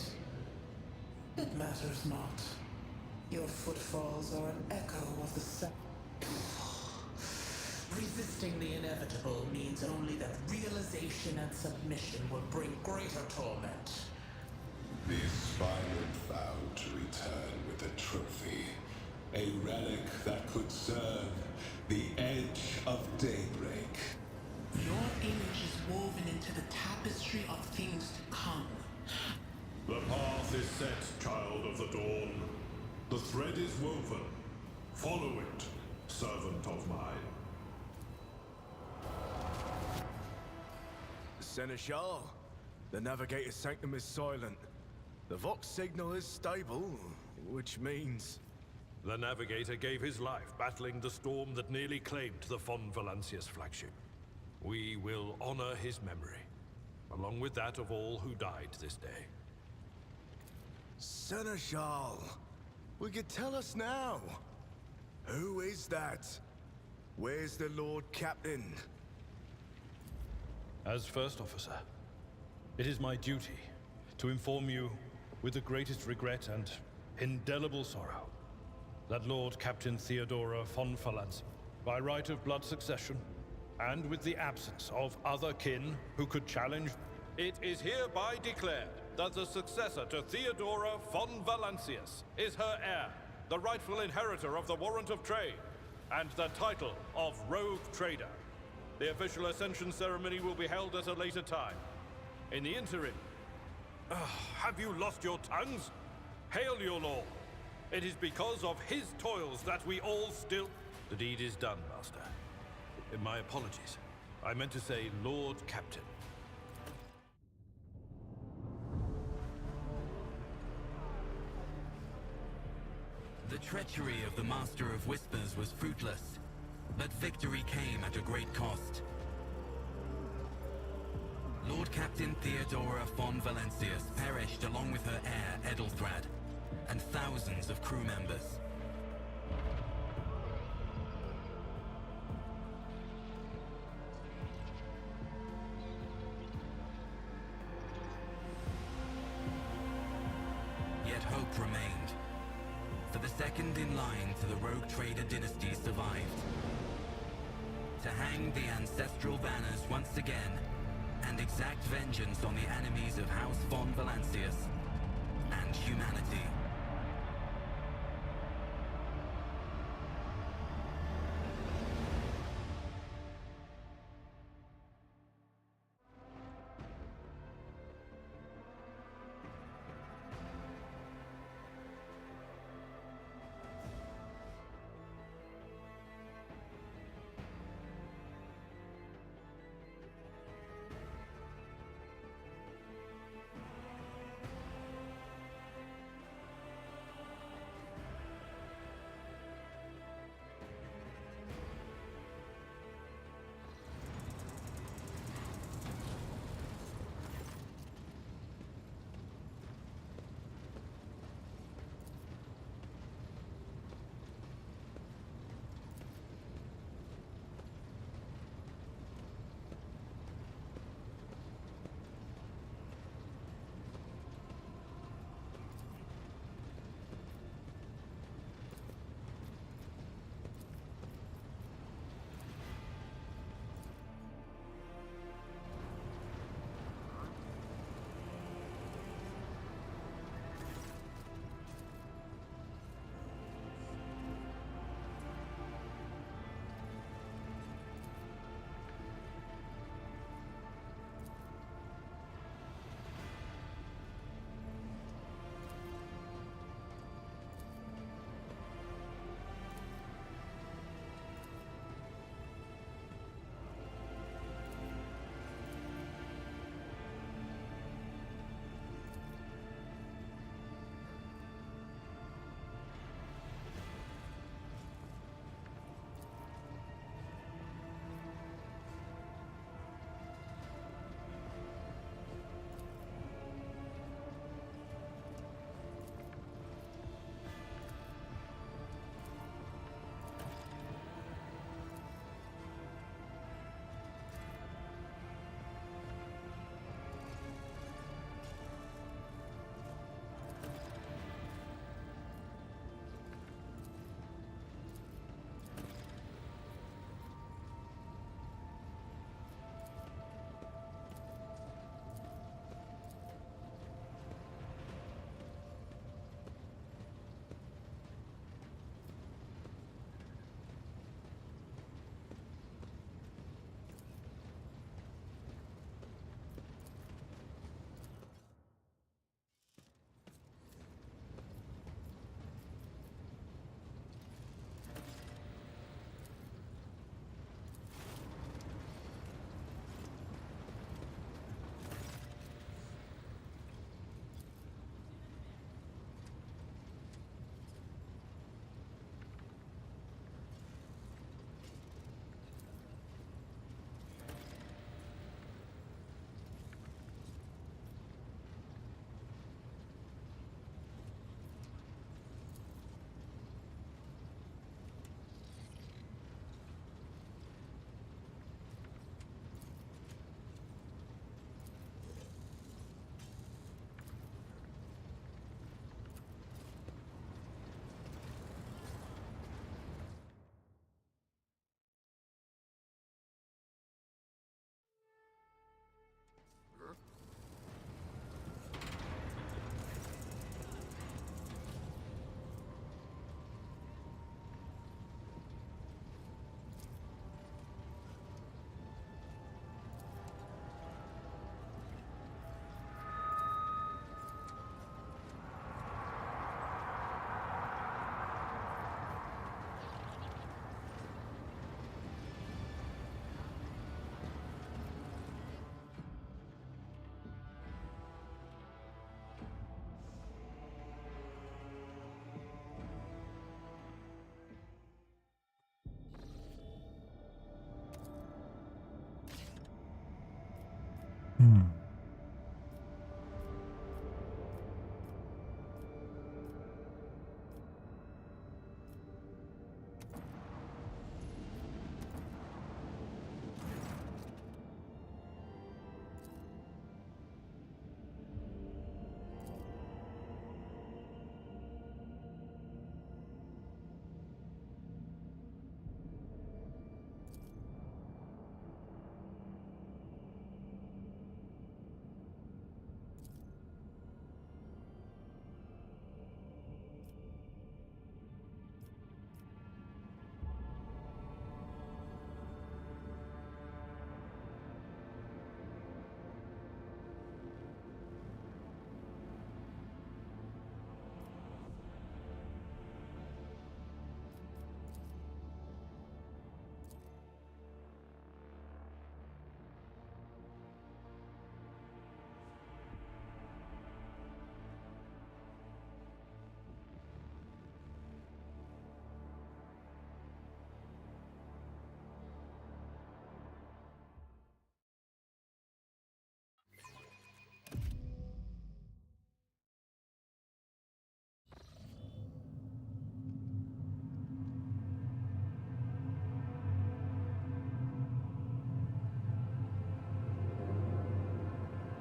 It matters not. Your footfalls are an echo of the sun. Resisting the inevitable. inevitable means only that realization and submission will bring greater torment. The aspirant vowed to return with a trophy. A relic that could serve the edge of daybreak. Your image is woven into the tapestry of things to come. The path is set, child of the dawn. The thread is woven. Follow it, servant of mine. Seneschal, the Navigator's sanctum is silent. The Vox signal is stable, which means... The Navigator gave his life battling the storm that nearly claimed the Von Valancius flagship. We will honor his memory, along with that of all who died this day. Seneschal, will you tell us now? Who is that? Where's the Lord Captain? As First Officer, it is my duty to inform you with the greatest regret and indelible sorrow that Lord Captain Theodora von Valancius, by right of blood succession, and with the absence of other kin who could challenge, it is hereby declared that the successor to Theodora von Valancius is her heir, the rightful inheritor of the Warrant of Trade, and the title of Rogue Trader. The official ascension ceremony will be held at a later time. In the interim, have you lost your tongues? Hail your lord. It is because of his toils that we all still... The deed is done, Master. My apologies. I meant to say Lord Captain. The treachery of the Master of Whispers was fruitless, but victory came at a great cost. Lord Captain Theodora von Valancius perished along with her heir, Edelthrad, and thousands of crew members. Yet hope remained. For the second in line to the Rogue Trader dynasty survived. To hang the ancestral banners once again, and exact vengeance on the enemies of House von Valancius and humanity.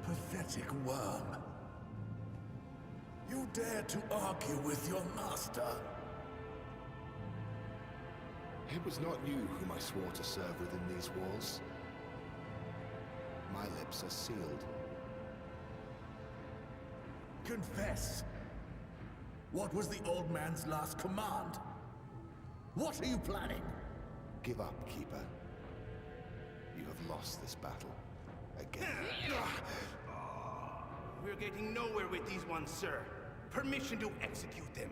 Pathetic worm. You dare to argue with your master? It was not you whom I swore to serve within these walls. My lips are sealed. Confess. What was the old man's last command? What are you planning? Give up, Keeper. You have lost this battle. Again. We're getting nowhere with these ones, sir. Permission to execute them.